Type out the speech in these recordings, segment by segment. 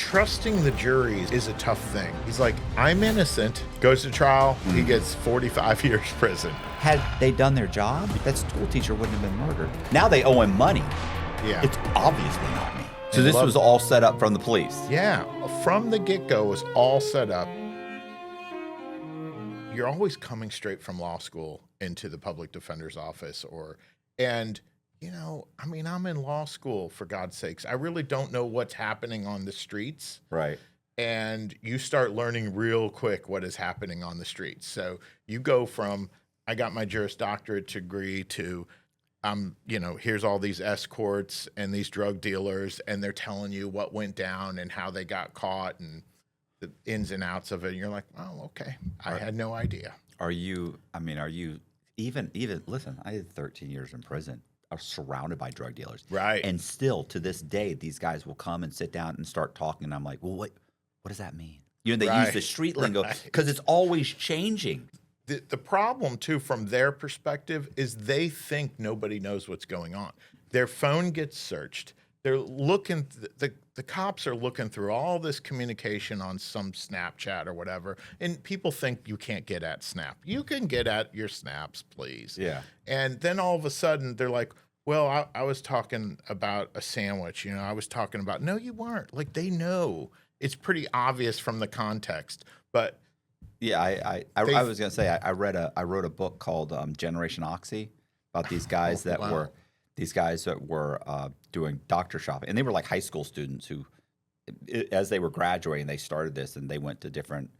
trusting the juries is a tough thing. He's like, I'm innocent, goes to trial, he gets 45 years prison. Had they done their job, that school teacher wouldn't have been murdered. Now they owe him money. Yeah. It's obviously not me. So this was all set up from the police. Yeah, from the get-go was all set up. You're always coming straight from law school into the public defender's office and you know, I mean, I'm in law school, for God's sakes. I really don't know what's happening on the streets. Right. And you start learning real quick what is happening on the streets. So you go from, I got my Juris Doctorate degree to, you know, here's all these escorts and these drug dealers, and they're telling you what went down and how they got caught and the ins and outs of it. And you're like, oh, okay. I had no idea. Are you even, listen, I did 13 years in prison. I was surrounded by drug dealers. Right. And still to this day, these guys will come and sit down and start talking. And I'm like, well, what does that mean? You know, they use the street lingo because it's always changing. The problem, too, from their perspective is they think nobody knows what's going on. Their phone gets searched. They're looking, the cops are looking through all this communication on some Snapchat or whatever, and people think you can't get at Snap. You can get at your snaps, please. Yeah. And then all of a sudden they're like, well, I was talking about a sandwich. You know, I was talking about, no, you weren't. Like, they know. It's pretty obvious from the context, but. Yeah, I was going to say, I wrote a book called Generation Oxy about these guys that were doing doctor shopping, and they were like high school students who, as they were graduating, they started this and they went to different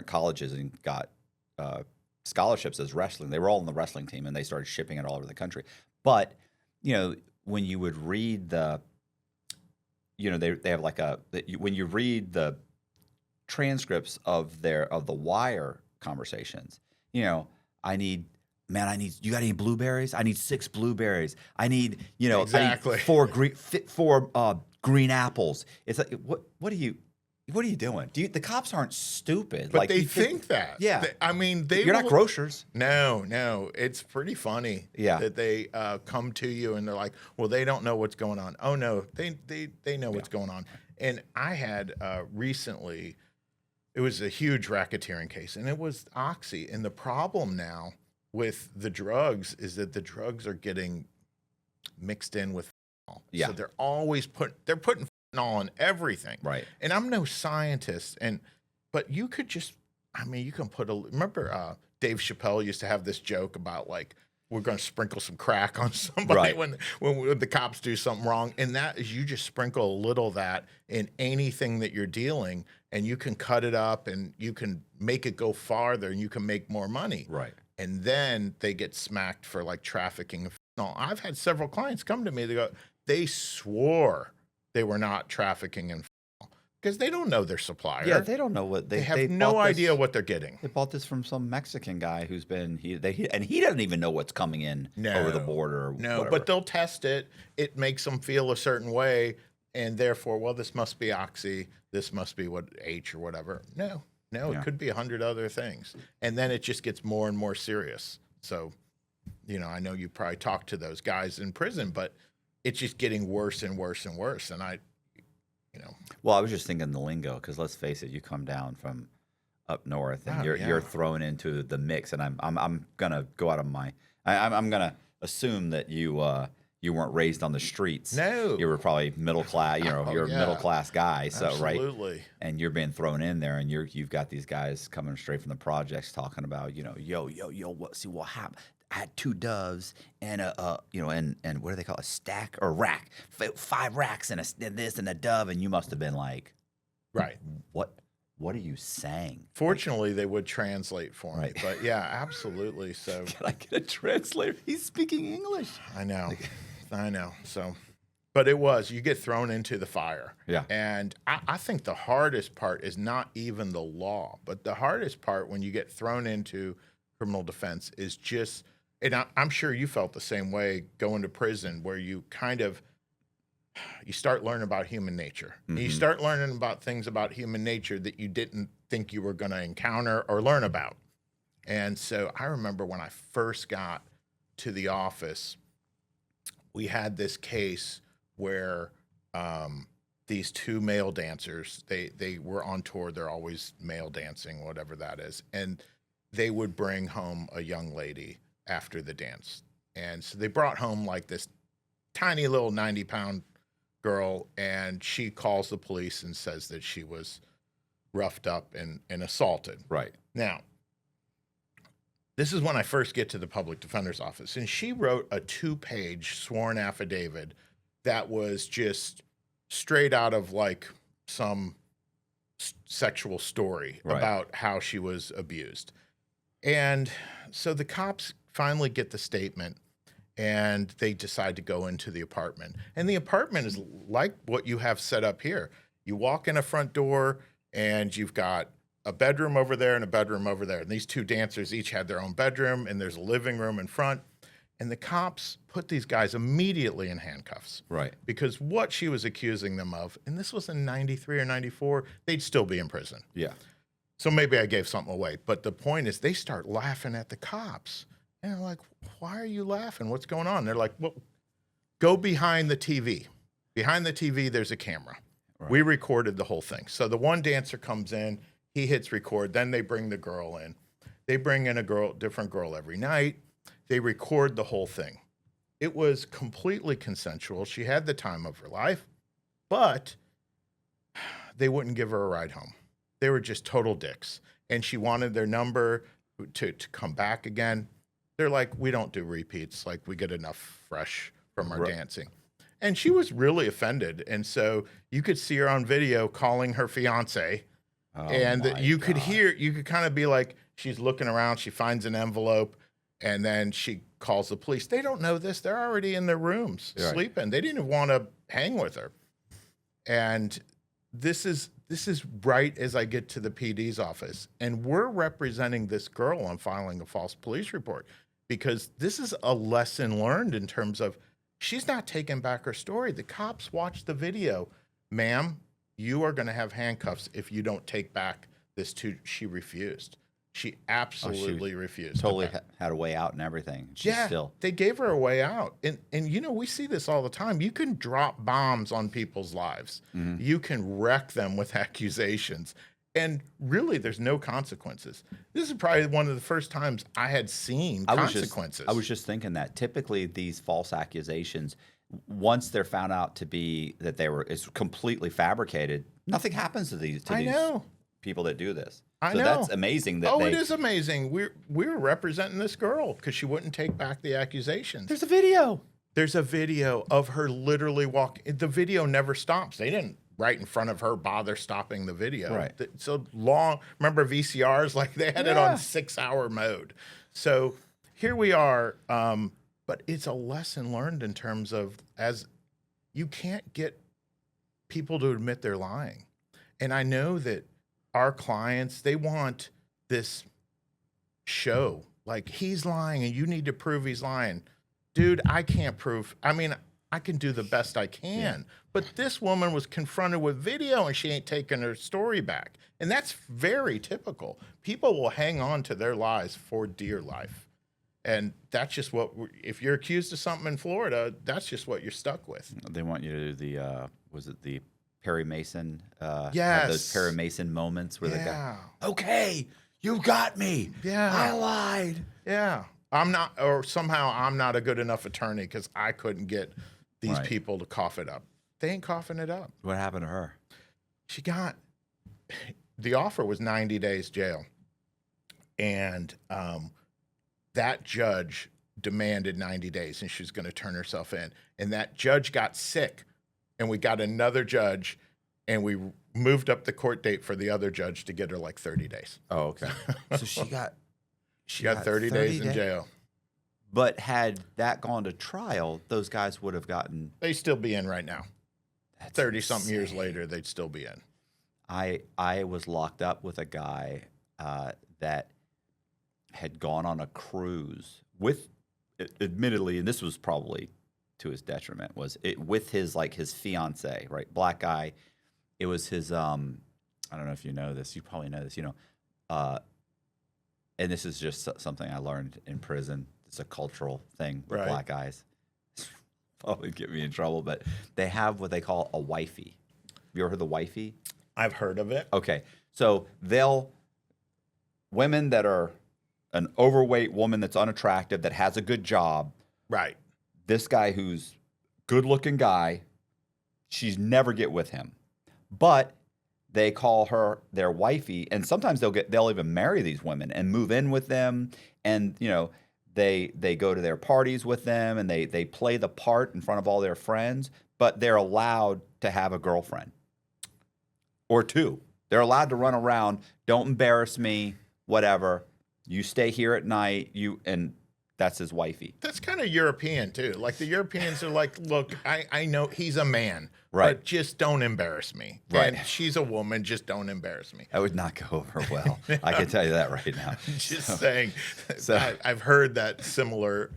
colleges and got scholarships as wrestling. They were all on the wrestling team, and they started shipping it all over the country. But you know, when you would read the, you know, they have like when you read the transcripts of the Wire conversations, you know, you got any blueberries? I need 6 blueberries. I need, you know, exactly. I need 4 green apples. It's like, what are you doing? The cops aren't stupid. But like, they think that. Yeah. I mean, you're not grocers. No. It's pretty funny that they come to you and they're like, well, they don't know what's going on. Oh, no, they know what's going on. And I had recently, it was a huge racketeering case, and it was Oxy. And the problem now with the drugs is that the drugs are getting mixed in with fentanyl. Yeah. So they're always putting fentanyl in everything. Right. And I'm no scientist, but you could you can remember Dave Chappelle used to have this joke about like, we're going to sprinkle some crack on somebody when the cops do something wrong. And that is, you just sprinkle a little of that in anything that you're dealing, and you can cut it up and you can make it go farther and you can make more money. Right. And then they get smacked for like trafficking. No, I've had several clients come to me. They swore they were not trafficking in because they don't know their supplier. Yeah, they don't know what they have no idea what they're getting. They bought this from some Mexican guy who's been he doesn't even know what's coming in over the border. Whatever. But they'll test it. It makes them feel a certain way, and therefore, well, this must be Oxy. This must be what H or whatever. No, it could be 100 other things, and then it just gets more and more serious. So, you know, I know you probably talked to those guys in prison, but it's just getting worse and worse and worse. And well, I was just thinking the lingo, because let's face it, you come down from up north and you're thrown into the mix, and I'm gonna go out of I'm gonna assume that you weren't raised on the streets. No, you were probably middle class. You know, you're a middle class guy. So absolutely. Right, and you're being thrown in there, and you've got these guys coming straight from the projects talking about, you know, yo, what happened? I had 2 doves and and what do they call it? A stack or rack, 5 racks and this and a dove, and you must have been like, right, what are you saying? Fortunately, they would translate for me, but yeah, absolutely. So can I get a translator? He's speaking English. I know. So, but you get thrown into the fire. Yeah. And I think the hardest part is not even the law, but the hardest part when you get thrown into criminal defense is just, and I'm sure you felt the same way going to prison, where you start learning about human nature. Mm-hmm. You start learning about things about human nature that you didn't think you were going to encounter or learn about. And so I remember when I first got to the office, we had this case where these two male dancers. They were on tour. They're always male dancing, whatever that is. And they would bring home a young lady after the dance. And so they brought home like this tiny little 90-pound girl, and she calls the police and says that she was roughed up and assaulted. Right. Now, this is when I first get to the public defender's office, and she wrote a 2-page sworn affidavit that was just straight out of like some sexual story about how she was abused. And so the cops finally get the statement, and they decide to go into the apartment. And the apartment is like what you have set up here. You walk in a front door, and you've got a bedroom over there and a bedroom over there. And these two dancers each had their own bedroom, and there's a living room in front. And the cops put these guys immediately in handcuffs. Right. Because what she was accusing them of, and this was in 93 or 94, they'd still be in prison. Yeah. So maybe I gave something away. But the point is, they start laughing at the cops. And they're like, why are you laughing? What's going on? They're like, well, go behind the TV. Behind the TV, there's a camera. Right. We recorded the whole thing. So the one dancer comes in, he hits record, then they bring the girl in. They bring in a different girl every night. They record the whole thing. It was completely consensual. She had the time of her life, but they wouldn't give her a ride home. They were just total dicks. And she wanted their number to come back again. They're like, we don't do repeats. Like, we get enough fresh from our dancing. And she was really offended. And so you could see her on video calling her fiance. And you could kind of be like, she's looking around, she finds an envelope, and then she calls the police. They don't know this. They're already in their rooms sleeping. They didn't want to hang with her. And this is right as I get to the PD's office. And we're representing this girl on filing a false police report, because this is a lesson learned in terms of she's not taking back her story. The cops watched the video. Ma'am, you are going to have handcuffs if you don't take back this she refused. She absolutely refused. Totally had a way out and everything. They gave her a way out. And you know, we see this all the time. You can drop bombs on people's lives. Mm-hmm. You can wreck them with accusations. And really, there's no consequences. This is probably one of the first times I had seen consequences. I was just thinking that typically these false accusations, once they're found out to be that it's completely fabricated, nothing happens to these people that do this. I know. That's amazing. It is amazing. We're representing this girl because she wouldn't take back the accusations. There's a video. There's a video of her literally walking. The video never stops. They didn't right in front of her bother stopping the video. Right. So long. Remember VCRs? Like they had it on 6-hour mode. So here we are. But it's a lesson learned in terms of, as you can't get people to admit they're lying. And I know that our clients, they want this show. Like, he's lying and you need to prove he's lying. Dude, I can't prove. I mean, I can do the best I can. But this woman was confronted with video and she ain't taking her story back. And that's very typical. People will hang on to their lies for dear life. And that's just what, if you're accused of something in Florida, that's just what you're stuck with. They want you to do the, was it the Perry Mason? Yes. Those Perry Mason moments where they go, okay, you got me. Yeah. I lied. Yeah. I'm not a good enough attorney because I couldn't get these people to cough it up. They ain't coughing it up. What happened to her? The offer was 90 days jail. And that judge demanded 90 days and she was going to turn herself in. And that judge got sick. And we got another judge, and we moved up the court date for the other judge to get her like 30 days. Oh, okay. So she got 30 days in jail. But had that gone to trial, those guys would have gotten... They'd still be in right now. 30-something years later, they'd still be in. I was locked up with a guy that had gone on a cruise with, admittedly, and this was probably to his detriment, was it with his fiance, right? Black guy. It was his I don't know if you know this, you probably know this, and this is just something I learned in prison. It's a cultural thing with black guys. Probably get me in trouble, but they have what they call a wifey. You ever heard the wifey? I've heard of it. Okay. So women that are an overweight woman that's unattractive, that has a good job. Right. This guy who's good looking guy, she's never get with him. But they call her their wifey, and sometimes they'll even marry these women and move in with them, and they go to their parties with them, and they play the part in front of all their friends, but they're allowed to have a girlfriend or two. They're allowed to run around, don't embarrass me, whatever. You stay here at night, and that's his wifey. That's kind of European too. Like the Europeans are like, look, I know he's a man, right? But just don't embarrass me. Right. And she's a woman, just don't embarrass me. That would not go over well. I can tell you that right now. Just saying. I've heard that similar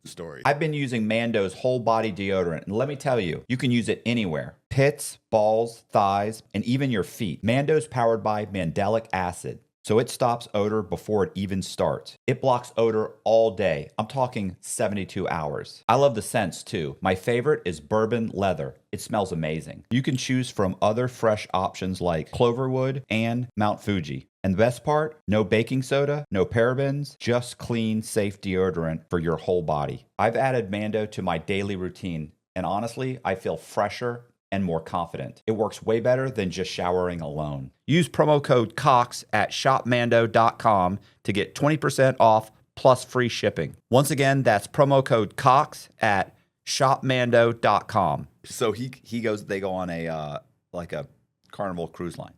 story. I've been using Mando's whole body deodorant, and let me tell you, you can use it anywhere. Pits, balls, thighs, and even your feet. Mando's powered by mandelic acid, so it stops odor before it even starts. It blocks odor all day. I'm talking 72 hours. I love the scents too. My favorite is bourbon leather. It smells amazing. You can choose from other fresh options like Cloverwood and Mount Fuji. And the best part, no baking soda, no parabens, just clean, safe deodorant for your whole body. I've added Mando to my daily routine, and honestly, I feel fresher and more confident. It works way better than just showering alone. Use promo code COX at shopmando.com to get 20% off plus free shipping. Once again, that's promo code COX at shopmando.com. So they go on a like a Carnival cruise line.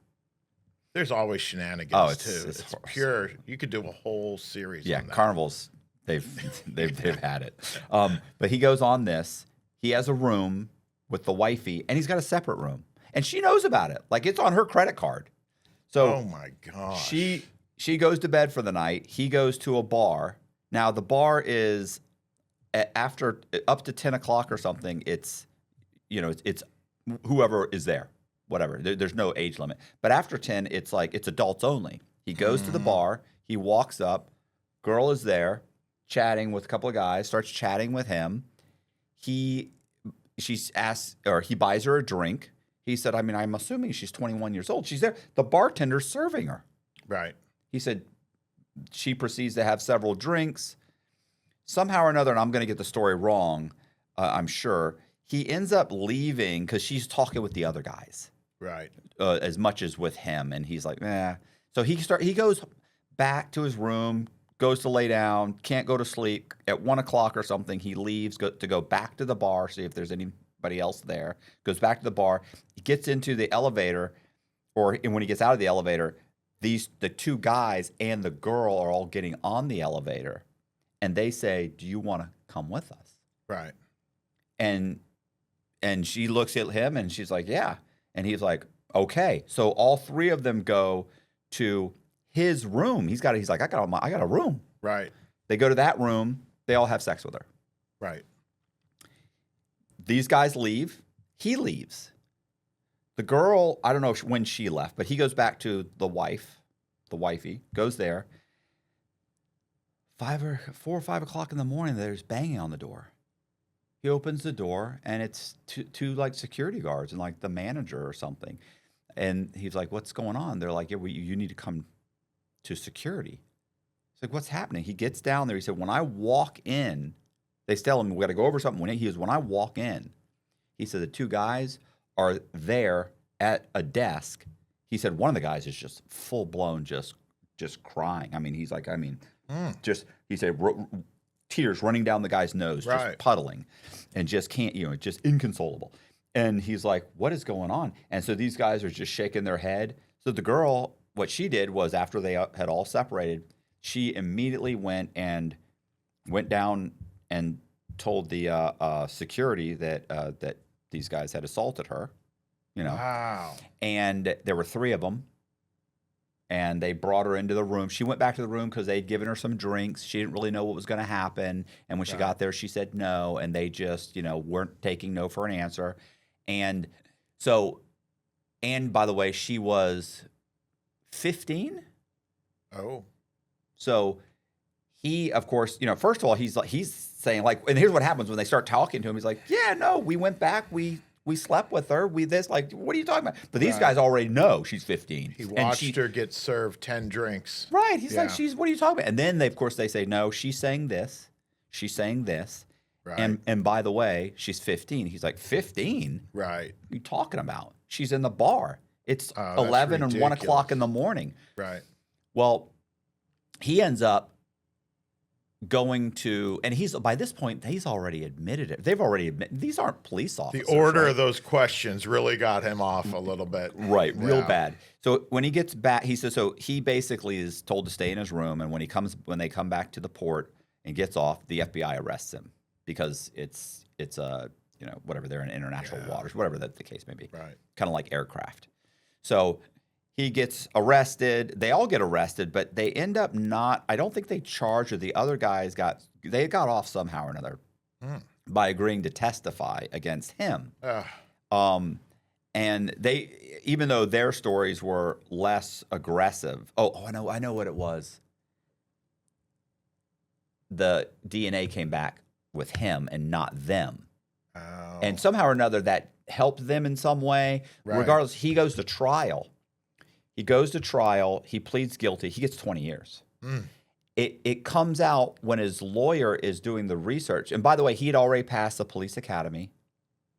There's always shenanigans too. It's pure. You could do a whole series. Yeah, on that. Carnivals, they've had it. But he goes on this. He has a room with the wifey, and he's got a separate room, and she knows about it. Like it's on her credit card. So oh my gosh. She goes to bed for the night. He goes to a bar. Now the bar is after up to 10 o'clock or something. It's whoever is there, whatever. There's no age limit. But after 10, it's adults only. He goes to the bar. He walks up. Girl is there, chatting with a couple of guys. Starts chatting with him. He buys her a drink. He said, I'm assuming she's 21 years old. She's there. The bartender's serving her. Right. He said she proceeds to have several drinks. Somehow or another, and I'm going to get the story wrong, I'm sure, he ends up leaving because she's talking with the other guys. Right. As much as with him. And he's like, eh. So he goes back to his room, goes to lay down, can't go to sleep. At 1 o'clock or something, he leaves to go back to the bar, see if there's anybody else there. Goes back to the bar. He gets into the elevator, and when he gets out of the elevator, the two guys and the girl are all getting on the elevator, and they say, "Do you want to come with us?" Right. And she looks at him, and she's like, "Yeah." And he's like, "Okay." So all three of them go to his room. He's like, I got a room. Right. They go to that room. They all have sex with her. Right. These guys leave. He leaves. The girl, I don't know when she left, but he goes back to the wifey, goes there. 4 or 5 o'clock in the morning, there's banging on the door. He opens the door, and it's two like security guards and like the manager or something. And he's like, "What's going on?" They're like, "Yeah, you need to come to security." He's like, "What's happening?" He gets down there. He said, "When I walk in," they tell him, "We got to go over something." When I walk in, he said, the two guys are there at a desk. He said one of the guys is just full blown, just crying. He's like, he said tears running down the guy's nose, right. Just puddling, and just can't, just inconsolable. And he's like, "What is going on?" And so these guys are just shaking their head. So the girl, what she did was after they had all separated, she immediately went down and told the security that these guys had assaulted her. Wow. And there were three of them. And they brought her into the room. She went back to the room because they'd given her some drinks. She didn't really know what was going to happen. And when she got there, she said no. And they just, weren't taking no for an answer. And so, and by the way, she was 15. Oh. So he, of course, first of all, he's saying like, and here's what happens when they start talking to him. He's like, "Yeah, no, we went back. We we slept with her. We this like, what are you talking about? But these Right. guys already know she's 15. He And watched her get served 10 drinks. Right. He's like, Yeah. what are you talking about? And then they, of course, they say, no, she's saying this. She's saying this. Right. And by the way, she's 15. He's like, 15? Right. What are you talking about? She's in the bar. It's Oh, that's 11 and 1 o'clock ridiculous. in the morning. Right. Well, he ends up going to, and he's by this point, he's already admitted it. They've already admitted, these aren't police The officers. order right? of those questions really got him off a little bit. Right, real Yeah. bad. So when he gets back, he says, so he basically is told to stay in his room, and when they come back to the port and gets off, the FBI arrests him because it's whatever, they're in international waters, whatever the case may be. Right. Kind of like aircraft. So he gets arrested. They all get arrested, but they end up not. I don't think they charged, or the other guys got off somehow or another by agreeing to testify against him. And they, even though their stories were less aggressive. Oh, I know what it was. The DNA came back with him and not them. Oh. And somehow or another that helped them in some way. Right. Regardless, he goes to trial. He pleads guilty. He gets 20 years. It comes out when his lawyer is doing the research. And by the way, he had already passed the police academy.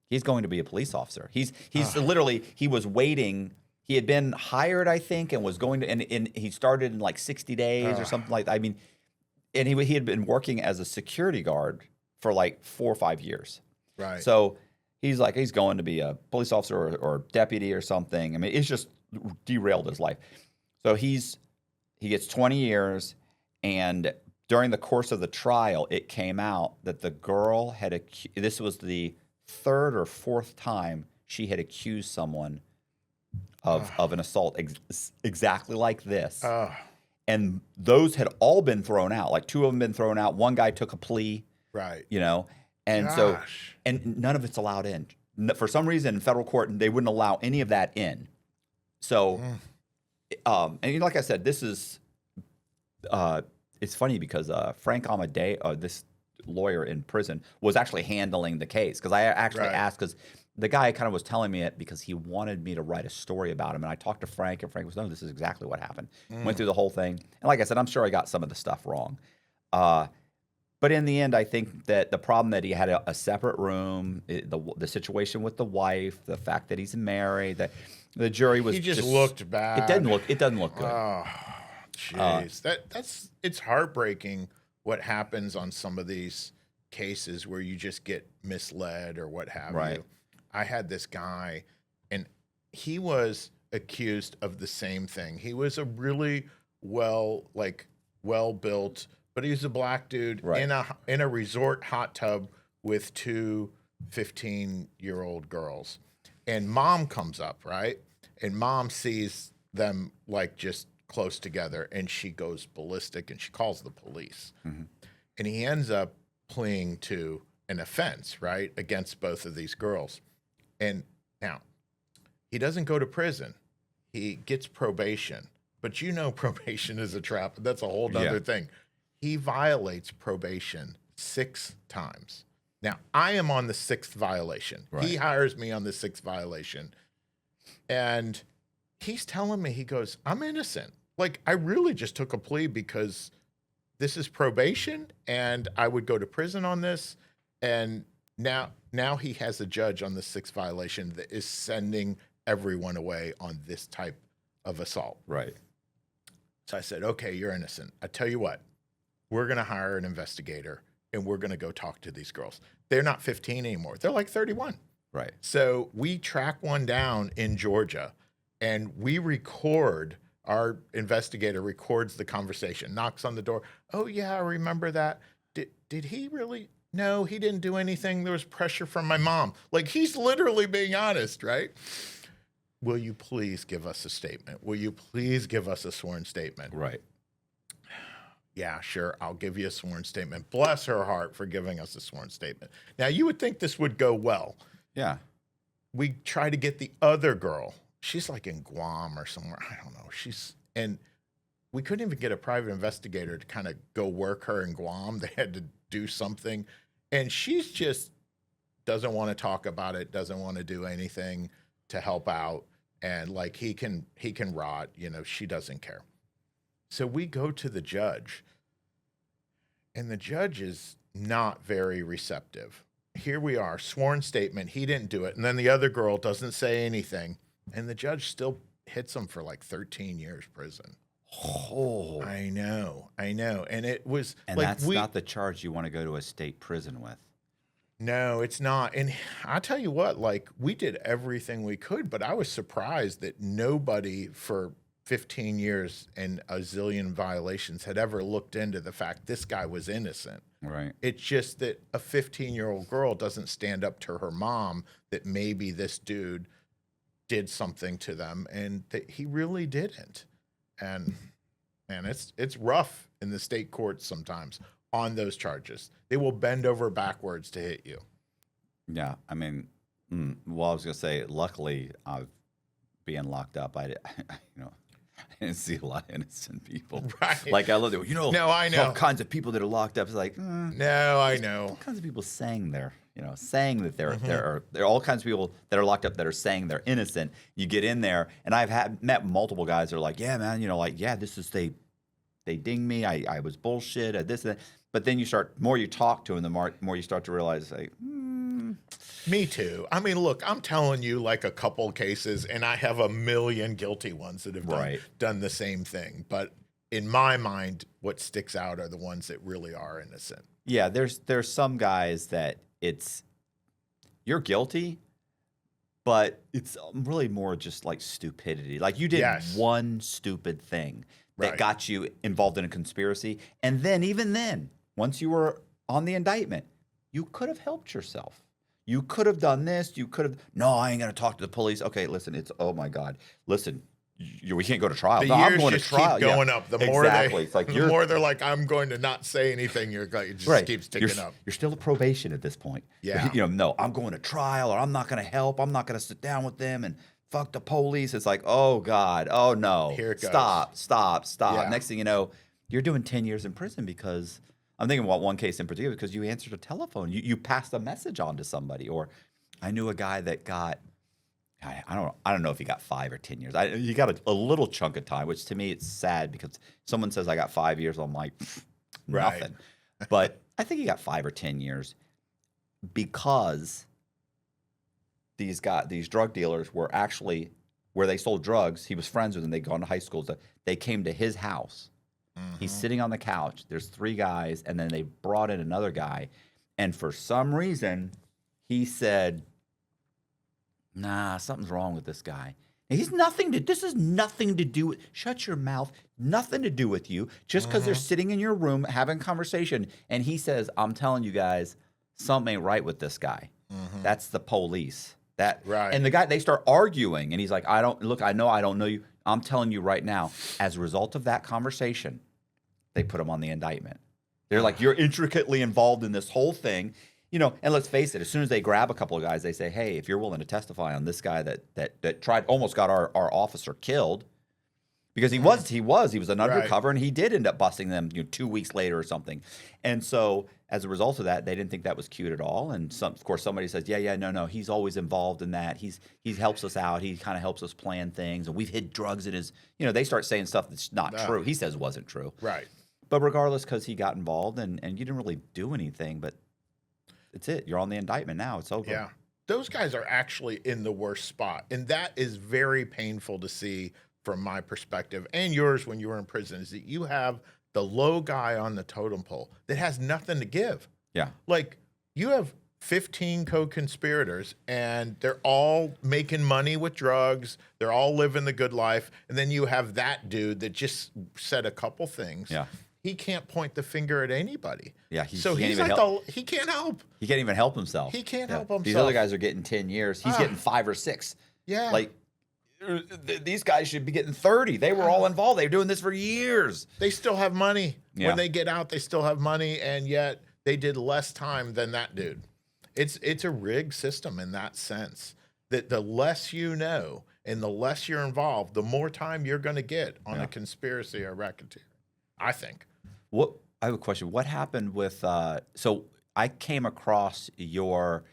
He's going to be a police officer. He's literally, he was waiting. He had been hired, I think, and was going to, and he started in like 60 days or something like that. I mean, and he had been working as a security guard for like 4 or 5 years. Right. So he's going to be a police officer or deputy or something. I mean, it's just derailed his life. So he gets 20 years, and during the course of the trial, it came out that the girl had this was the 3rd or 4th time she had accused someone of an assault exactly like this. And those had all been thrown out. Like 2 of them been thrown out. One guy took a plea. Right. And Gosh. and none of it's allowed in. For some reason, in federal court, they wouldn't allow any of that in. So, and like I said, this is, it's funny because Frank Amadeo, this lawyer in prison, was actually handling the case. Because I actually asked, because the guy kind of was telling me it because he wanted me to write a story about him. And I talked to Frank, and Frank was, no, this is exactly what happened. Went through the whole thing. And like I said, I'm sure I got some of the stuff wrong. But in the end, I think that the problem that he had a separate room, the situation with the wife, the fact that he's married, that the jury was He just looked bad. It doesn't look good. Oh, jeez. It's heartbreaking what happens on some of these cases where you just get misled or what have you. I had this guy, and he was accused of the same thing. He was a really well-built, but he was a black dude in a resort hot tub with 2 15-year-old girls. And mom comes up, right? And mom sees them like just close together, and she goes ballistic, and she calls the police. And he ends up pleading to an offense, right, against both of these girls. And now, he doesn't go to prison. He gets probation. But probation is a trap. That's a whole other thing. He violates probation 6 times. Now, I am on the 6th violation. He hires me on the 6th violation. And he's telling me, he goes, I'm innocent. Like, I really just took a plea because this is probation, and I would go to prison on this. And now he has a judge on the 6th violation that is sending everyone away on this type of assault. Right. So I said, okay, you're innocent. I tell you what, we're going to hire an investigator, and we're going to go talk to these girls. They're not 15 anymore. They're like 31. Right. So we track one down in Georgia, and our investigator records the conversation, knocks on the door. Oh, yeah, I remember that. Did he really? No, he didn't do anything. There was pressure from my mom. Like, he's literally being honest, right? Will you please give us a statement? Will you please give us a sworn statement? Right. Yeah, sure. I'll give you a sworn statement. Bless her heart for giving us a sworn statement. Now, you would think this would go well. Yeah. We try to get the other girl. She's like in Guam or somewhere. I don't know. And we couldn't even get a private investigator to kind of go work her in Guam. They had to do something. And she's just doesn't want to talk about it, doesn't want to do anything to help out, and like he can rot, she doesn't care. So we go to the judge, and the judge is not very receptive. Here we are, sworn statement, he didn't do it, and then the other girl doesn't say anything, and the judge still hits him for like 13 years prison. Oh, I know, and it was and like that's not the charge you want to go to a state prison with. No, it's not. And I tell you what, like we did everything we could, but I was surprised that nobody for 15 years and a zillion violations had ever looked into the fact this guy was innocent. Right. It's just that a 15-year-old girl doesn't stand up to her mom that maybe this dude did something to them, and that he really didn't. And it's rough in the state courts sometimes on those charges. They will bend over backwards to hit you. Yeah, I mean, well, I was gonna say, luckily, being locked up, I didn't see a lot of innocent people. Right. Like I love it. No, I know all kinds of people that are locked up. It's like, no, I know all kinds of people saying saying that there are all kinds of people that are locked up that are saying they're innocent. You get in there, and I've met multiple guys that are like, yeah, man, this is they dinged me. I was bullshit at this and that. But then more you talk to them, the more you start to realize, like, Me too. I mean, look, I'm telling you like a couple cases, and I have a million guilty ones that have done the same thing. But in my mind, what sticks out are the ones that really are innocent. Yeah, there's some guys that you're guilty, but it's really more just like stupidity. Like you did one stupid thing that got you involved in a conspiracy. And then even then, once you were on the indictment, you could have helped yourself. You could have done this. You could have, no, I ain't going to talk to the police. Okay, listen, oh my God. Listen, we can't go to trial. The years just keep going up. The more it's like the more they're like, I'm going to not say anything. It just keeps ticking up. You're still at probation at this point. Yeah. No, I'm going to trial, or I'm not going to help. I'm not going to sit down with them and fuck the police. It's like, oh God, oh no. Here it goes. Stop. Yeah. Next thing you know, you're doing 10 years in prison because I'm thinking about one case in particular because you answered a telephone. You passed a message on to somebody. Or I knew a guy that got, I don't know if he got 5 or 10 years. He got a little chunk of time, which to me it's sad because someone says I got 5 years. I'm like, nothing. But I think he got 5 or 10 years because these drug dealers were actually where they sold drugs. He was friends with them. They'd gone to high school. So they came to his house. Mm-hmm. He's sitting on the couch. There's 3 guys, and then they brought in another guy. And for some reason, he said, nah, something's wrong with this guy. And this is nothing to do with, shut your mouth, nothing to do with you, just because they're sitting in your room having a conversation. And he says, I'm telling you guys, something ain't right with this guy. Mm-hmm. That's the police. And the guy, they start arguing, and he's like, I know I don't know you. I'm telling you right now, as a result of that conversation, they put him on the indictment. They're like, you're intricately involved in this whole thing. And let's face it, as soon as they grab a couple of guys, they say, hey, if you're willing to testify on this guy that almost got our officer killed, because he was an undercover, and he did end up busting them 2 weeks later or something. And so as a result of that, they didn't think that was cute at all. And of course, somebody says, no, he's always involved in that. He helps us out. He kind of helps us plan things. And we've hid drugs in his, they start saying stuff that's not true. He says wasn't true. Right. But regardless, because he got involved and you didn't really do anything, but that's it. You're on the indictment now. It's over. Yeah. Those guys are actually in the worst spot. And that is very painful to see from my perspective and yours when you were in prison, is that you have the low guy on the totem pole that has nothing to give. Yeah. Like you have 15 co-conspirators and they're all making money with drugs. They're all living the good life. And then you have that dude that just said a couple things. Yeah. He can't point the finger at anybody. Yeah. He can't help. He can't even help himself. He can't help himself. These other guys are getting 10 years. He's getting 5 or 6. Yeah. Like, these guys should be getting 30. They were all involved. They were doing this for years. They still have money. Yeah. When they get out, they still have money, and yet they did less time than that dude. It's a rigged system in that sense, that the less you know and the less you're involved, the more time you're going to get on a conspiracy or racketeer, I think. I have a question. What happened with so I came across your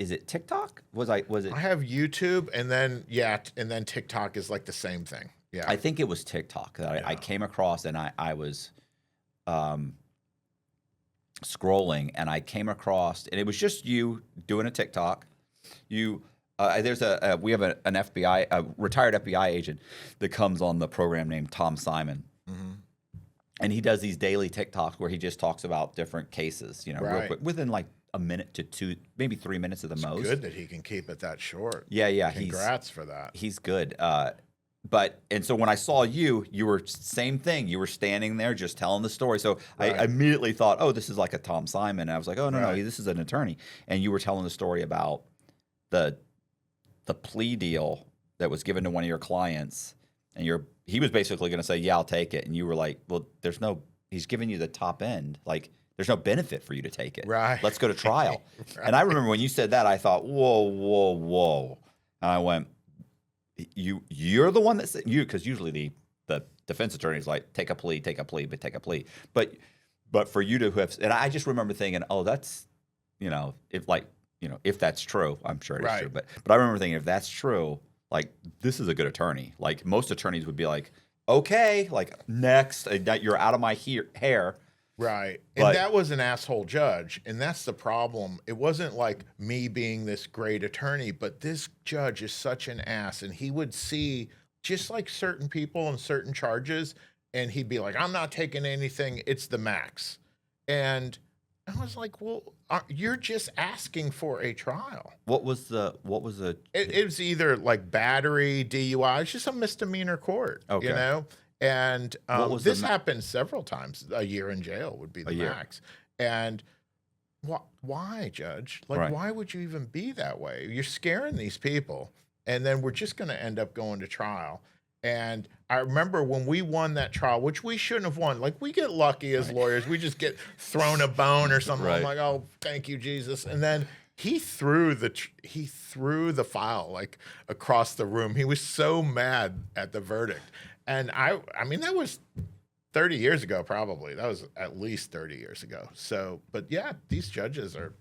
is it TikTok? Was it? I have YouTube, and then and then TikTok is like the same thing. Yeah, I think it was TikTok that I came across, and I was scrolling, and I came across, and it was just you doing a TikTok. You there's we have an FBI, a retired FBI agent that comes on the program named Tom Simon. And he does these daily TikToks where he just talks about different cases, you know, real quick, within like a minute to 2, maybe 3 minutes at the most. Good that he can keep it that short. Yeah. Congrats for that. He's good. And so when I saw you were same thing. You were standing there just telling the story. So I immediately thought, oh, this is like a Tom Simon. And I was like, oh, no, this is an attorney. And you were telling the story about the plea deal that was given to one of your clients, and he was basically going to say, yeah, I'll take it. And you were like, well, he's giving you the top end. Like, there's no benefit for you to take it. Right. Let's go to trial. And I remember when you said that, I thought, whoa. And I went, you're the one that said, because usually the defense attorney is like, take a plea. But for you to have, and I just remember thinking, oh, that's, if that's true, I'm sure it is true. But I remember thinking, if that's true, like, this is a good attorney. Like, most attorneys would be like, okay, like, next, you're out of my hair. Right. And that was an asshole judge. And that's the problem. It wasn't like me being this great attorney, but this judge is such an ass. And he would see just like certain people and certain charges, and he'd be like, I'm not taking anything. It's the max. And I was like, well, you're just asking for a trial. What was the? It was either like battery, DUI. It's just a misdemeanor court, you know? And this happened several times. A year in jail would be the max. And why, Judge? Like, why would you even be that way? You're scaring these people. And then we're just going to end up going to trial. And I remember when we won that trial, which we shouldn't have won. Like, we get lucky as lawyers. We just get thrown a bone or something. I'm like, oh, thank you, Jesus. And then he threw the file like across the room. He was so mad at the verdict. And I mean, that was 30 years ago, probably. That was at least 30 years ago. So, but yeah, these judges are,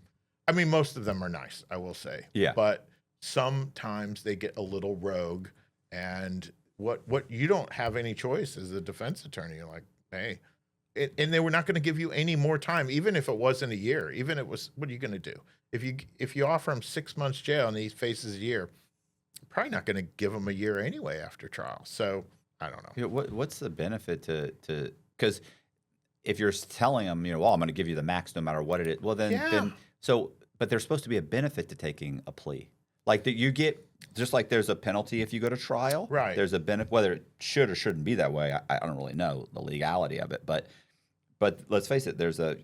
I mean, most of them are nice, I will say. Yeah. But sometimes they get a little rogue, and what you don't have any choice as a defense attorney. You're like, hey, and they were not going to give you any more time, even if it wasn't a year. Even if it was, what are you going to do? If you offer him 6 months jail and he faces a year, you're probably not going to give him a year anyway after trial. So I don't know. You know, what's the benefit to because if you're telling them, well, I'm going to give you the max no matter what it is, well then but there's supposed to be a benefit to taking a plea. Like that you get, just like there's a penalty if you go to trial. Right. There's a benefit, whether it should or shouldn't be that way. I don't really know the legality of it, but let's face it, there's a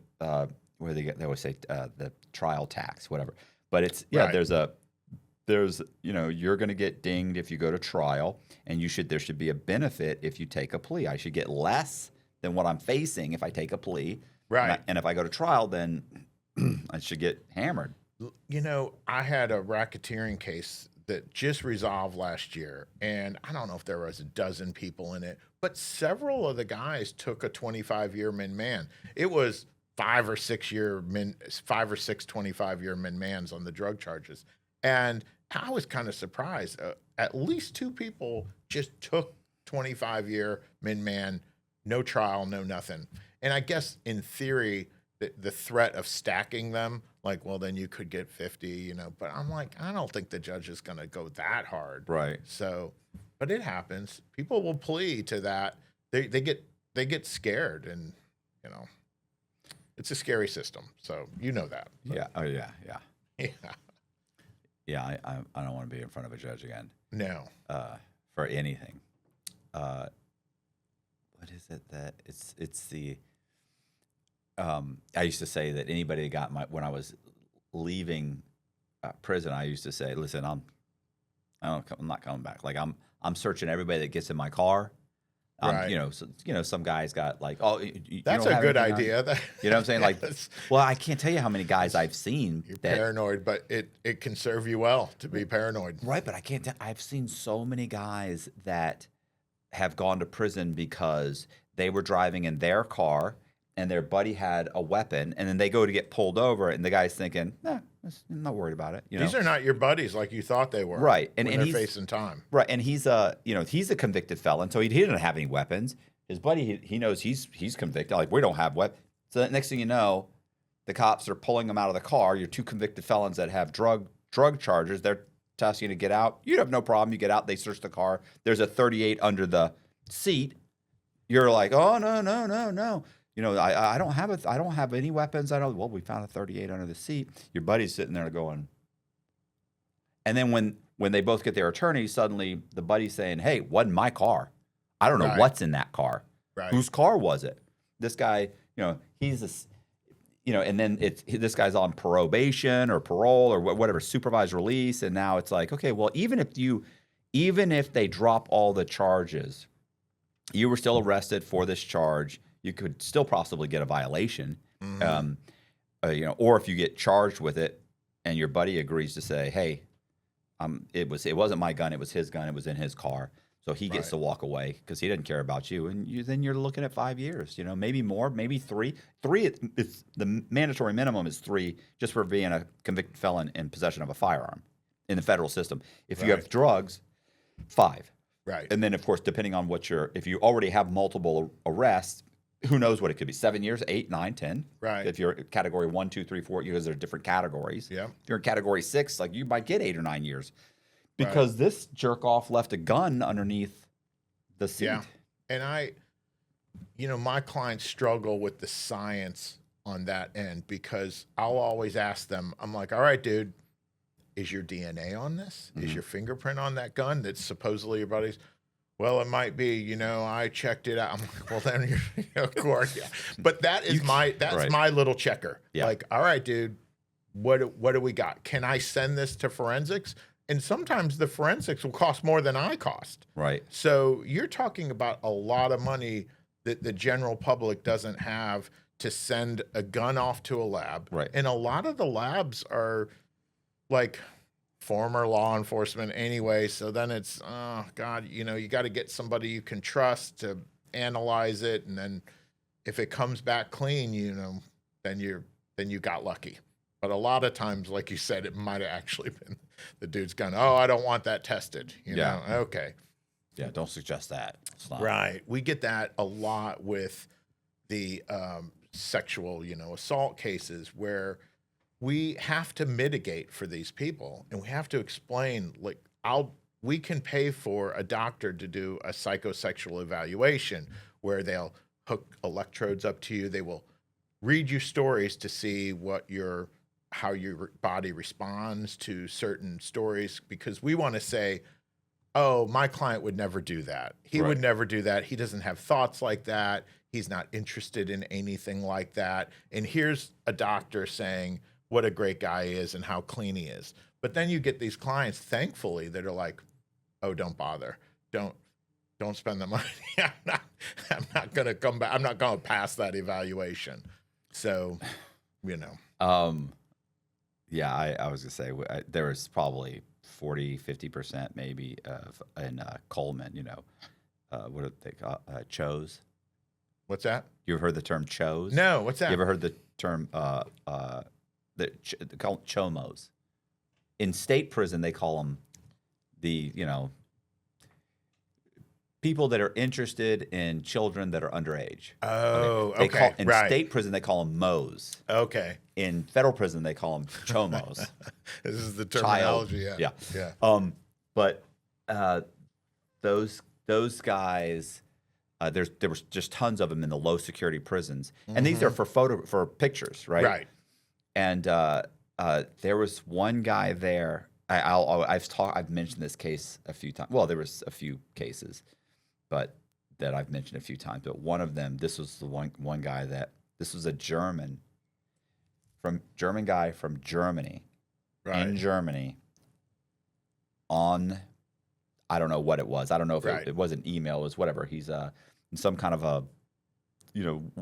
where they always say the trial tax, whatever. But it's there's you're going to get dinged if you go to trial, and there should be a benefit if you take a plea. I should get less than what I'm facing if I take a plea. Right. And if I go to trial, then I should get hammered. I had a racketeering case that just resolved last year, and I don't know if there was a dozen people in it, but several of the guys took a 25-year min-man. It was 5 or 6 25-year min-mans on the drug charges. And I was kind of surprised. At least 2 people just took 25-year min-man, no trial, no nothing. And I guess in theory, the threat of stacking them, like, well, then you could get 50, but I'm like, I don't think the judge is going to go that hard. Right. So, but it happens. People will plea to that. They get scared, and, it's a scary system. So, that. But, yeah. Oh, yeah. Yeah. Yeah. Yeah. I don't want to be in front of a judge again. No. For anything. What is it that it's the, I used to say that anybody that got when I was leaving prison, I used to say, listen, I'm not coming back. Like I'm searching everybody that gets in my car. Right. Some guys got like, oh, that's a good idea. You know what I'm saying? Like, well, I can't tell you how many guys I've seen. You're paranoid, but it can serve you well to be paranoid. Right, but I can't tell. I've seen so many guys that have gone to prison because they were driving in their car and their buddy had a weapon, and then they go to get pulled over, and the guy's thinking, I'm not worried about it. These are not your buddies like you thought they were. Right. And they're facing time. Right. And he's a convicted felon, so he didn't have any weapons. His buddy, he knows he's convicted. Like, we don't have weapons. So the next thing you know, the cops are pulling him out of the car. You're two convicted felons that have drug charges. They're asking you to get out. You have no problem. You get out. They search the car. There's a 38 under the seat. You're like, oh, no. I don't have any weapons. Well, we found a 38 under the seat. Your buddy's sitting there going. And then when they both get their attorney, suddenly the buddy's saying, hey, wasn't my car. I don't know what's in that car. Right. Whose car was it? This guy, he's and then this guy's on probation or parole or whatever, supervised release. And now it's like, okay, well, even if they drop all the charges, you were still arrested for this charge. You could still possibly get a violation, or if you get charged with it, and your buddy agrees to say, "Hey, it wasn't my gun; it was his gun. It was in his car." So he gets to walk away because he didn't care about you, and then you're looking at 5 years. Maybe more, maybe 3. 3, it's the mandatory minimum is 3 just for being a convicted felon in possession of a firearm in the federal system. If you have drugs, 5. Right. And then, of course, depending on if you already have multiple arrests, who knows what it could be? 7 years, 8, 9, 10. Right. If you're category 1, 2, 3, 4, because there are different categories. Yeah. If you're in category 6, like, you might get 8 or 9 years because this jerk off left a gun underneath the seat. Yeah. And my clients struggle with the science on that end because I'll always ask them, I'm like, all right, dude, is your DNA on this? Is your fingerprint on that gun that's supposedly your buddy's? Well, it might be. I checked it out. I'm like, well, then you're, of course, yeah. But that's my little checker. Yeah. Like, all right, dude, what do we got? Can I send this to forensics? And sometimes the forensics will cost more than I cost. Right. So you're talking about a lot of money that the general public doesn't have to send a gun off to a lab. Right. And a lot of the labs are like former law enforcement anyway. So then it's, oh God, you got to get somebody you can trust to analyze it. And then if it comes back clean, then you got lucky. But a lot of times, like you said, it might have actually been the dude's gun. Oh, I don't want that tested. Yeah. Okay. Yeah. Don't suggest that. It's not. Right. We get that a lot with the sexual, assault cases where we have to mitigate for these people, and we have to explain, like, we can pay for a doctor to do a psychosexual evaluation where they'll hook electrodes up to you. They will read you stories to see how your body responds to certain stories, because we want to say, oh, my client would never do that. He would never do that. He doesn't have thoughts like that. He's not interested in anything like that. And here's a doctor saying what a great guy he is and how clean he is. But then you get these clients, thankfully, that are like, oh, don't bother. Don't spend the money. I'm not going to come back. I'm not going to pass that evaluation. So, Yeah, I was going to say there was probably 40, 50% maybe in Coleman, what do they call CHOs? What's that? You ever heard the term CHOs? No, what's that? You ever heard the term they call them CHOMOs? In state prison, they call them people that are interested in children that are underage. Oh, okay. In state prison, they call them MOs. Okay. In federal prison, they call them CHOMOs. This is the terminology. Yeah. But those guys, there was just tons of them in the low security prisons, and these are for pictures, right? Right. And there was one guy there. I've mentioned this case a few times. Well, there was a few cases, but that I've mentioned a few times. But one of them, this was the one guy this was a German guy from Germany, in Germany. I don't know what it was. I don't know if it was an email, it was whatever. He's in some kind of a,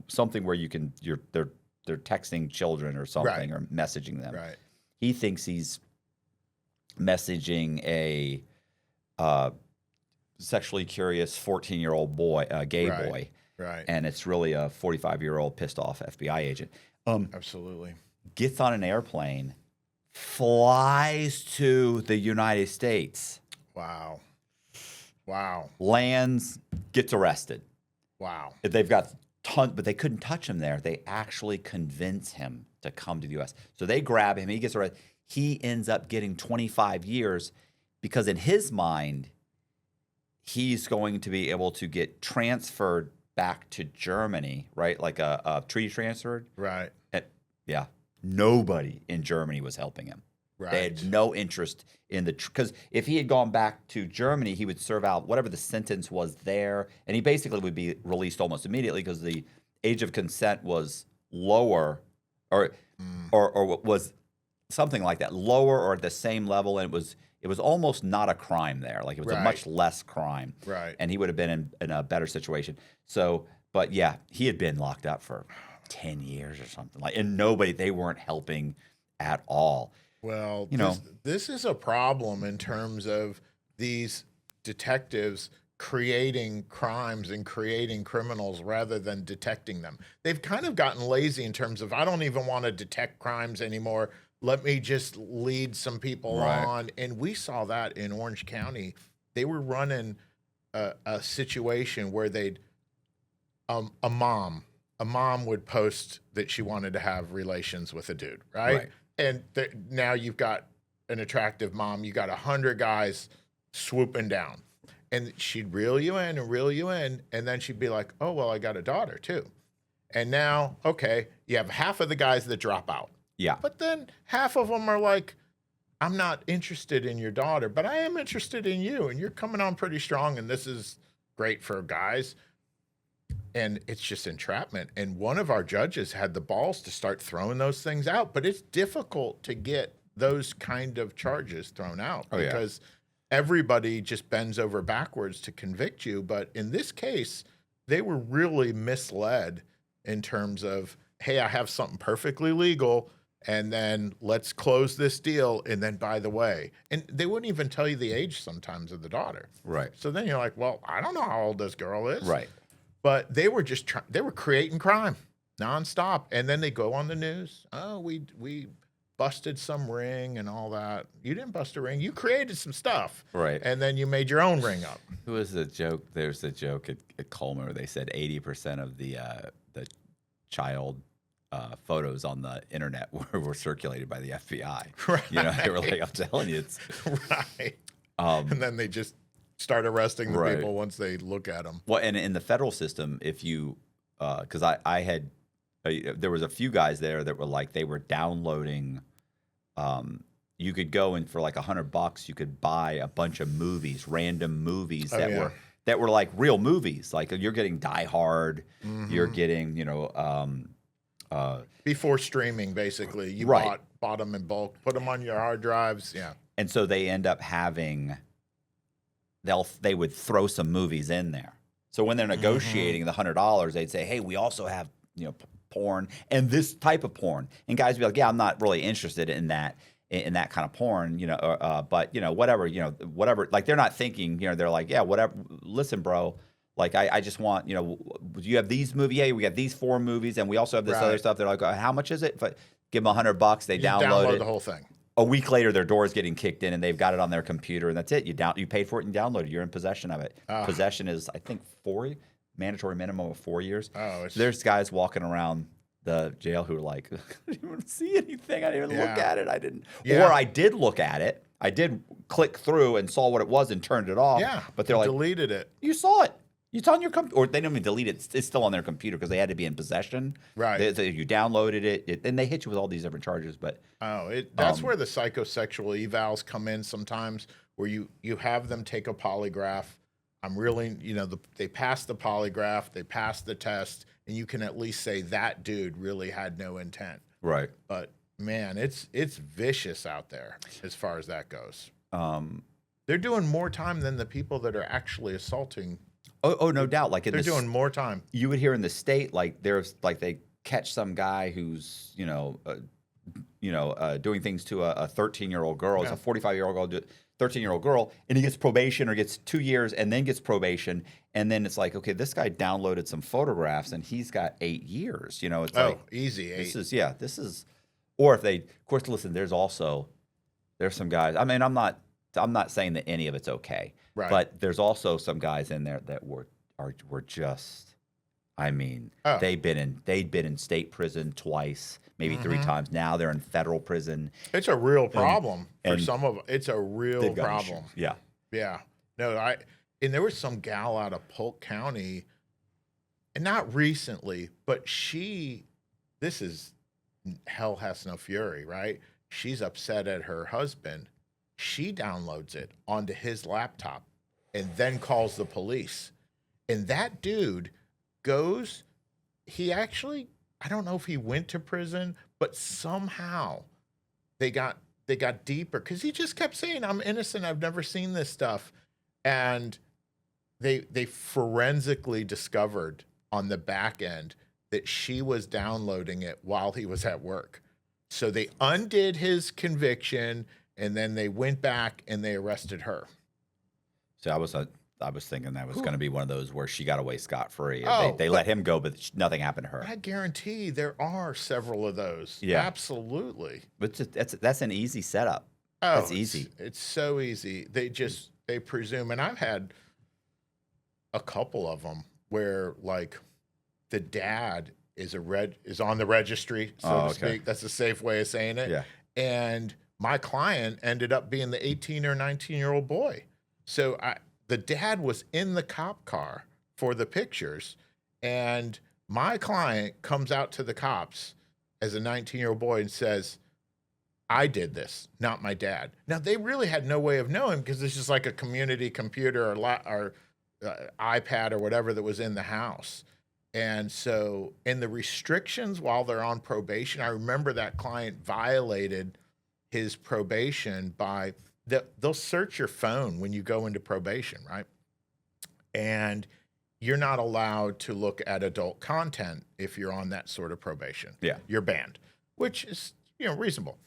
something where they're texting children or something, or messaging them. Right. He thinks he's messaging a sexually curious 14-year-old boy, gay boy. Right. And it's really a 45-year-old pissed off FBI agent. Absolutely. Gets on an airplane, flies to the United States, Wow. Wow. lands, gets arrested. Wow. They've got tons, but they couldn't touch him there. They actually convince him to come to the U.S. So they grab him. He gets arrested. He ends up getting 25 years because in his mind, he's going to be able to get transferred back to Germany, right? Like a treaty transferred. Right. Yeah. Nobody in Germany was helping him. Right. They had no interest in because if he had gone back to Germany, he would serve out whatever the sentence was there, and he basically would be released almost immediately because the age of consent was lower, or was something like that, lower or at the same level, and it was almost not a crime there. Like it was a much less crime, right? And he would have been in a better situation. So, but yeah, he had been locked up for 10 years or something like, and they weren't helping at all. Well, this is a problem in terms of these detectives creating crimes and creating criminals rather than detecting them. They've kind of gotten lazy in terms of, I don't even want to detect crimes anymore. Let me just lead some people on. And we saw that in Orange County. They were running a situation where a mom would post that she wanted to have relations with a dude, right? And now you've got an attractive mom. You got 100 guys swooping down. And she'd reel you in and reel you in. And then she'd be like, oh, well, I got a daughter too. And now, okay, you have half of the guys that drop out. Yeah. But then half of them are like, I'm not interested in your daughter, but I am interested in you. And you're coming on pretty strong. And this is great for guys. And it's just entrapment. And one of our judges had the balls to start throwing those things out. But it's difficult to get those kind of charges thrown out because everybody just bends over backwards to convict you. But in this case, they were really misled in terms of, hey, I have something perfectly legal, and then let's close this deal. And then, by the way, and they wouldn't even tell you the age sometimes of the daughter. Right. So then you're like, well, I don't know how old this girl is. Right. But they were just they were creating crime nonstop. And then they go on the news. Oh, we busted some ring and all that. You didn't bust a ring. You created some stuff. Right. And then you made your own ring up. Who was the joke? There's a joke at Coleman where they said 80% of the child photos on the internet were circulated by the FBI. Right. You know, they were like, I'm telling you, it's right. And then they just start arresting the people once they look at them. Well, and in the federal system, if you, because I had, there was a few guys there that were like, they were downloading, you could go and for like $100, you could buy a bunch of movies, random movies that were like real movies. Like you're getting Die Hard, you're getting, before streaming, basically, you bought them in bulk, put them on your hard drives. Yeah. And so they end up having, they would throw some movies in there. So when they're negotiating the $100, they'd say, hey, we also have, porn and this type of porn. And guys would be like, yeah, I'm not really interested in that kind of porn, but whatever, like they're not thinking, they're like, yeah, whatever. Listen, bro, like I just want, you have these movies. Yeah, we have these 4 movies and we also have this other stuff. They're like, how much is it? But give them $100. They download it. The whole thing. A week later, their door is getting kicked in, and they've got it on their computer, and that's it. You paid for it and downloaded it. You're in possession of it. Possession is, I think, mandatory minimum of 4 years. So there's guys walking around the jail who are like, I didn't even see anything. I didn't even look at it. I didn't. Yeah. Or I did look at it. I did click through and saw what it was and turned it off. Yeah. But they're like, deleted it. You saw it. It's on your computer, or they don't even delete it. It's still on their computer because they had to be in possession. Right. You downloaded it, and they hit you with all these different charges. But that's where the psychosexual evals come in sometimes, where you have them take a polygraph. I'm really, they pass the polygraph, they pass the test, and you can at least say that dude really had no intent. Right. But man, it's vicious out there as far as that goes. They're doing more time than the people that are actually assaulting. Oh, no doubt. Like they're doing more time. You would hear in the state, like there's like they catch some guy who's doing things to a 13-year-old girl. It's a 45-year-old girl, 13-year-old girl, and he gets probation or gets 2 years and then gets probation, and then it's like, okay, this guy downloaded some photographs and he's got 8 years. It's like easy 8. This is Or if they, of course, listen. There's some guys. I mean, I'm not saying that any of it's okay, Right. but there's also some guys in there that were just. I mean, Oh. they'd been in state prison twice, maybe 3 times. Now they're in federal prison. It's a real problem for and some of them. It's a real They've got problem. issues. Yeah. Yeah. No, and there was some gal out of Polk County, and not recently, but this is hell has no fury, right? She's upset at her husband. She downloads it onto his laptop and then calls the police. And that dude goes, I don't know if he went to prison, but somehow they got deeper because he just kept saying, I'm innocent. I've never seen this stuff. And they forensically discovered on the back end that she was downloading it while he was at work. So they undid his conviction, and then they went back and they arrested her. So I was thinking that was going to be one of those where she got away scot-free. Oh, they let him go, but nothing happened to her. I guarantee there are several of those. Yeah. Absolutely. But that's an easy setup. Oh, That's easy. It's so easy. They presume, and I've had a couple of them where like the dad is on the registry, so to speak. That's a safe way of saying it. Yeah. And my client ended up being the 18 or 19-year-old boy. So the dad was in the cop car for the pictures, and my client comes out to the cops as a 19-year-old boy and says, I did this, not my dad. Now, they really had no way of knowing because this is like a community computer or iPad or whatever that was in the house. And so in the restrictions while they're on probation, I remember that client violated his probation by they'll search your phone when you go into probation, right? And you're not allowed to look at adult content if you're on that sort of probation. Yeah. You're banned, which is, reasonable.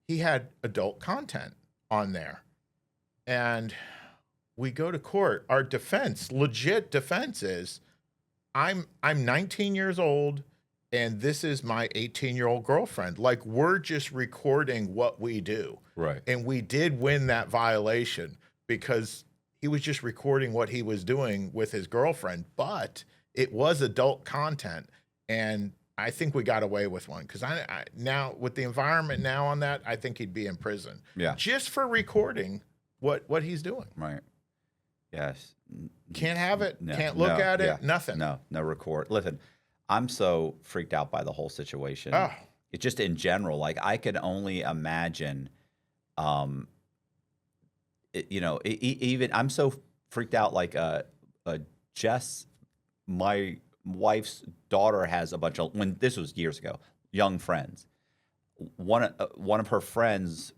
He had adult content on there. And we go to court. Our legit defense is, I'm 19 years old, and this is my 18-year-old girlfriend. Like, we're just recording what we do. Right. And we did win that violation because he was just recording what he was doing with his girlfriend, but it was adult content. And I think we got away with one because I now with the environment now on that, I think he'd be in prison. Yeah. Just for recording what he's doing. Right. Yes. Can't have it. No, Can't look at it. yeah. Nothing. No record. Listen, I'm so freaked out by the whole situation. Oh. It's just in general, like I could only imagine, even I'm so freaked out. Like Jess, my wife's daughter has a bunch of, when this was years ago, young friends. One of her friends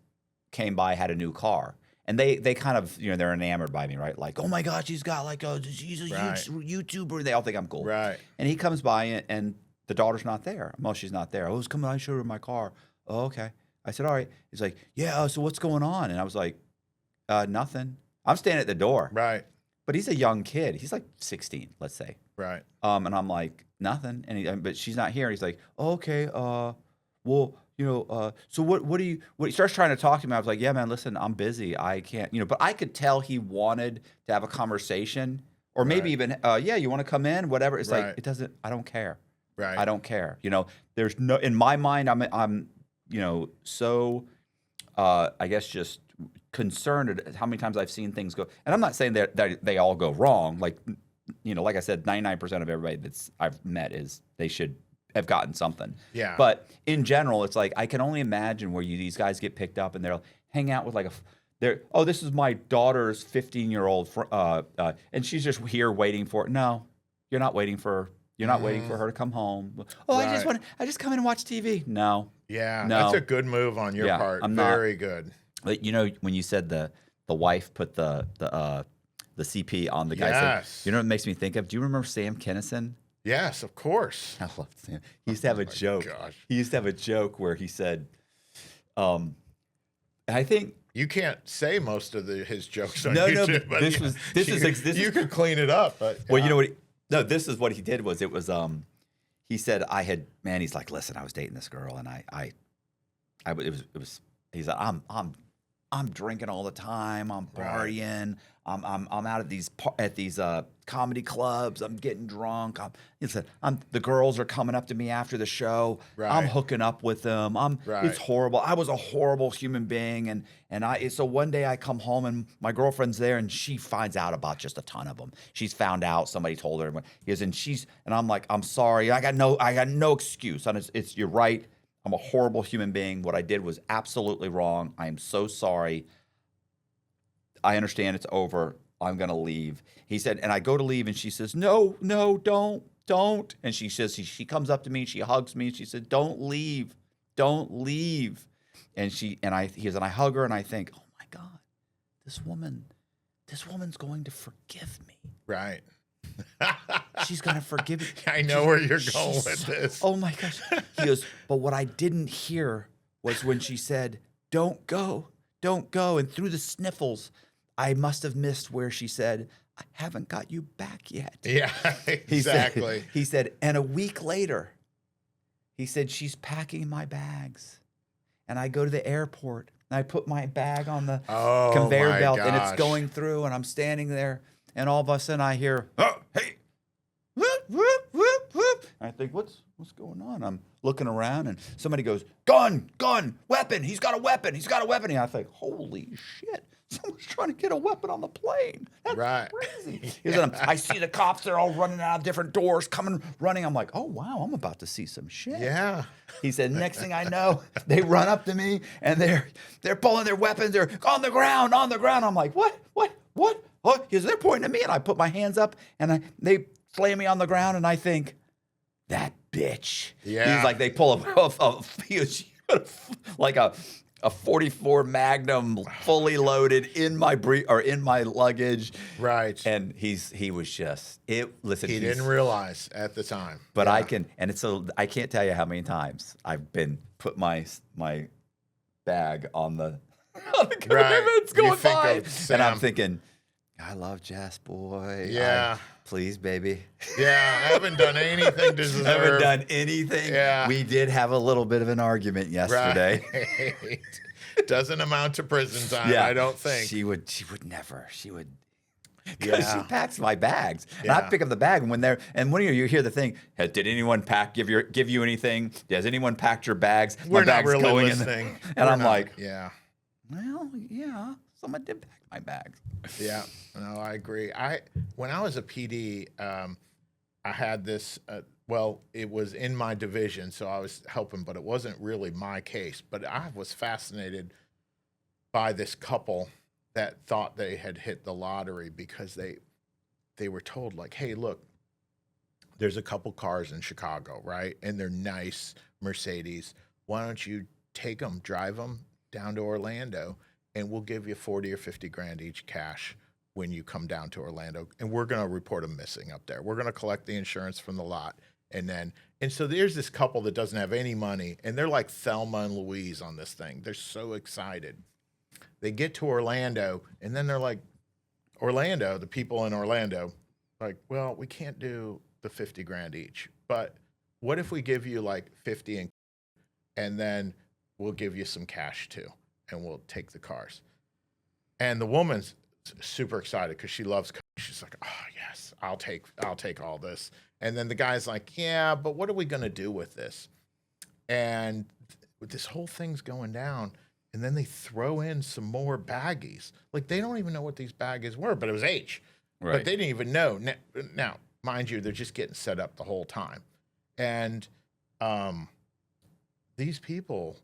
came by, had a new car. And they kind of, they're enamored by me, right? Like, oh my gosh, she's got she's a Right. YouTuber. They all think I'm cool. Right. And he comes by and the daughter's not there. Well, she's not there. Oh, he's coming. I showed her my car. Oh, okay. I said, all right. He's like, yeah. So what's going on? And I was like, nothing. I'm standing at the door. Right. But he's a young kid. He's like 16, let's say. Right. And I'm like, nothing. But she's not here. He's like, oh, okay. Well, so what do you, he starts trying to talk to me. I was like, yeah, man, listen, I'm busy. I can't, but I could tell he wanted to have a conversation or maybe even, yeah, you want to come in, whatever. It's like, I don't care. Right. I don't care. There's no, in my mind, I'm so, I guess just concerned at how many times I've seen things go. And I'm not saying that they all go wrong. Like, like I said, 99% of everybody I've met they should have gotten something. Yeah. But in general, it's like I can only imagine where these guys get picked up and they'll hang out with this is my daughter's 15-year-old and she's just here waiting for it. No, you're not waiting for her to come home. Oh, Right. I just come in and watch TV. No. Yeah. No. That's a good move on your part. I'm not. Very good. But when you said the wife put the CP on the guy, Yes. what it makes me think of? Do you remember Sam Kinison? Yes, of course. I love Sam. He used to have a joke. Gosh. He used to have a joke where he said, I think You can't say most of his jokes on No, YouTube. but you could clean it up. But well, you know what? This is what he did. He said he's like, listen, I was dating this girl and I He's like, I'm drinking all the time. I'm partying. I'm out at these comedy clubs. I'm getting drunk. He said, the girls are coming up to me after the show. Right. I'm hooking up with them. It's horrible. I was a horrible human being. So one day I come home and my girlfriend's there and she finds out about just a ton of them. She's found out. Somebody told her. And I'm like, I'm sorry. I got no excuse. And you're right. I'm a horrible human being. What I did was absolutely wrong. I am so sorry. I understand it's over. I'm going to leave. He said, and I go to leave and she says, no, don't. And she says, she comes up to me, she hugs me, and she said, don't leave. And I hug her and I think, oh my God, this woman's going to forgive me. Right. She's going to forgive me. I know where you're going with this. Oh my gosh. He goes, but what I didn't hear was when she said, don't go. And through the sniffles, I must have missed where she said, I haven't got you back yet. Yeah, exactly. He said, and a week later, he said, she's packing my bags. And I go to the airport and I put my bag on the conveyor belt and it's going through and I'm standing there. And all of a sudden I hear, oh, hey, whoop, whoop, whoop, whoop. And I think, what's going on? I'm looking around and somebody goes, gun, weapon. He's got a weapon. And I think, holy shit. Someone's trying to get a weapon on the plane. That's crazy. I see the cops. They're all running out of different doors, running. I'm like, oh, wow, I'm about to see some shit. Yeah. He said, next thing I know, they run up to me and they're pulling their weapons. They're on the ground. I'm like, what? Oh, he says, they're pointing at me. And I put my hands up and they slam me on the ground. And I think, that bitch. Yeah. He's like, they pull like a 44 Magnum fully loaded in my luggage. Right. And he was just listen. He didn't realize at the time. But I can't tell you how many times I've put my bag on the it's going by. And I'm thinking, I love Jess, boy. Yeah. Please, baby. Yeah, I haven't done anything to deserve. Haven't done anything. Yeah. We did have a little bit of an argument yesterday. Right. Doesn't amount to prison time, I don't think. She would never. She would. Because she packs my bags. And I pick up the bag and when you hear the thing, did anyone give you anything? Has anyone packed your bags? We're not really listening. And I'm like, well, yeah, someone did pack my bags. Yeah, no, I agree. When I was a PD, I had this, it was in my division, so I was helping, but it wasn't really my case. But I was fascinated by this couple that thought they had hit the lottery because they were told, like, hey, look, there's a couple cars in Chicago, right? And they're nice Mercedes. Why don't you take them, drive them down to Orlando, and we'll give you 40 or 50 grand each cash when you come down to Orlando. And we're going to report them missing up there. We're going to collect the insurance from the lot. And so there's this couple that doesn't have any money, and they're like Thelma and Louise on this thing. They're so excited. They get to Orlando, and then they're like, the people in Orlando, like, well, we can't do the 50 grand each, but what if we give you like 50 and then we'll give you some cash too, and we'll take the cars. And the woman's super excited because she loves cars. She's like, oh yes, I'll take all this. And then the guy's like, yeah, but what are we going to do with this? And this whole thing's going down. And then they throw in some more baggies. Like, they don't even know what these baggies were, but it was H. Right. But they didn't even know. Now, mind you, they're just getting set up the whole time. And these people,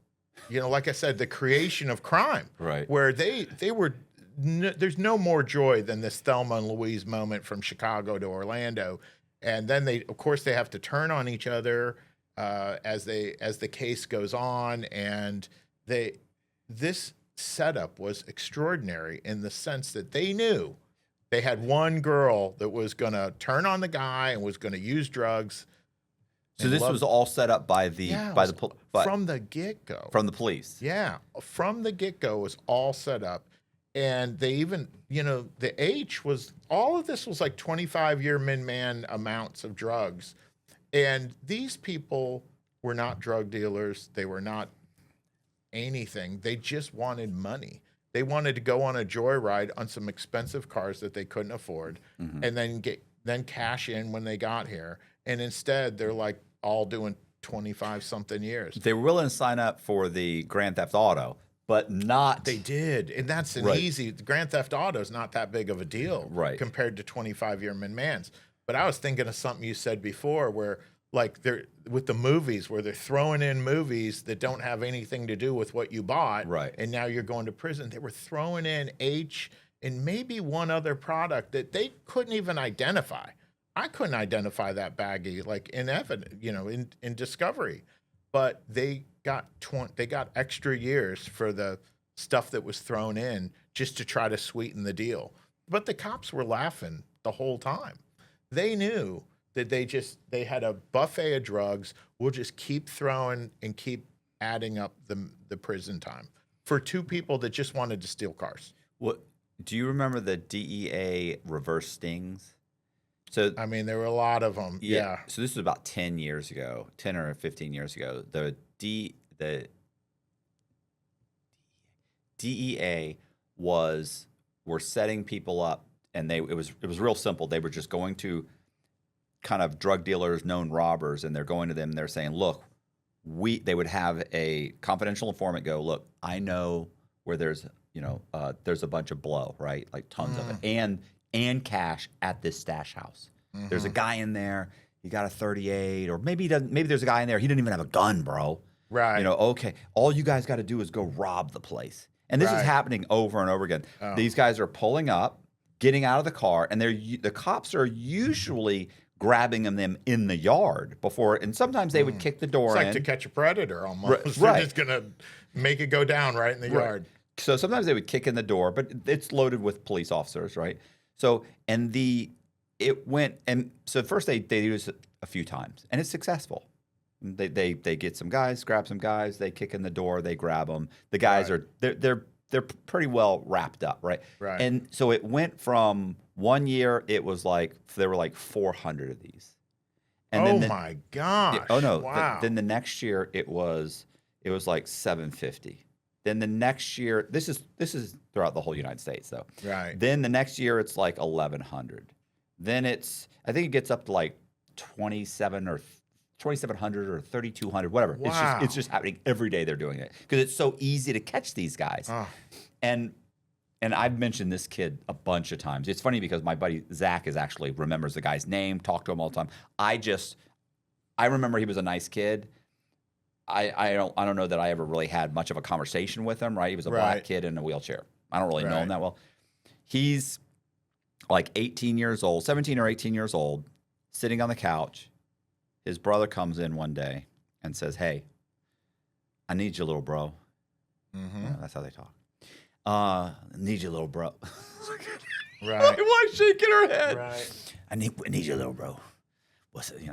like I said, the creation of crime. Right. Where they were, there's no more joy than this Thelma and Louise moment from Chicago to Orlando. And then they have to turn on each other as the case goes on. And this setup was extraordinary in the sense that they knew they had one girl that was going to turn on the guy and was going to use drugs. So this was all set up from the get-go. From the police. Yeah, from the get-go was all set up. And they even, the H was, all of this was like 25-year min-man amounts of drugs. And these people were not drug dealers. They were not anything. They just wanted money. They wanted to go on a joyride on some expensive cars that they couldn't afford, and then cash in when they got here. And instead, they're like all doing 25 something years. They were willing to sign up for the Grand Theft Auto, but not. They did, and that's an easy. Grand Theft Auto is not that big of a deal, compared to 25-year McMahons. But I was thinking of something you said before, where like they're with the movies, where they're throwing in movies that don't have anything to do with what you bought, and now you're going to prison. They were throwing in H and maybe one other product that they couldn't even identify. I couldn't identify that baggie like in evidence, in discovery, but they got extra years for the stuff that was thrown in just to try to sweeten the deal. But the cops were laughing the whole time. They knew that they had a buffet of drugs. We'll just keep throwing and keep adding up the prison time for two people that just wanted to steal cars. What do you remember the DEA reverse stings? So I mean, there were a lot of them. Yeah. So this was about 10 years ago, 10 or 15 years ago. The DEA were setting people up, and it was real simple. They were just going to kind of drug dealers, known robbers, and they're going to them. They're saying, "Look, they would have a confidential informant go, look, I know where there's a bunch of blow, right, like tons of it, and cash at this stash house. There's a guy in there. He got a 38, or maybe there's a guy in there. He didn't even have a gun, bro. Right. Okay. All you guys got to do is go rob the place." And this is happening over and over again. Oh. These guys are pulling up, getting out of the car, and the cops are usually grabbing them in the yard before, and sometimes they would kick the door in. It's like To Catch a Predator almost. They're just going to make it go down right in the yard. So sometimes they would kick in the door, but it's loaded with police officers, right? So, so first they use it a few times, and it's successful. They get some guys, grab some guys, they kick in the door, they grab them. The guys they're pretty well wrapped up, right? Right. And so it went from 1 year, it was like there were like 400 of these. And my gosh! Wow. Then the next year it was like 750. Then the next year, this is throughout the whole United States, though. Right. Then the next year it's like 1,100. Then I think it gets up to like 2,700 or 3,200, whatever. Wow. It's just happening every day. They're doing it because it's so easy to catch these guys. Oh. And I've mentioned this kid a bunch of times. It's funny because my buddy Zach actually remembers the guy's name, talked to him all the time. I remember he was a nice kid. I don't know that I ever really had much of a conversation with him, right? He was a black kid in a wheelchair. I don't really know him that well. He's like 18 years old, 17 or 18 years old, sitting on the couch. His brother comes in one day and says, "Hey, I need you, little bro." Yeah, that's how they talk. I need you, little bro. Right. Why shaking her head? Right. I need you, little bro. What's it,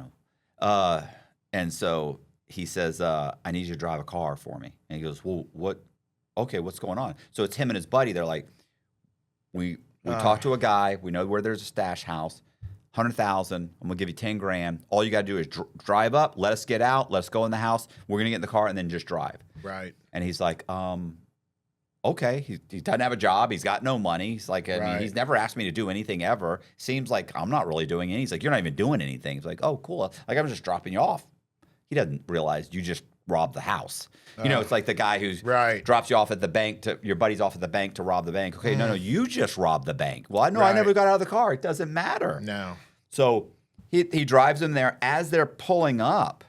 and so he says, "I need you to drive a car for me." And he goes, "Well, what? Okay, what's going on?" So it's him and his buddy. They're like, we talked to a guy. We know where there's a stash house. 100,000. I'm gonna give you 10 grand. All you gotta do is drive up. Let us get out. Let's go in the house. We're gonna get in the car and then just drive. Right. And he's like, okay. He doesn't have a job. He's got no money. He's like, I mean, he's never asked me to do anything ever. Seems like I'm not really doing anything. He's like, you're not even doing anything. He's like, oh, cool. Like I'm just dropping you off. He doesn't realize you just robbed the house. It's like the guy who's drops you off at the bank your buddy's off at the bank to rob the bank. Okay, no, you just robbed the bank. Well, I know I never got out of the car. It doesn't matter. No. So he drives them there. As they're pulling up,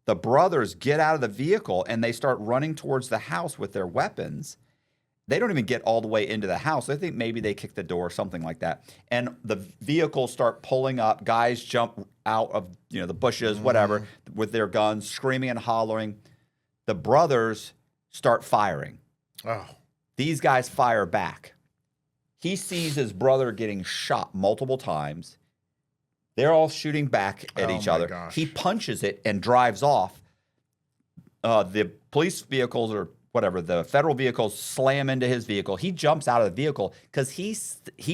the brothers get out of the vehicle and they start running towards the house with their weapons. They don't even get all the way into the house. I think maybe they kick the door, something like that. And the vehicles start pulling up. Guys jump out of the bushes, whatever, with their guns, screaming and hollering. The brothers start firing. Oh. These guys fire back. He sees his brother getting shot multiple times. They're all shooting back at each other. Gosh. He punches it and drives off. The police vehicles or whatever, the federal vehicles slam into his vehicle. He jumps out of the vehicle because he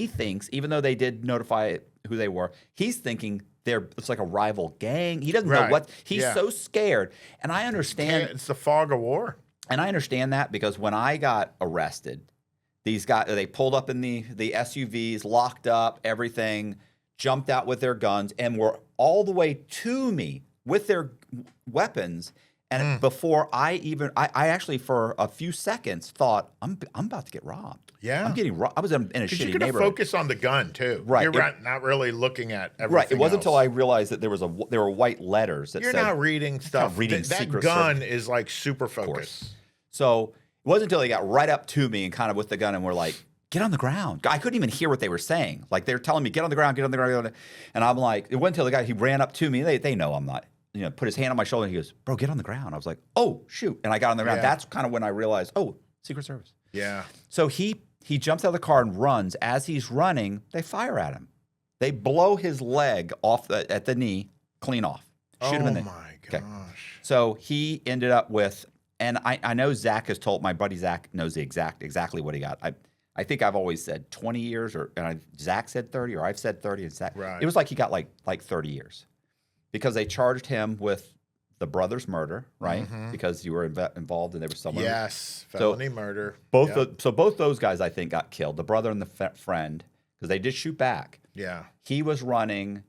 thinks, even though they did notify who they were, he's thinking it's like a rival gang. He doesn't know what. He's so scared. And I understand. It's the fog of war. And I understand that because when I got arrested, these guys, they pulled up in the SUVs, locked up, everything, jumped out with their guns, and were all the way to me with their weapons. And before I actually for a few seconds thought, I'm about to get robbed. Yeah. I'm getting robbed. I was in a shitty You're going to neighborhood. focus on the gun too. Right. You're not really looking at everything. Right. It wasn't else. until I realized that there were white letters that You're said, not reading stuff. reading that Secret gun Service. is like super focused. So it wasn't until they got right up to me and kind of with the gun and were like, get on the ground. I couldn't even hear what they were saying. Like they were telling me, get on the ground, get on the ground. And I'm like, it wasn't until the guy, he ran up to me. They know I'm not, put his hand on my shoulder and he goes, bro, get on the ground. I was like, oh, shoot. And I got on the ground. Yeah. That's kind of when I realized, oh, Secret Service. Yeah. So he jumps out of the car and runs. As he's running, they fire at him. They blow his leg off at the knee, clean off. Shoot him in the my gosh. Okay. So he ended up with, and I know Zach has told, my buddy Zach knows exactly what he got. I think I've always said 20 years, Zach said 30, or I've said 30, and Zach. Right. It was like he got like 30 years, because they charged him with the brother's murder, right? Because you were involved and there was someone. Yes, felony murder. So both those guys, I think, got killed. The brother and the friend, because they did shoot back. Yeah. He was running,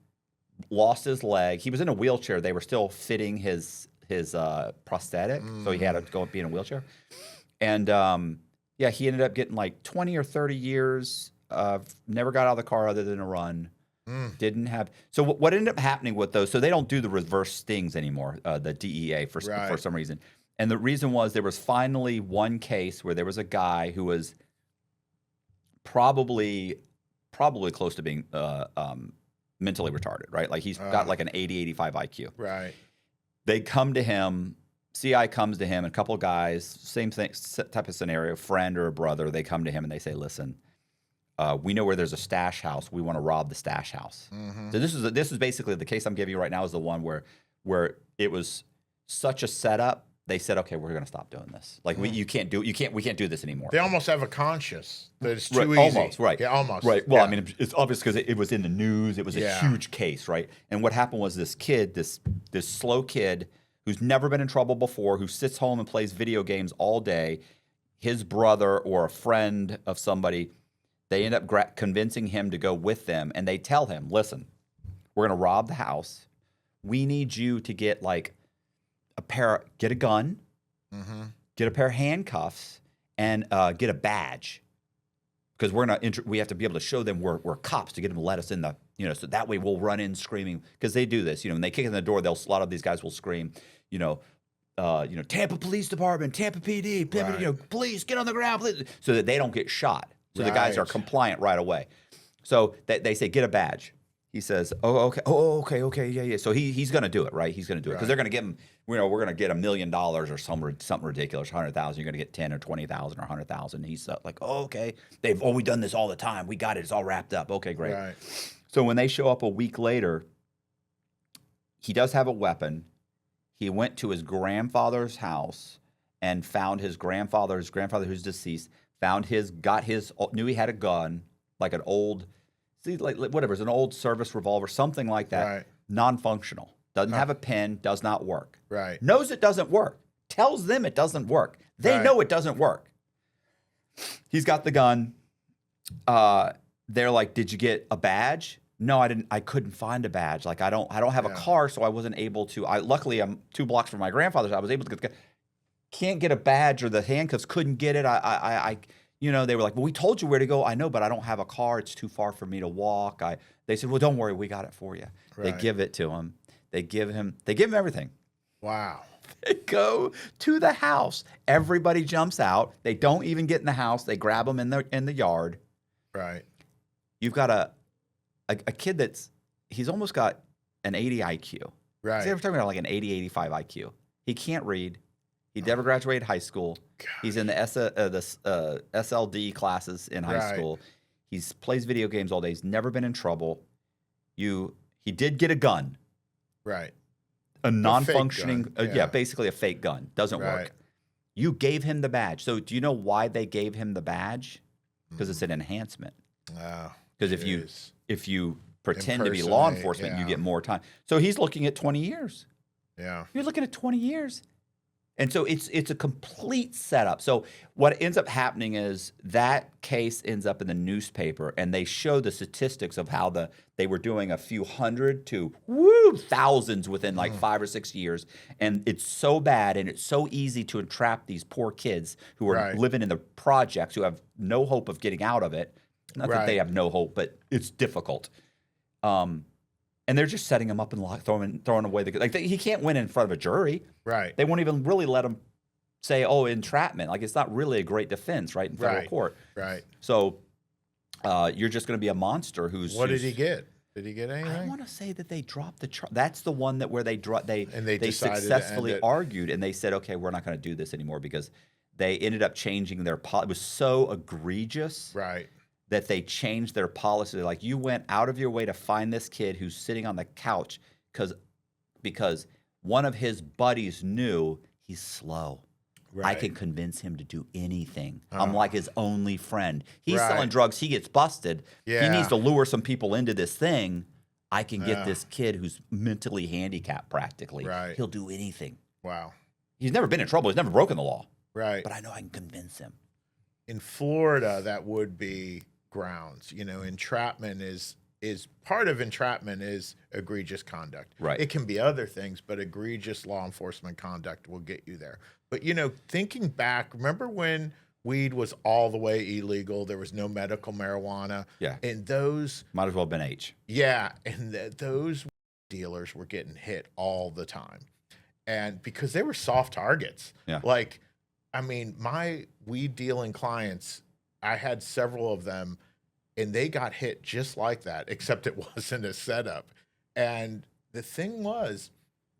lost his leg. He was in a wheelchair. They were still fitting his prosthetic, so he had to go be in a wheelchair. And he ended up getting like 20 or 30 years. Never got out of the car other than a run. Didn't have. So what ended up happening with those? So they don't do the reverse stings anymore. The DEA for some reason. And the reason was there was finally one case where there was a guy who was probably close to being mentally retarded, right? Like he's got like an 80, 85 IQ. Right. They come to him, CI comes to him, and a couple of guys, same thing, type of scenario, friend or a brother, they come to him and they say, listen, we know where there's a stash house. We want to rob the stash house. So this is basically the case I'm giving you right now is the one where it was such a setup. They said, okay, we're going to stop doing this. Like we can't do this anymore. They almost have a conscience that it's too Right, easy. almost, right. Yeah, almost. Right. Well, Yeah. I mean, it's obvious because it was in the news. It was a huge case, right? And what happened was this kid, this slow kid who's never been in trouble before, who sits home and plays video games all day, his brother or a friend of somebody, they end up convincing him to go with them, and they tell him, listen, we're going to rob the house. We need you to get like get a gun, get a pair of handcuffs, and get a badge. Because we have to be able to show them we're cops to get them to let us in the, so that way we'll run in screaming. Because they do this, when they kick in the door, a lot of these guys will scream, Tampa Police Department, Tampa PD, police, get on the ground, please, so that they don't get shot. So the guys are compliant right away. So they say, get a badge. He says, okay, yeah. So he's going to do it, right? He's going to do it because they're going to give him, we're going to get $1 million or something ridiculous, 100,000. You're going to get 10 or 20,000 or 100,000. He's like, okay, we've done this all the time. We got it. It's all wrapped up. Okay, great. Right. So when they show up a week later, he does have a weapon. He went to his grandfather's house and found his grandfather who's deceased, knew he had a gun, like an old, whatever, it's an old service revolver, something like that. Right. Non-functional. Doesn't have a pin, does not work. Right. Knows it doesn't work. Tells them it doesn't work. They know it doesn't work. He's got the gun. They're like, did you get a badge? No, I didn't. I couldn't find a badge. Like I don't have a car, so I wasn't able to. Luckily I'm 2 blocks from my grandfather's. I was able to get. Can't get a badge, or the handcuffs couldn't get it. They were like, well, we told you where to go. I know, but I don't have a car. It's too far for me to walk. They said, well, don't worry, we got it for you. Right. They give it to him. They give him everything. Wow. They go to the house. Everybody jumps out. They don't even get in the house. They grab him in the yard. Right. You've got a kid he's almost got an 80 IQ. Right. He's talking about like an 80, 85 IQ. He can't read. He never graduated high school. Gosh. He's in the SLD classes in high school. He plays video games all day. He's never been in trouble. He did get a gun. Right. A non-functioning, basically a fake gun. Doesn't work. You gave him the badge. So do you know why they gave him the badge? Because it's an enhancement. Because if you pretend to be law enforcement, you get more time. So he's looking at 20 years. Yeah. You're looking at 20 years. And so it's a complete setup. So what ends up happening is that case ends up in the newspaper, and they show the statistics of how they were doing a few hundred to thousands within like 5 or 6 years. And it's so bad, and it's so easy to entrap these poor kids who are living in the projects, who have no hope of getting out of it. Not that they have no hope, but it's difficult. And they're just setting him up and throwing away he can't win in front of a jury. Right. They won't even really let him say, "Oh, entrapment." Like, it's not really a great defense, right, in federal court. Right. So you're just going to be a monster who's. What did he get? Did he get anything? I want to say that they dropped the charge. That's the one where they decided successfully argued, and they said, "Okay, we're not going to do this anymore," because they ended up changing their policy. It was so egregious. Right. That they changed their policy. Like, you went out of your way to find this kid who's sitting on the couch because one of his buddies knew he's slow. I can convince him to do anything. I'm like his only friend. He's selling drugs. He gets busted. He needs to lure some people into this thing. I can get this kid who's mentally handicapped practically. He'll do anything. Wow. He's never been in trouble. He's never broken the law. Right. But I know I can convince him. In Florida, that would be grounds. Entrapment is part of entrapment is egregious conduct. Right. It can be other things, but egregious law enforcement conduct will get you there. But thinking back, remember when weed was all the way illegal? There was no medical marijuana. Yeah. And those might as well have been H. Yeah, and those dealers were getting hit all the time, and because they were soft targets. Yeah. Like, I mean, my weed dealing clients, I had several of them, and they got hit just like that, except it wasn't a setup. And the thing was,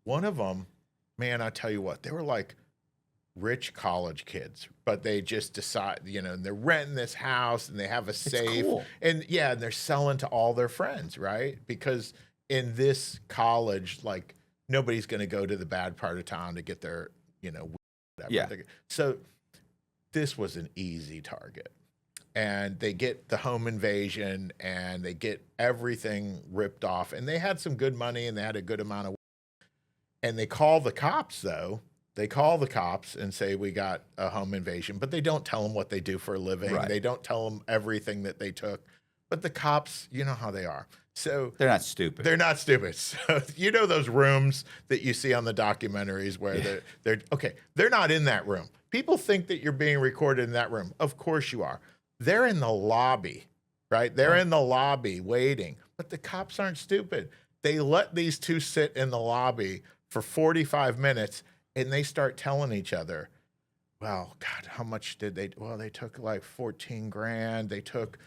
one of them, man, I tell you what, they were like rich college kids, but they just decide, and they're renting this house and they have a safe. Cool. And and they're selling to all their friends, right? Because in this college, like, nobody's going to go to the bad part of town to get their, whatever. Yeah. So this was an easy target. And they get the home invasion and they get everything ripped off. And they had some good money and they had a good amount of. And they call the cops, though. They call the cops and say, we got a home invasion. But they don't tell them what they do for a living. Right. They don't tell them everything that they took. But the cops, you know how they are. So they're not stupid. They're not stupid. So those rooms that you see on the documentaries where they're not in that room. People think that you're being recorded in that room. Of course you are. They're in the lobby, right? They're in the lobby waiting. But the cops aren't stupid. They let these two sit in the lobby for 45 minutes, and they start telling each other, well, God, how much did they? Well, they took like 14 grand. They took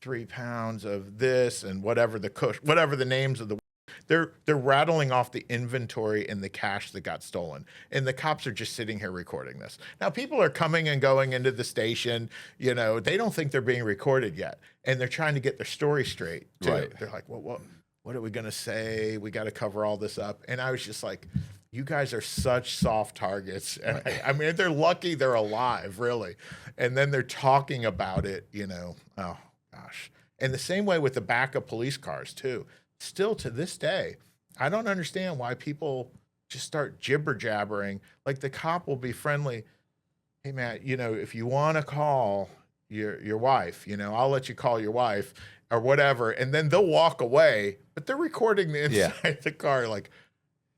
3 pounds of this and whatever the names of the. They're rattling off the inventory and the cash that got stolen. And the cops are just sitting here recording this. Now, people are coming and going into the station. They don't think they're being recorded yet. And they're trying to get their story straight, too. Right. They're like, well, what are we going to say? We got to cover all this up. And I was just like, you guys are such soft targets. And I mean, they're lucky they're alive, really. And then they're talking about it, oh, gosh. And the same way with the backup police cars, too. Still to this day, I don't understand why people just start jibber jabbering. Like, the cop will be friendly. Hey, Matt, if you want to call your wife, I'll let you call your wife or whatever. And then they'll walk away, but they're recording the inside the car. Like,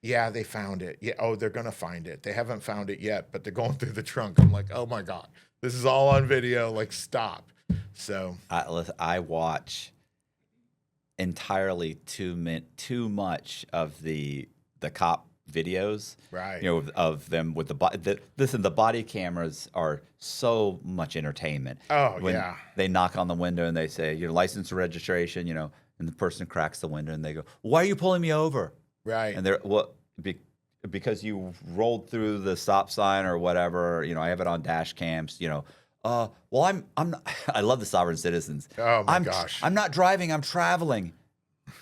yeah, they found it. Yeah. Oh, they're going to find it. They haven't found it yet, but they're going through the trunk. I'm like, oh my God, this is all on video. Like, stop. So I watch entirely too much of the cop videos, right? Of them with the body cameras are so much entertainment. Oh, when yeah. They knock on the window and they say your license or registration, and the person cracks the window and they go, "Why are you pulling me over?" Right. And they're because you rolled through the stop sign or whatever. I have it on dash cams. Well, I'm not, I love the sovereign citizens. Oh my gosh. I'm not driving, I'm traveling.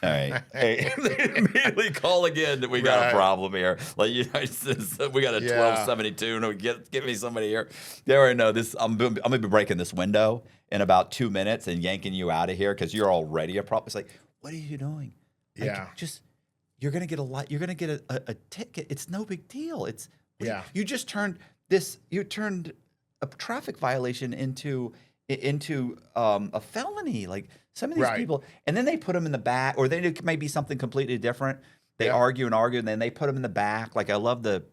All right. Hey, they immediately call again that we got a problem here. Like, we got a 1272. No, get me somebody here. They already know this. I'm gonna be breaking this window in about 2 minutes and yanking you out of here because you're already a problem. It's like, what are you doing? Yeah. You're gonna get a ticket. It's no big deal. Yeah. You just turned you turned a traffic violation into a felony. Like some of these Right. people, and then they put them in the back, or then it may be something completely different. They Yeah. argue and argue, and then they put them in the back. Like I love the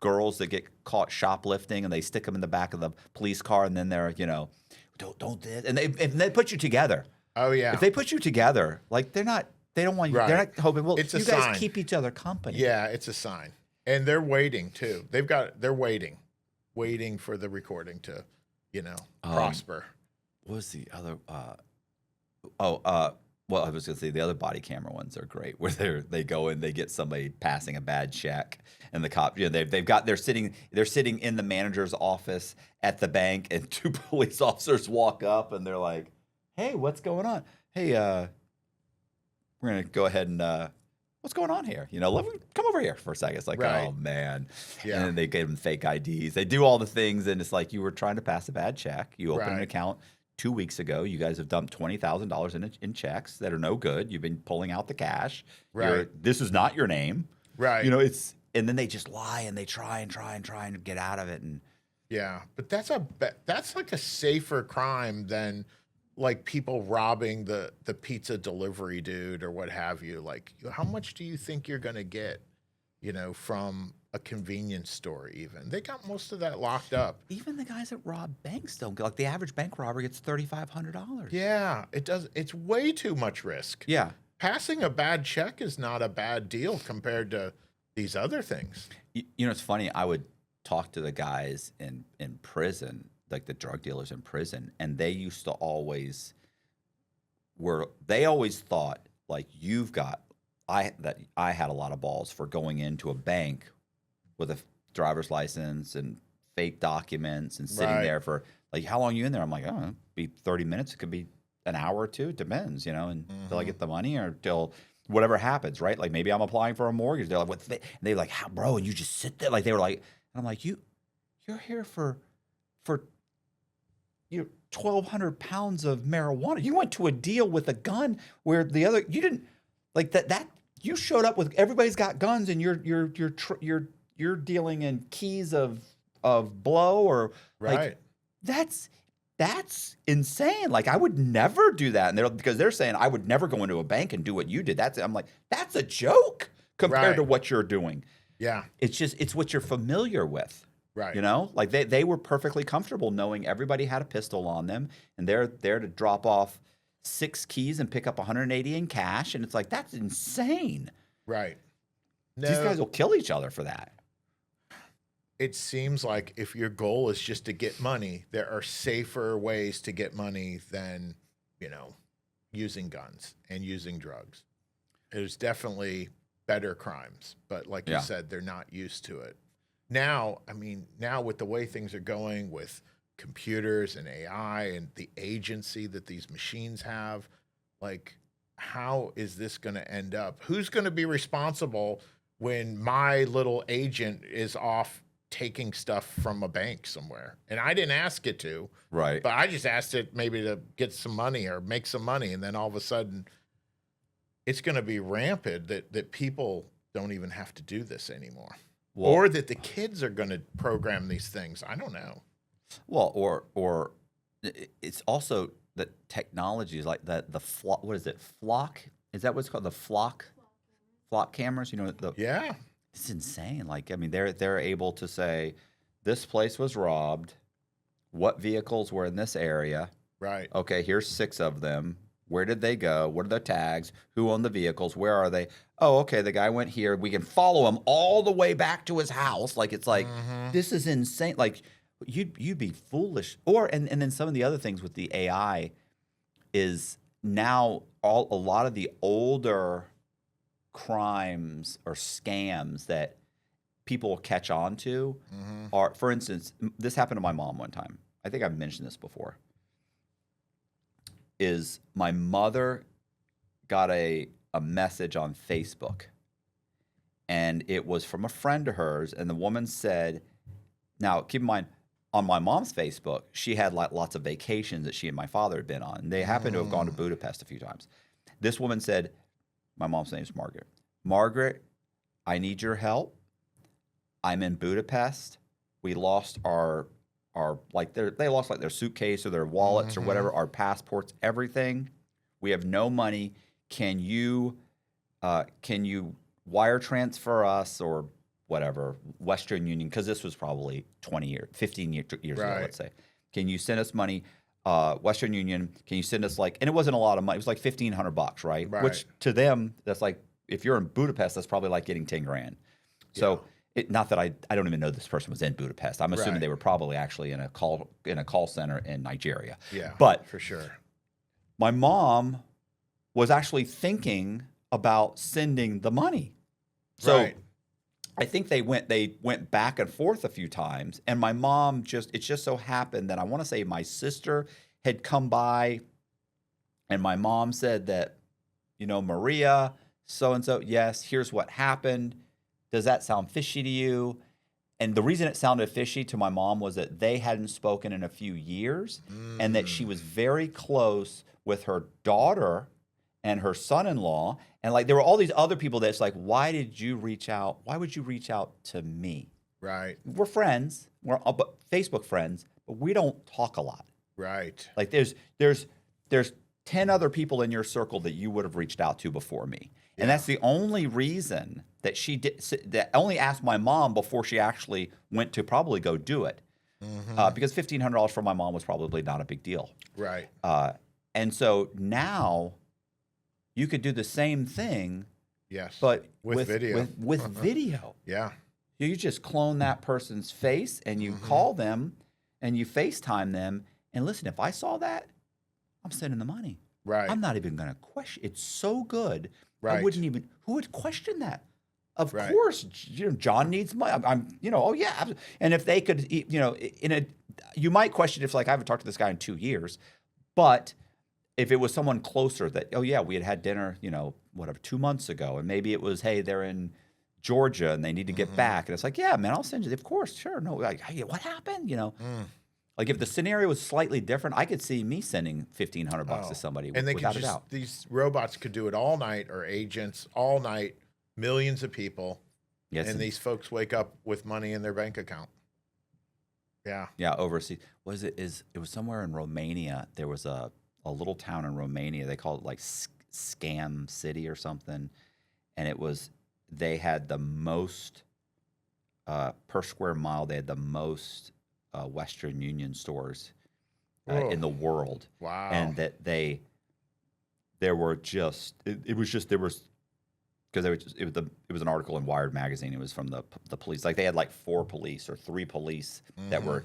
girls that get caught shoplifting, and they stick them in the back of the police car, and then they're don't this, and they put you together. Oh yeah. If they put you together, like they don't want you. Right. They're not hoping. Well, It's a you guys sign. keep each other company. Yeah, it's a sign. And they're waiting too. They're waiting for the recording to, prosper. What was the other? Well, I was gonna say the other body camera ones are great, where they go and they get somebody passing a bad check, and the cop, they're sitting in the manager's office at the bank, and two police officers walk up, and they're like, "Hey, what's going on? Hey, we're gonna go ahead and what's going on here? Come over here for a second." It's like, Right. oh man, Yeah. and then they give them fake IDs. They do all the things, and it's like you were trying to pass a bad check. You open an Right. account 2 weeks ago. You guys have dumped $20,000 in checks that are no good. You've been pulling out the cash. Right. This is not your name. Right. And then they just lie and they try and get out of it. And Yeah, but that's like a safer crime than like people robbing the pizza delivery dude or what have you. Like, how much do you think you're gonna get, from a convenience store? Even they got most of that locked up. even the guys that rob banks don't, like the average bank robber gets $3,500. Yeah, it does. It's way too much risk. Yeah. Passing a bad check is not a bad deal compared to these other things. It's funny. I would talk to the guys in prison, like the drug dealers in prison, and they used to always thought like I had a lot of balls for going into a bank with a driver's license and fake documents and sitting Right. there for like, how long are you in there? I'm like, I don't know, be 30 minutes. It could be an hour or two. It depends, until I get the money or till whatever happens, right? Like maybe I'm applying for a mortgage. They're like, and they're like, how, bro? And you just sit there. Like they were like, and I'm like, you're here for 1,200 pounds of marijuana. You went to a deal with a gun where you didn't like that. You showed up with everybody's got guns, and you're dealing in keys of blow or Right. like that's insane. Like I would never do that, and because they're saying I would never go into a bank and do what you did. I'm like, that's a joke compared Right. to what you're doing. Yeah. It's what you're familiar with. Right. Like they were perfectly comfortable knowing everybody had a pistol on them, and they're there to drop off 6 keys and pick up 180 in cash, and it's like that's insane. Right. These guys will kill each other for that. It seems like if your goal is just to get money, there are safer ways to get money than, using guns and using drugs. There's definitely better crimes, but like Yeah. you said, they're not used to it. Now with the way things are going with computers and AI and the agency that these machines have, like, how is this going to end up? Who's going to be responsible when my little agent is off taking stuff from a bank somewhere? And I didn't ask it to, Right. but I just asked it maybe to get some money or make some money. And then all of a sudden it's going to be rampant that people don't even have to do this anymore. Well, Or that the kids are going to program these things. I don't know. Well, or it's also that technology is like that. What is it? Flock? Is that what's called? The flock cameras? Yeah. It's insane. Like, I mean, they're able to say, this place was robbed. What vehicles were in this area? Right. Okay, here's 6 of them. Where did they go? What are their tags? Who owned the vehicles? Where are they? Oh, okay, the guy went here. We can follow him all the way back to his house. Like, it's like, this is insane. Like, you'd be foolish. And then some of the other things with the AI is now a lot of the older crimes or scams that people catch on to are, for instance, this happened to my mom one time. I think I've mentioned this before. Is my mother got a message on Facebook, and it was from a friend of hers, and the woman said, now keep in mind, on my mom's Facebook, she had like lots of vacations that she and my father had been on. And they happened to have gone to Budapest a few times. This woman said, my mom's name is Margaret. Margaret, I need your help. I'm in Budapest. We lost our like they lost like their suitcase or their wallets or whatever, our passports, everything. We have no money. Can you wire transfer us or whatever, Western Union, because this was probably 15 years ago, let's say. Can you send us money? Western Union, can you send us and it wasn't a lot of money. It was like $1,500, right? Which to them, that's like, if you're in Budapest, that's probably like getting 10 grand. So not that I don't even know this person was in Budapest. I'm assuming they were probably actually in a call center in Nigeria. Yeah, but for sure. My mom was actually thinking about sending the money. So I think they went back and forth a few times, and my mom it just so happened that I want to say my sister had come by, and my mom said that, Maria, so-and-so, yes, here's what happened. Does that sound fishy to you? And the reason it sounded fishy to my mom was that they hadn't spoken in a few years, and that she was very close with her daughter and her son-in-law. And like, there were all these other people that's like, why would you reach out to me? Right. We're friends. We're Facebook friends, but we don't talk a lot. Right. Like there's 10 other people in your circle that you would have reached out to before me. Yeah. And that's the only reason that she did, that only asked my mom before she actually went to probably go do it. Because $1,500 for my mom was probably not a big deal. Right. And so now you could do the same thing. Yes. But with video. With video. Yeah. You just clone that person's face and you call them and you FaceTime them. And listen, if I saw that, I'm sending the money. Right. I'm not even going to question. It's so good. Right. Who would question that? Of course, John needs money. Oh yeah. And if they could, you might question if I haven't talked to this guy in 2 years, but if it was someone closer that, oh yeah, we had dinner, 2 months ago, and maybe it was, hey, they're in Georgia and they need to get back, and it's like, yeah, man, I'll send you. Of course, sure. No, like, hey, what happened? Like if the scenario was slightly different, I could see me sending $1,500 to somebody, and they without could a doubt. These robots could do it all night, or agents all night, millions of people. Yes, and these folks wake up with money in their bank account. Yeah. Yeah, overseas. It was somewhere in Romania. There was a little town in Romania. They called it like Scam City or something. And they had the most, per square mile, they had the most Western Union stores in the world. Wow. And that it was an article in Wired magazine. It was from the police. Like they had like 4 police or 3 police that were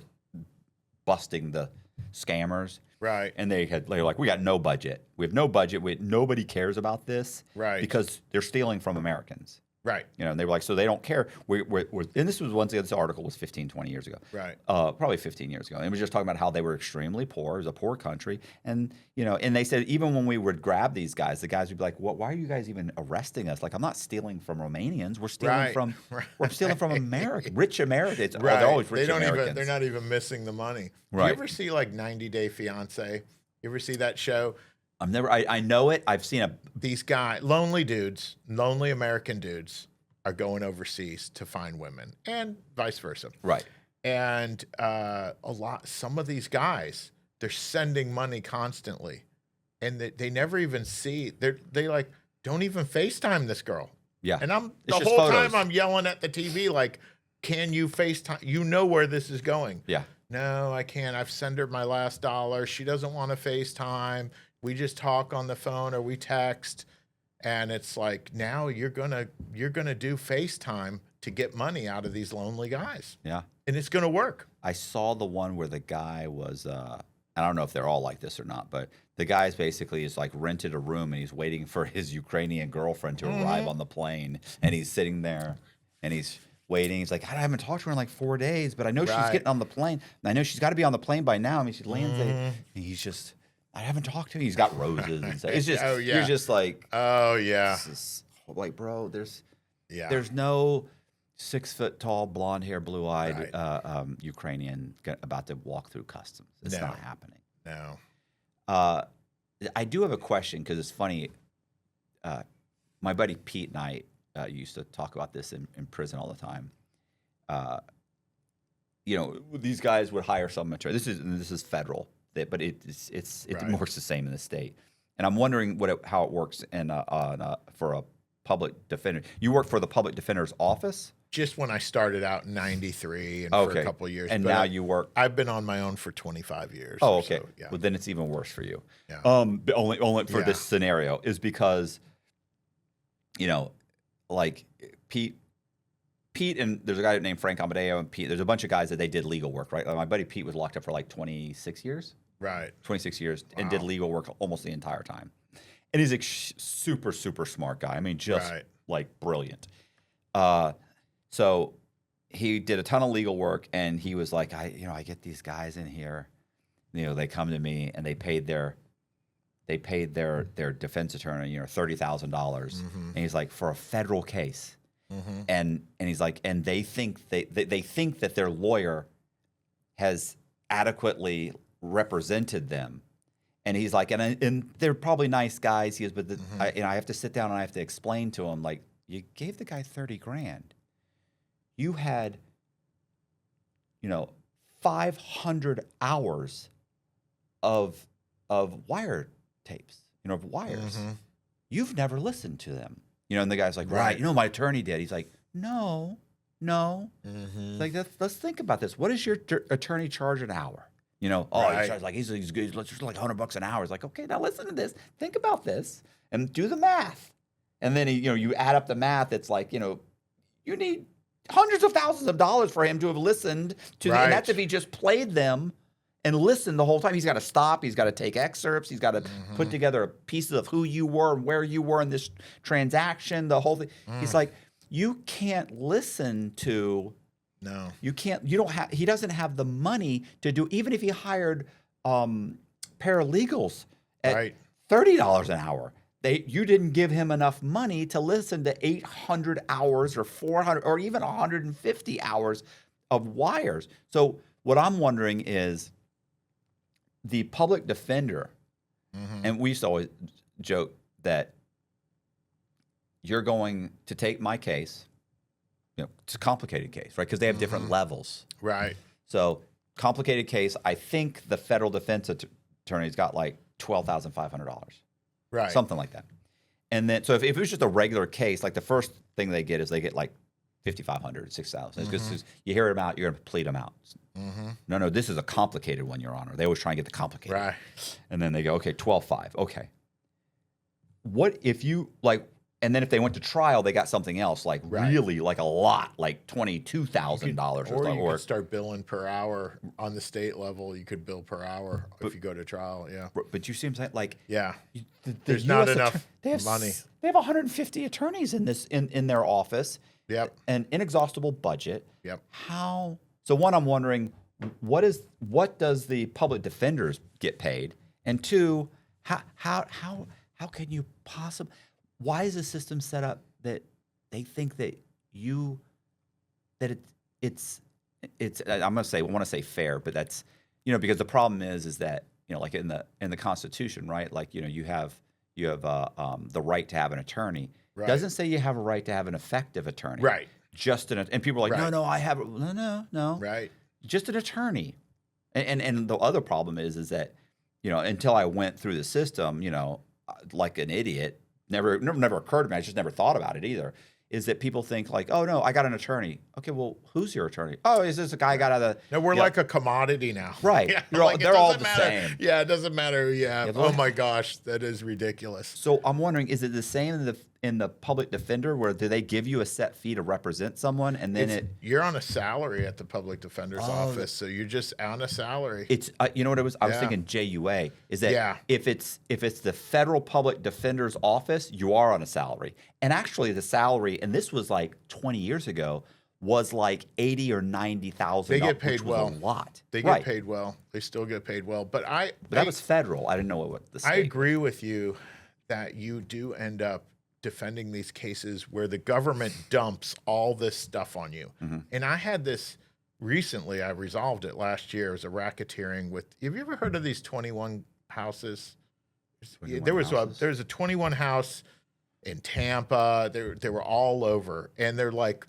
busting the scammers. Right. And they were like, we got no budget. We have no budget. Nobody cares about this. Right. Because they're stealing from Americans. Right. And they were like, so they don't care. And this was once again, this article was 15, 20 years ago. Right. Probably 15 years ago. And it was just talking about how they were extremely poor. It was a poor country. And, and they said even when we would grab these guys, the guys would be like, why are you guys even arresting us? Like, I'm not stealing from Romanians. We're stealing we're stealing from Americans, rich Americans. Right. They're always rich Americans. They're not even missing the money. Right. You ever see like 90 Day Fiance? You ever see that show? I know it. I've seen these guys, lonely American dudes, are going overseas to find women, and vice versa. Right. And some of these guys, they're sending money constantly, and they never even see. They like don't even FaceTime this girl. Yeah. And It's the just whole photos. time I'm yelling at the TV like, can you FaceTime? You know where this is going. Yeah. No, I can't. I've sent her my last $1. She doesn't want to FaceTime. We just talk on the phone or we text. And it's like, now you're gonna do FaceTime to get money out of these lonely guys. Yeah. And it's gonna work. I saw the one where the guy was I don't know if they're all like this or not, but the guy's basically is like rented a room and he's waiting for his Ukrainian girlfriend to arrive on the plane, and he's sitting there and he's waiting. He's like, I haven't talked to her in like 4 days, but I know she's getting on the plane. And I know she's got to be on the plane by now. I mean, she lands and he's just, I haven't talked to him. He's got roses and stuff. It's just, you're just like, oh yeah, like, bro, there's there's no 6 foot tall, blonde hair, blue eyed Ukrainian about to walk through customs. It's not happening. No. I do have a question because it's funny. My buddy Pete and I used to talk about this in prison all the time. you know, these guys would hire some attorney. This is federal, but it's Right. works the same in the state. And I'm wondering how it works for a public defender. You work for the public defender's office? Just when I started out in '93 and for Okay. a couple of years. And But now you work. I've been on my own for 25 years. Oh, or okay. so, yeah. Well, then it's even worse for you. Yeah. But only for Yeah. this scenario is because, you know, like Pete, and there's a guy named Frank Amadeo and Pete. There's a bunch of guys that they did legal work, right? Like my buddy Pete was locked up for like 26 years. Right. 26 years and did legal work almost the entire time. And he's a super, super smart guy. I mean, just Right. like brilliant. So he did a ton of legal work, and he was like, I get these guys in here, you know, they come to me and they paid their defense attorney, you know, $30,000, and he's like, for a federal case, and he's like, and they think they think that their lawyer has adequately represented them. And he's like, and they're probably nice guys. He is, but I have to sit down and I have to explain to him, like, you gave the guy $30,000. You had, you know, 500 hours of wire tapes, you know, of wires. You've never listened to them, you know. And the guy's like, right, you know, my attorney did. He's like, no. It's like, let's think about this. What does your attorney charge an hour? You know, Right. he charges like he's good. Let's just like $100 an hour. It's like, okay, now listen to this. Think about this and do the math. And then you add up the math. It's like, you know, you need hundreds of thousands of dollars for him to have listened to, and that's if he just played them and listened the whole time. He's got to stop. He's got to take excerpts. He's got to put together pieces of who you were and where you were in this transaction. The whole thing. He's like, you can't listen to. No. You can't. You don't have. He doesn't have the money to do. Even if he hired paralegals at $30 an hour, you didn't give him enough money to listen to 800 hours or 400 or even 150 hours of wires. So what I'm wondering is the public defender, and we used to always joke that you're going to take my case. You know, it's a complicated case, right? Because they have different levels. Right. So complicated case. I think the federal defense attorney's got like $12,500. Right. Something like that. And then, so if it was just a regular case, like the first thing they get is they get like $5,500, $6,000. It's because you hear them out, you're going to plead them out. No, this is a complicated one, Your Honor. They always try and get the complicated. Right. And then they go, okay, 12.5. Okay. What if you like? And then if they went to trial, they got something else, like really like a lot, like $22,000 Or you could start billing per hour on the state level. You could bill per hour if you go to trial. Yeah. But you see what I'm saying? Like, Yeah. the There's not US enough they have money. They have 150 attorneys in their office. Yep. An inexhaustible budget. Yep. How? So one, I'm wondering, what does the public defenders get paid? And two, how can you possibly? Why is the system set up that they think that it's I'm gonna say I want to say fair, but that's, you know, because the problem is that, you know, like in the Constitution, right? Like, you know, you have the right to have an attorney. Right. Doesn't say you have a right to have an effective attorney. Right. Just and people are like, Right. no, I have no. Right. Just an attorney. And the other problem is that, you know, until I went through the system, you know, like an idiot, never occurred to me. I just never thought about it either. Is that people think like, oh no, I got an attorney. Okay, well, who's your attorney? Oh, is this a guy got out of the? No, we're you know, like a commodity now. Right. Yeah, They're all- like, it they're all doesn't the matter. same. Yeah, it doesn't matter. Yeah. Yeah, Oh my gosh, that is ridiculous. So I'm wondering, is it the same in the public defender, where do they give you a set fee to represent someone, and then You're on a salary at the public defender's office, so you're just on a salary. it's you know what it was? I was Yeah. thinking JUA is that Yeah. if it's the federal public defender's office, you are on a salary, and actually the salary, and this was like 20 years ago, was like $80,000 or $90,000. They get paid which was well. a lot. They Right. get paid well. They still get paid well. But But that was federal. I didn't know what the state. I agree with you that you do end up defending these cases where the government dumps all this stuff on you. And I had this recently. I resolved it last year. It was a racketeering with. Have you ever heard of these 21 houses? 21 there was houses? a 21 house in Tampa. They were all over, and they're like,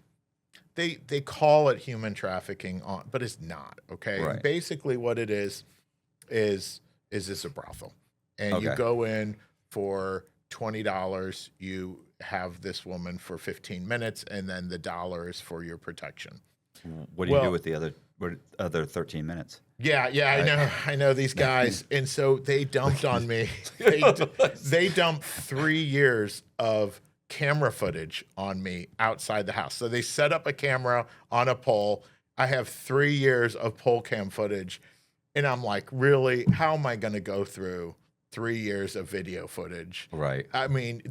they call it human trafficking on, but it's not. Okay, Right. basically what it is this a brothel, and you Okay. go in for $20. You have this woman for 15 minutes, and then the dollar is for your protection. What do you do Well, with the other 13 minutes? Yeah, I know these guys, and so they dumped on me. They dumped 3 years of camera footage on me outside the house. So they set up a camera on a pole. I have 3 years of pole cam footage, and I'm like, really? How am I going to go through 3 years of video footage? Right. I mean,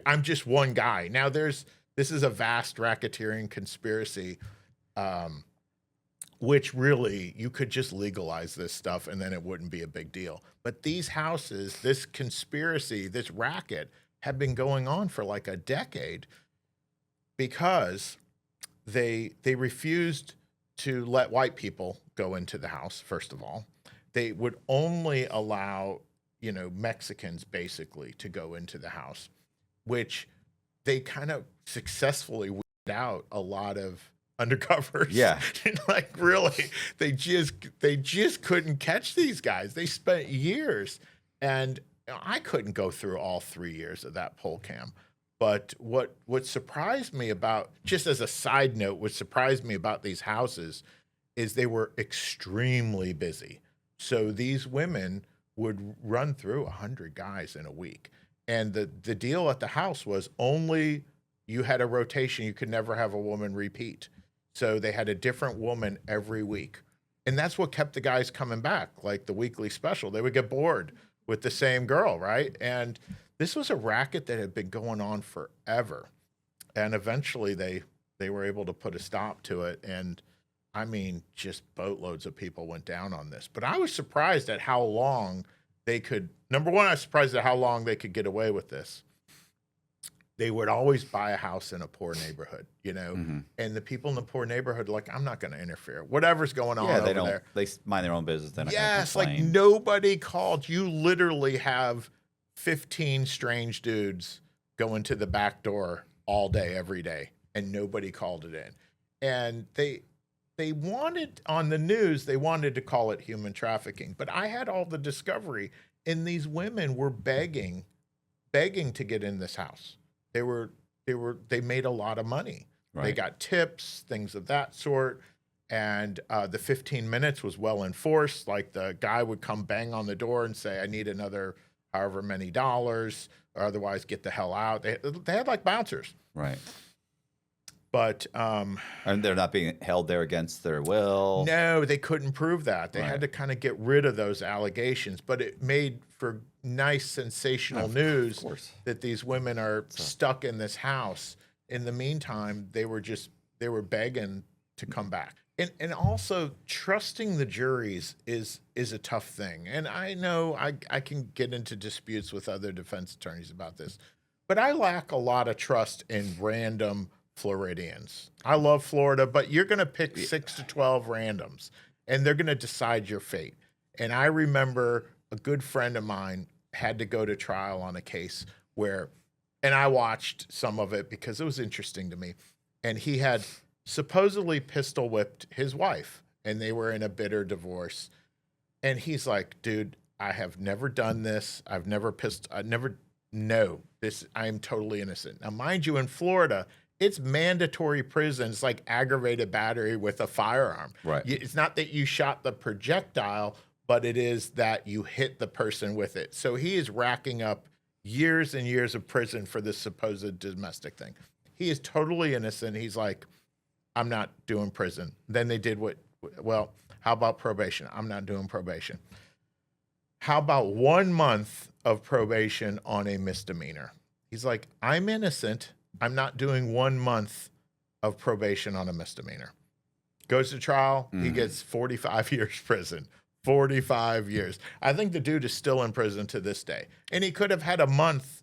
I'm just one guy. Now this is a vast racketeering conspiracy. Which really, you could just legalize this stuff and then it wouldn't be a big deal. But these houses, this conspiracy, this racket have been going on for like a decade because they refused to let white people go into the house, first of all. They would only allow, Mexicans basically to go into the house, which they kind of successfully weeded out a lot of undercovers. Yeah. Like really, they just couldn't catch these guys. They spent years, and I couldn't go through all 3 years of that poll cam. But what surprised me about, just as a side note, what surprised me about these houses is they were extremely busy. So these women would run through 100 guys in a week. And the deal at the house was only you had a rotation. You could never have a woman repeat. So they had a different woman every week. And that's what kept the guys coming back, like the weekly special. They would get bored with the same girl, right? And this was a racket that had been going on forever. And eventually they were able to put a stop to it. And I mean, just boatloads of people went down on this. But I was surprised at how long they could, number one, I was surprised at how long they could get away with this. They would always buy a house in a poor neighborhood, Mm-hmm. and the people in the poor neighborhood, like, I'm not going to interfere. Whatever's going on Yeah, over they don't. there. They mind their own business. They're not gonna Yes, like complain. nobody called. You literally have 15 strange dudes going to the back door all day, every day, and nobody called it in. And they wanted, on the news, they wanted to call it human trafficking. But I had all the discovery, and these women were begging to get in this house. They made a lot of money. They Right. got tips, things of that sort. And the 15 minutes was well enforced. Like the guy would come bang on the door and say, I need another however many dollars, or otherwise get the hell out. They had like bouncers. Right. But And they're not being held there against their will. no, they couldn't prove that. They Right. had to kind of get rid of those allegations. But it made for nice, sensational news course. that these women are stuck in this house. In the meantime, they were begging to come back. And also trusting the juries is a tough thing. And I know I can get into disputes with other defense attorneys about this, but I lack a lot of trust in random Floridians. I love Florida, but you're going to pick 6 to 12 randoms, and they're going to decide your fate. And I remember a good friend of mine had to go to trial on a case where, and I watched some of it because it was interesting to me, and he had supposedly pistol whipped his wife, and they were in a bitter divorce. And he's like, dude, I have never done this. No, I'm totally innocent. Now, mind you, in Florida, it's mandatory prison. It's like aggravated battery with a firearm. Right. It's not that you shot the projectile, but it is that you hit the person with it. So he is racking up years and years of prison for this supposed domestic thing. He is totally innocent. He's like, I'm not doing prison. Then they did how about probation? I'm not doing probation. How about 1 month of probation on a misdemeanor? He's like, I'm innocent. I'm not doing 1 month of probation on a misdemeanor. Goes to trial. He gets 45 years prison. 45 years. I think the dude is still in prison to this day. And he could have had a month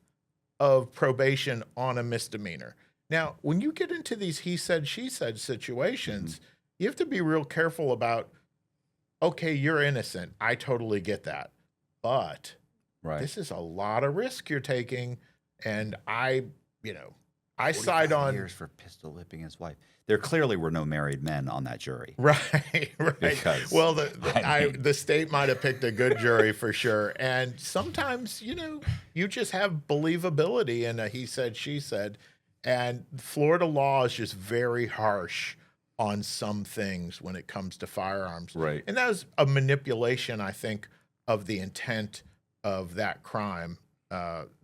of probation on a misdemeanor. Now, when you get into these he said, she said situations, you have to be real careful about, okay, you're innocent. I totally get that. But Right. this is a lot of risk you're taking. And I I side 45 on years for pistol whipping his wife. There clearly were no married men on that jury. right. Because, Well, I mean- the state might have picked a good jury for sure. And sometimes, you just have believability in a he said, she said. And Florida law is just very harsh on some things when it comes to firearms. Right. And that was a manipulation, I think, of the intent of that crime.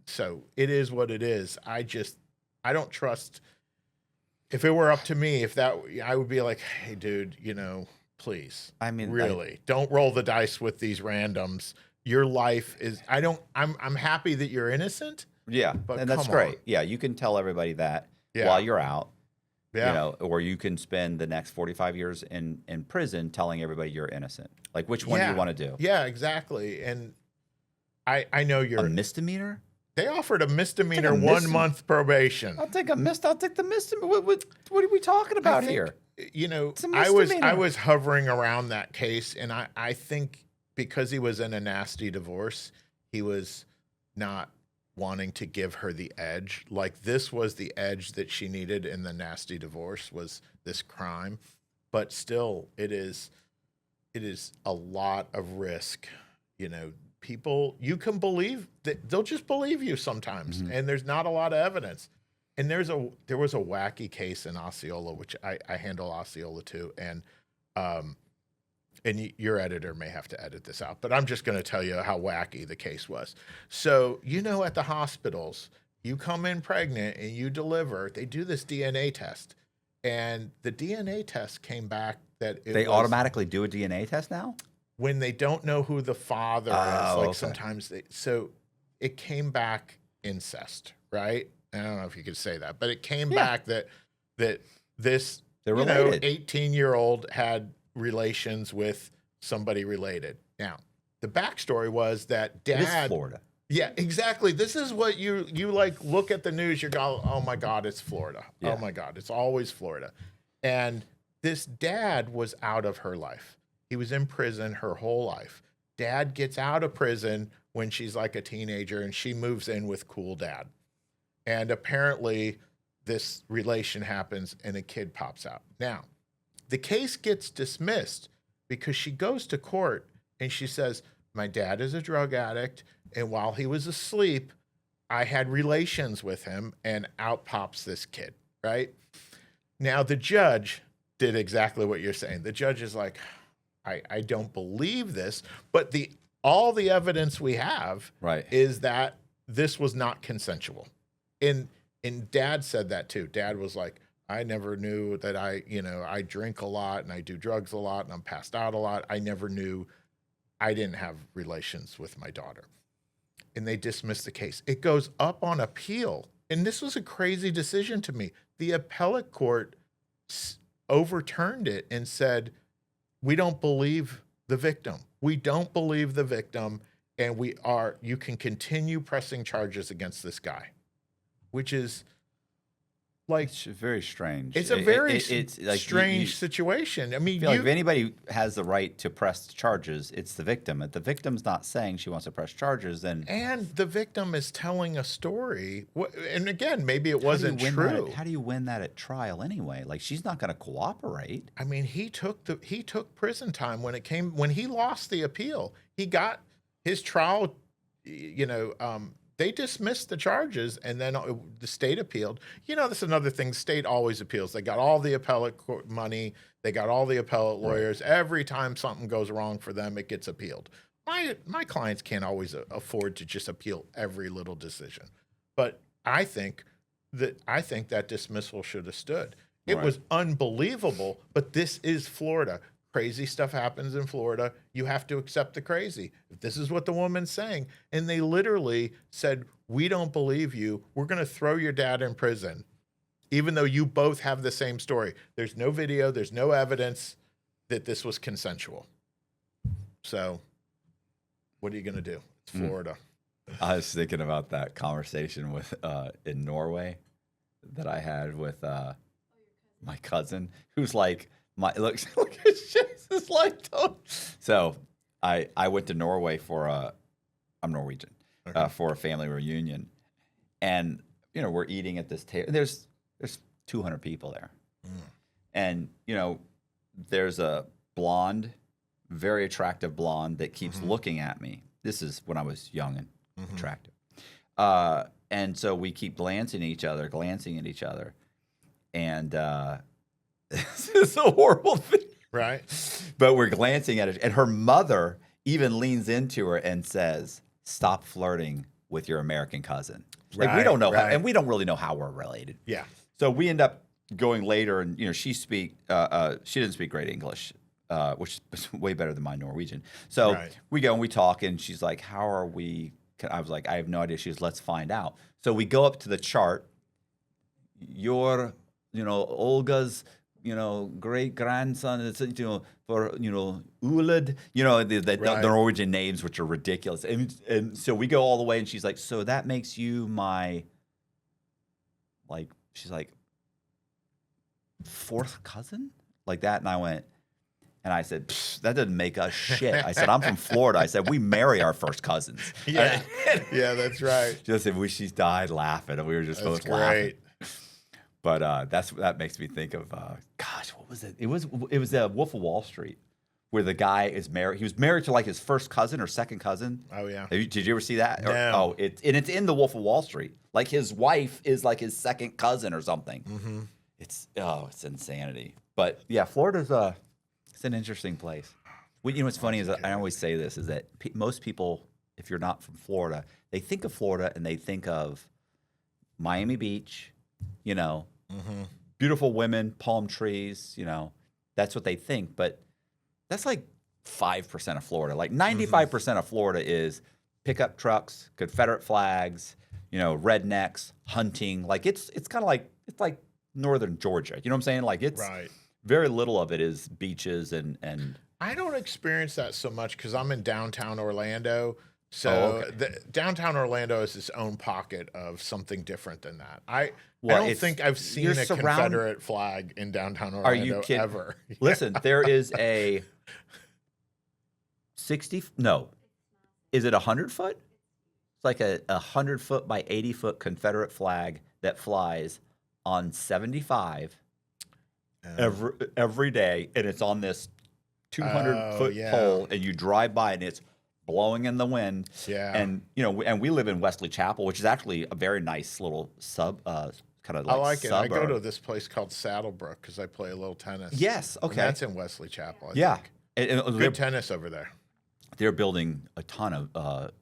So it is what it is. I don't trust. If it were up to me, I would be like, hey, dude, please. I mean, really, don't roll the dice with these randoms. Your life is, I'm happy that you're innocent. Yeah, But and that's come great. on. Yeah, you can tell everybody that Yeah. while you're out, Yeah. or you can spend the next 45 years in prison telling everybody you're innocent. Like, which one do you want to do? Yeah, exactly. And I know A misdemeanor? they offered a misdemeanor Take a 1 month probation. I'll take the misdemeanor. What are we talking about here? It's a I misdemeanor. was hovering around that case, and I think because he was in a nasty divorce, he was not wanting to give her the edge. Like, this was the edge that she needed in the nasty divorce, was this crime. But still, it is a lot of risk. People, you can believe that they'll just believe you sometimes, and there's not a lot of evidence. And there was a wacky case in Osceola, which I handle Osceola too, and your editor may have to edit this out, but I'm just going to tell you how wacky the case was. So, at the hospitals, you come in pregnant and you deliver, they do this DNA test, and the DNA test came back that They automatically do a DNA test now? when they don't know who the father is, Oh, like okay. sometimes so it came back incest, right? I don't know if you could say that, but it came back that this They're related. 18-year-old had relations with somebody related. Now, the backstory was that It is dad, Florida. yeah, exactly. This is what you like look at the news, you go, oh my God, it's Florida. Yeah. Oh my God, it's always Florida. And this dad was out of her life. He was in prison her whole life. Dad gets out of prison when she's like a teenager, and she moves in with cool dad. And apparently this relation happens and a kid pops out. Now, the case gets dismissed because she goes to court and she says, my dad is a drug addict, and while he was asleep, I had relations with him, and out pops this kid, right? Now, the judge did exactly what you're saying. The judge is like, I don't believe this, but all the evidence we have Right. is that this was not consensual. And dad said that too. Dad was like, I never knew that I drink a lot and I do drugs a lot and I'm passed out a lot. I never knew I didn't have relations with my daughter. And they dismissed the case. It goes up on appeal. And this was a crazy decision to me. The appellate court overturned it and said, we don't believe the victim. We don't believe the victim. And you can continue pressing charges against this guy, which is like, It's very strange. it's a very it's like strange situation. I mean, I feel like if anybody has the right to press charges, it's the victim. If the victim's not saying she wants to press charges, then and the victim is telling a story. And again, maybe it wasn't true. How do you win that at trial anyway? Like, she's not going to cooperate. I mean, he took prison time when he lost the appeal. He got his trial, they dismissed the charges, and then the state appealed. That's another thing. State always appeals. They got all the appellate court money. They got all the appellate lawyers. Right. Every time something goes wrong for them, it gets appealed. My clients can't always afford to just appeal every little decision. But I think that dismissal should have stood. It was unbelievable, but this is Florida. Crazy stuff happens in Florida. You have to accept the crazy. If this is what the woman's saying, and they literally said, we don't believe you. We're going to throw your dad in prison, even though you both have the same story. There's no video. There's no evidence that this was consensual. So what are you going to do? It's Florida. I was thinking about that conversation with in Norway that I had with my cousin, who's like, look at this light tone. So I went to Norway for I'm Norwegian, Okay. for a family reunion, and we're eating at this table. There's 200 people there. And, there's a blonde, very attractive blonde that keeps looking at me. This is when I was young and attractive. And so we keep glancing at each other. And this is a horrible thing. Right. But we're glancing at it. And her mother even leans into her and says, "Stop flirting with your American cousin." Like, we don't know how, and we don't really know how we're related. Yeah. So we end up going later, and she didn't speak great English, which is way better than my Norwegian. So we go and we talk, and she's like, "How are we?" I was like, "I have no idea." She's, "Let's find out." So we go up to the chart. Your, Olga's, great grandson is, for, Uled, the Norwegian names, which are ridiculous. And so we go all the way, and she's like, "So that makes you my," she's like, "fourth cousin?" Like that. And I went, and I said, "That doesn't make us shit." I said, "I'm from Florida." I said, "We marry our first cousins." Yeah. Yeah, that's right. Just if she died laughing, and we were just both laughing. But that makes me think of gosh, what was it? It was Wolf of Wall Street, where the guy is married. He was married to like his first cousin or second cousin. Oh yeah. Did you ever see that? No. It's in the Wolf of Wall Street. Like his wife is like his second cousin or something. Mm-hmm. It's insanity. But yeah, Florida's it's an interesting place. What's funny is I always say this is that most people, if you're not from Florida, they think of Florida and they think of Miami Beach, beautiful women, palm trees, that's what they think. But that's like 5% of Florida. Like 95% of Florida is pickup trucks, Confederate flags, rednecks, hunting. Like it's kind of like northern Georgia. You know what I'm saying? Like it's very little of it is beaches and I don't experience that so much because I'm in downtown Orlando. So downtown Orlando is its own pocket of something different than that. I don't think I've seen a Confederate flag in downtown Orlando. Are you kidding? Ever. Listen, there is a 60. No, is it 100 foot? It's like a 100 foot by 80 foot Confederate flag that flies on 75 every day, and it's on this 200-foot pole, and you drive by, and it's blowing in the wind. Yeah. And and we live in Wesley Chapel, which is actually a very nice little kind of like I like suburb. it. I go to this place called Saddlebrook because I play a little tennis. Yes. Okay. And that's in Wesley Chapel. I think. And good tennis over there. They're building a ton of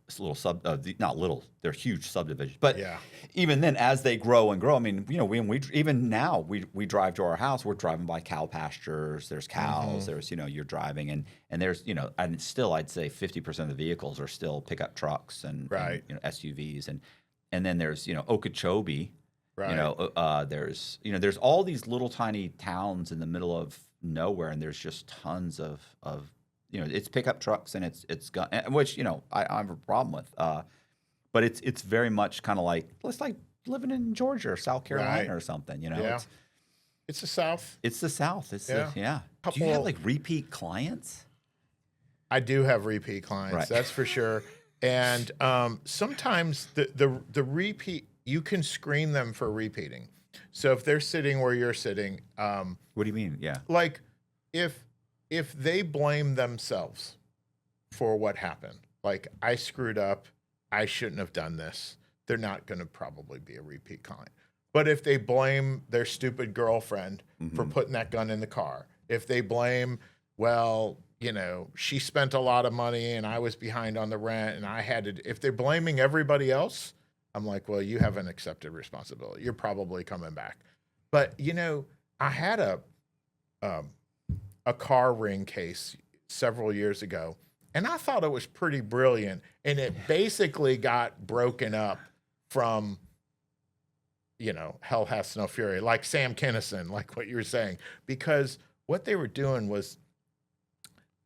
not little, they're huge subdivisions. But even then, as they grow and grow, I mean, we even now we drive to our house, we're driving by cow pastures, there's cows, there's, you're driving and there's, and still I'd say 50% of the vehicles are still pickup trucks and SUVs. And then there's, Okeechobee, there's all these little tiny towns in the middle of nowhere, and there's just tons of it's pickup trucks and it's gun, which I have a problem with. But it's very much kind of like it's like living in Georgia or South Carolina or something. It's the South. It's the South. It's Do you have like repeat clients? I do have repeat clients. That's for sure. And sometimes the repeat, you can screen them for repeating. So if they're sitting where you're sitting, what do you mean? Yeah, like if they blame themselves for what happened, like I screwed up, I shouldn't have done this, they're not going to probably be a repeat client. But if they blame their stupid girlfriend for putting that gun in the car, if they blame, she spent a lot of money and I was behind on the rent and I had to, if they're blaming everybody else, I'm like, well, you haven't accepted responsibility. You're probably coming back. But, I had a car ring case several years ago, and I thought it was pretty brilliant. And it basically got broken up from, Hell Hath No Fury, like Sam Kinison, like what you were saying, because what they were doing was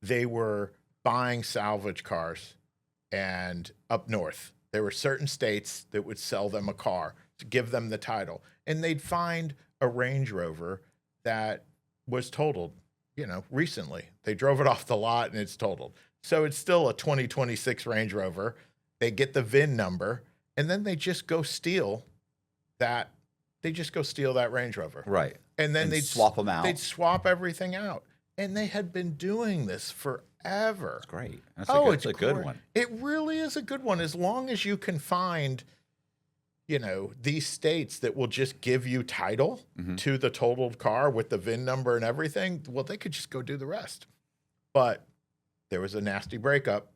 they were buying salvage cars, and up north, there were certain states that would sell them a car to give them the title, and they'd find a Range Rover that was totaled. Recently. They drove it off the lot and it's totaled. So it's still a 2026 Range Rover. They get the VIN number and then they just go steal that they just go steal that Range Rover. Right. And then they'd swap them out. They'd swap everything out. And they had been doing this forever. It's great. It's a good one. It really is a good one. As long as you can find, these states that will just give you title to the totaled car with the VIN number and everything, well, they could just go do the rest. But there was a nasty breakup,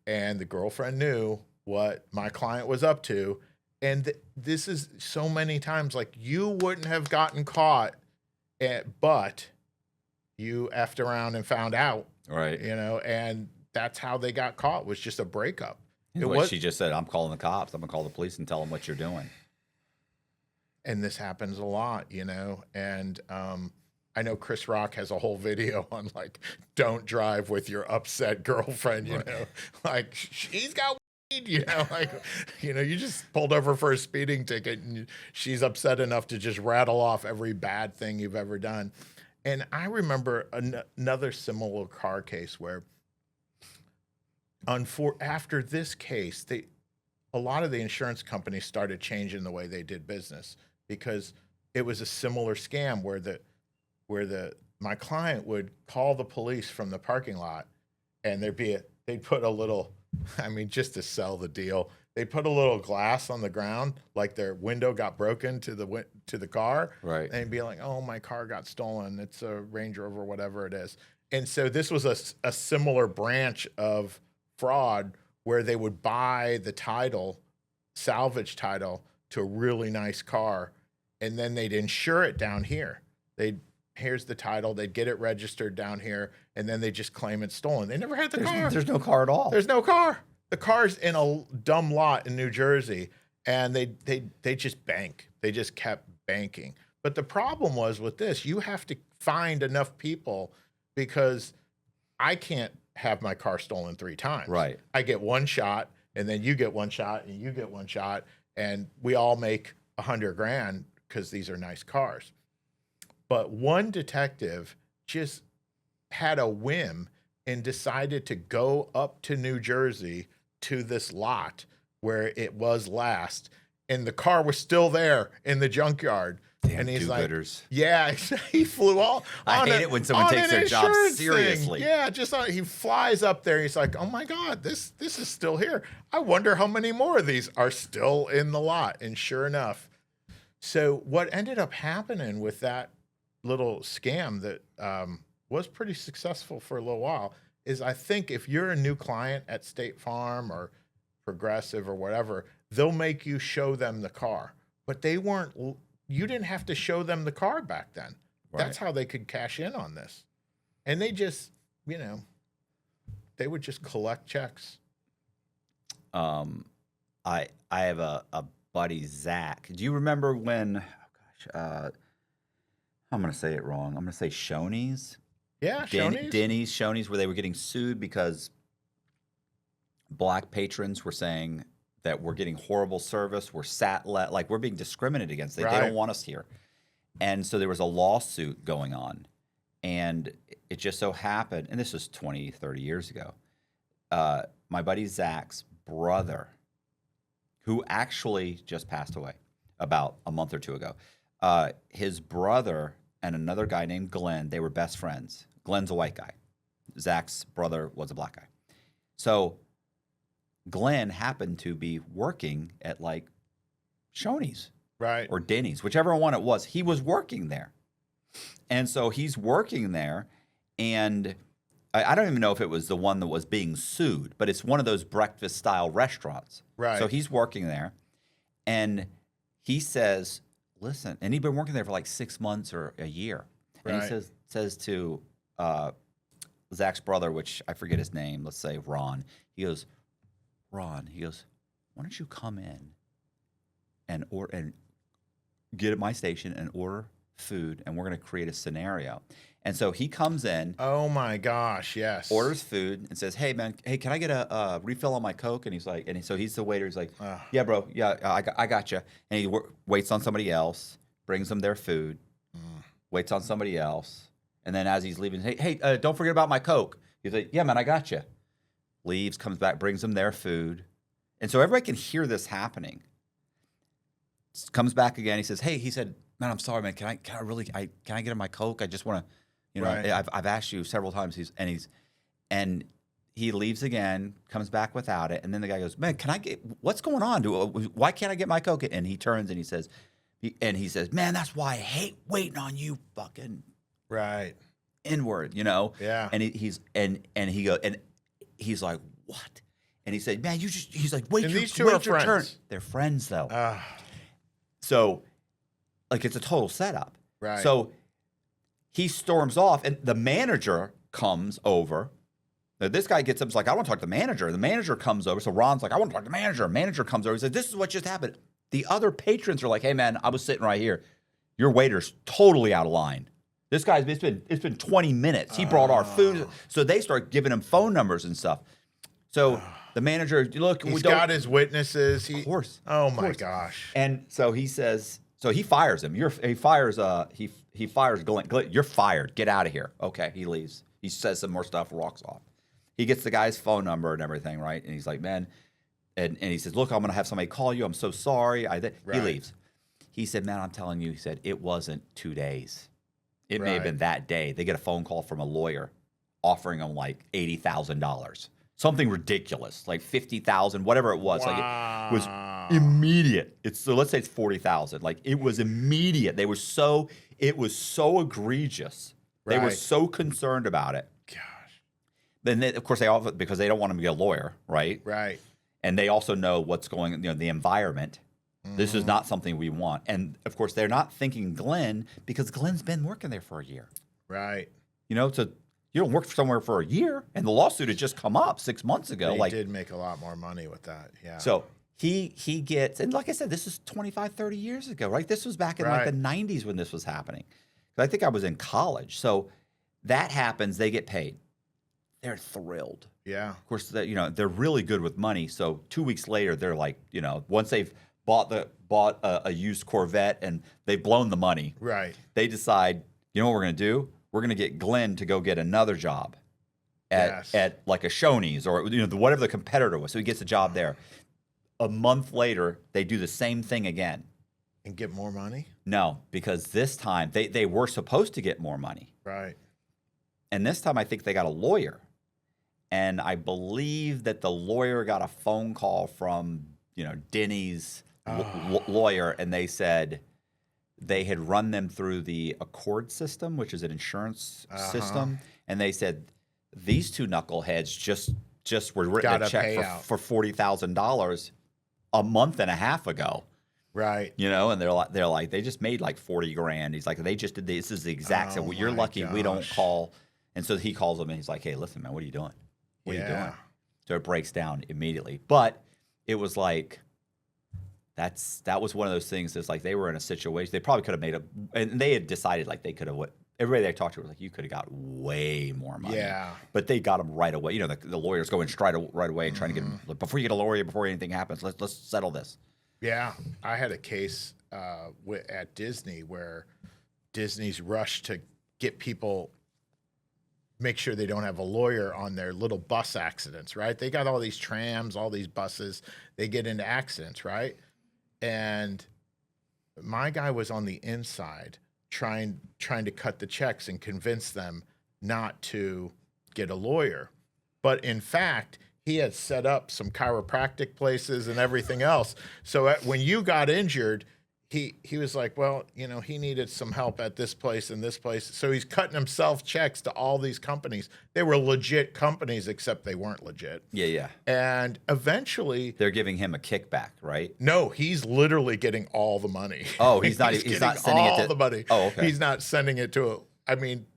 and the girlfriend knew what my client was up to. And this is so many times, like, you wouldn't have gotten caught, but you effed around and found out. Right. And that's how they got caught, was just a breakup. She just said, I'm calling the cops. I'm going to call the police and tell them what you're doing. And this happens a lot, and I know Chris Rock has a whole video on, like, don't drive with your upset girlfriend, like, she's got weed, you just pulled over for a speeding ticket and she's upset enough to just rattle off every bad thing you've ever done. And I remember another similar car case where after this case, a lot of the insurance companies started changing the way they did business, because it was a similar scam where my client would call the police from the parking lot, and they'd put a little, just to sell the deal, they put a little glass on the ground, like their window got broken to the car. Right. And they'd be like, oh, my car got stolen. It's a Range Rover, whatever it is. And so this was a similar branch of fraud, where they would buy the title, salvage title, to a really nice car, and then they'd insure it down here. Here's the title, they'd get it registered down here, and then they just claim it's stolen. They never had the car. There's no car at all. There's no car. The car's in a dumb lot in New Jersey, and they just bank. They just kept banking. But the problem was with this, you have to find enough people, because I can't have my car stolen 3 times. Right. I get one shot, and then you get one shot, and you get one shot, and we all make $100,000 because these are nice cars. But one detective just had a whim and decided to go up to New Jersey to this lot where it was last, and the car was still there in the junkyard. Damn, and he's like, do-gooders. yeah, he flew all. I hate it when someone takes their job seriously. Yeah, he flies up there. He's like, oh my God, this is still here. I wonder how many more of these are still in the lot. And sure enough, so what ended up happening with that little scam that was pretty successful for a little while is, I think if you're a new client at State Farm or Progressive or whatever, they'll make you show them the car, but you didn't have to show them the car back then. Right. That's how they could cash in on this. And they just, they would just collect checks. I have a buddy, Zach. Do you remember when, I'm going to say it wrong. I'm going to say Shoney's. Yeah, Shoney's. Denny's, Shoney's, where they were getting sued because black patrons were saying that we're getting horrible service, we're being discriminated against. They don't want us here. And so there was a lawsuit going on. And it just so happened, and this was 20, 30 years ago, my buddy Zach's brother, who actually just passed away about a month or two ago, his brother and another guy named Glenn, they were best friends. Glenn's a white guy. Zach's brother was a black guy. So Glenn happened to be working at like Shoney's, right, or Denny's, whichever one it was. He was working there, and so he's working there, and I don't even know if it was the one that was being sued, but it's one of those breakfast style restaurants. Right. So he's working there, and he says, "Listen," and he'd been working there for like 6 months or a year, and he says to Zach's brother, which I forget his name, let's say Ron. He goes, Ron, why don't you come in and get at my station and order food, and we're going to create a scenario. And so he comes in. Oh my gosh, yes. Orders food and says, "Hey man, can I get a refill on my Coke?" And he's like, so he's the waiter. He's like, "Yeah, bro, yeah, I got you." And he waits on somebody else, brings them their food, waits on somebody else, and then as he's leaving, hey, don't forget about my Coke. He's like, "Yeah, man, I got you." Leaves, comes back, brings them their food. And so everybody can hear this happening. Comes back again. He says, "Hey," he said, "Man, I'm sorry, man. Can I get in my Coke? I just want to, Right. I've asked you several times." And he leaves again, comes back without it, and then the guy goes, "Man, what's going on? Why can't I get my Coke?" And he turns and he says, "Man, that's why I hate waiting on you, fucking Right. N-word, Yeah. And he goes, and he's like, "What?" And he said, "Man, he's like, wait And your, these two wait are your turn." friends. They're friends though. Ah, So, like, it's a total setup. right. So he storms off, and the manager comes over. Now, this guy gets up, he's like, "I want to talk to the manager." And the manager comes over. So Ron's like, "I want to talk to the manager." Manager comes over. He says, "This is what just happened." The other patrons are like, "Hey, man, I was sitting right here. Your waiter's totally out of line. This guy's, it's been 20 minutes. He brought our food." So they start giving him phone numbers and stuff. So the manager, look, He's got his witnesses. Of course. Oh my gosh. And so he says, so he fires him. He fires Glenn. "Glenn, you're fired. Get out of here." Okay, he leaves. He says some more stuff, walks off. He gets the guy's phone number and everything, right? And he's like, "Man," and he says, "Look, I'm going to have somebody call you. I'm so sorry." He Right. leaves. He said, "Man, I'm telling you," he said, "it wasn't 2 days. It may have Right. been that day." They get a phone call from a lawyer offering him like $80,000. Something ridiculous, like 50,000, whatever it was. Like it was immediate. So let's say it's 40,000. Like it was immediate. It was so egregious. They were Right. so concerned about it. Gosh. Then of course because they don't want him to be a lawyer, right? Right. And they also know what's going, the environment. This is not something we want. And of course they're not thinking Glenn because Glenn's been working there for a year. Right. So you don't work somewhere for a year, and the lawsuit had just come up 6 months ago. He Like, did make a lot more money with that. Yeah. so he gets, and like I said, this is 25, 30 years ago, right? This was back in like Right. the 90s when this was happening. I think I was in college. So that happens. They get paid. They're thrilled. Yeah. Of course, they're really good with money. So 2 weeks later, they're like, once they've bought a used Corvette and they've blown the money, Right. they decide, you know what we're going to do? We're going to get Glenn to go get another job at like a Shoney's or whatever the competitor was. So he gets a job there. A month later, they do the same thing again. And get more money. No, because this time they were supposed to get more money. Right. And this time I think they got a lawyer. And I believe that the lawyer got a phone call from, Denny's lawyer, and they said they had run them through the Accord system, which is an insurance system. And they said, these two knuckleheads just were written a check for $40,000 a month and a half ago. Right. And they're like, they just made like 40 grand. He's like, they just did this is the exact same. Well, you're lucky we don't call. And so he calls them and he's like, "Hey, listen, man, what are you doing? What are you doing?" So it breaks down immediately. But it was like, that was one of those things that's like they were in a situation. They probably could have made and they had decided like they could have, everybody they talked to was like, you could have got way more money. Yeah. But they got them right away. The lawyers go in right away and trying to get them, before you get a lawyer, before anything happens, let's settle this. Yeah. I had a case at Disney where Disney's rushed to get people, make sure they don't have a lawyer on their little bus accidents, right? They got all these trams, all these buses, they get into accidents, right? And my guy was on the inside trying to cut the checks and convince them not to get a lawyer. But in fact, he had set up some chiropractic places and everything else. So when you got injured, he was like, well, he needed some help at this place and this place. So he's cutting himself checks to all these companies. They were legit companies, except they weren't legit. Yeah, yeah. And eventually, they're giving him a kickback, right? No, he's literally getting all the money. Oh, he's not sending it to all the money. Oh, okay. He's not sending it to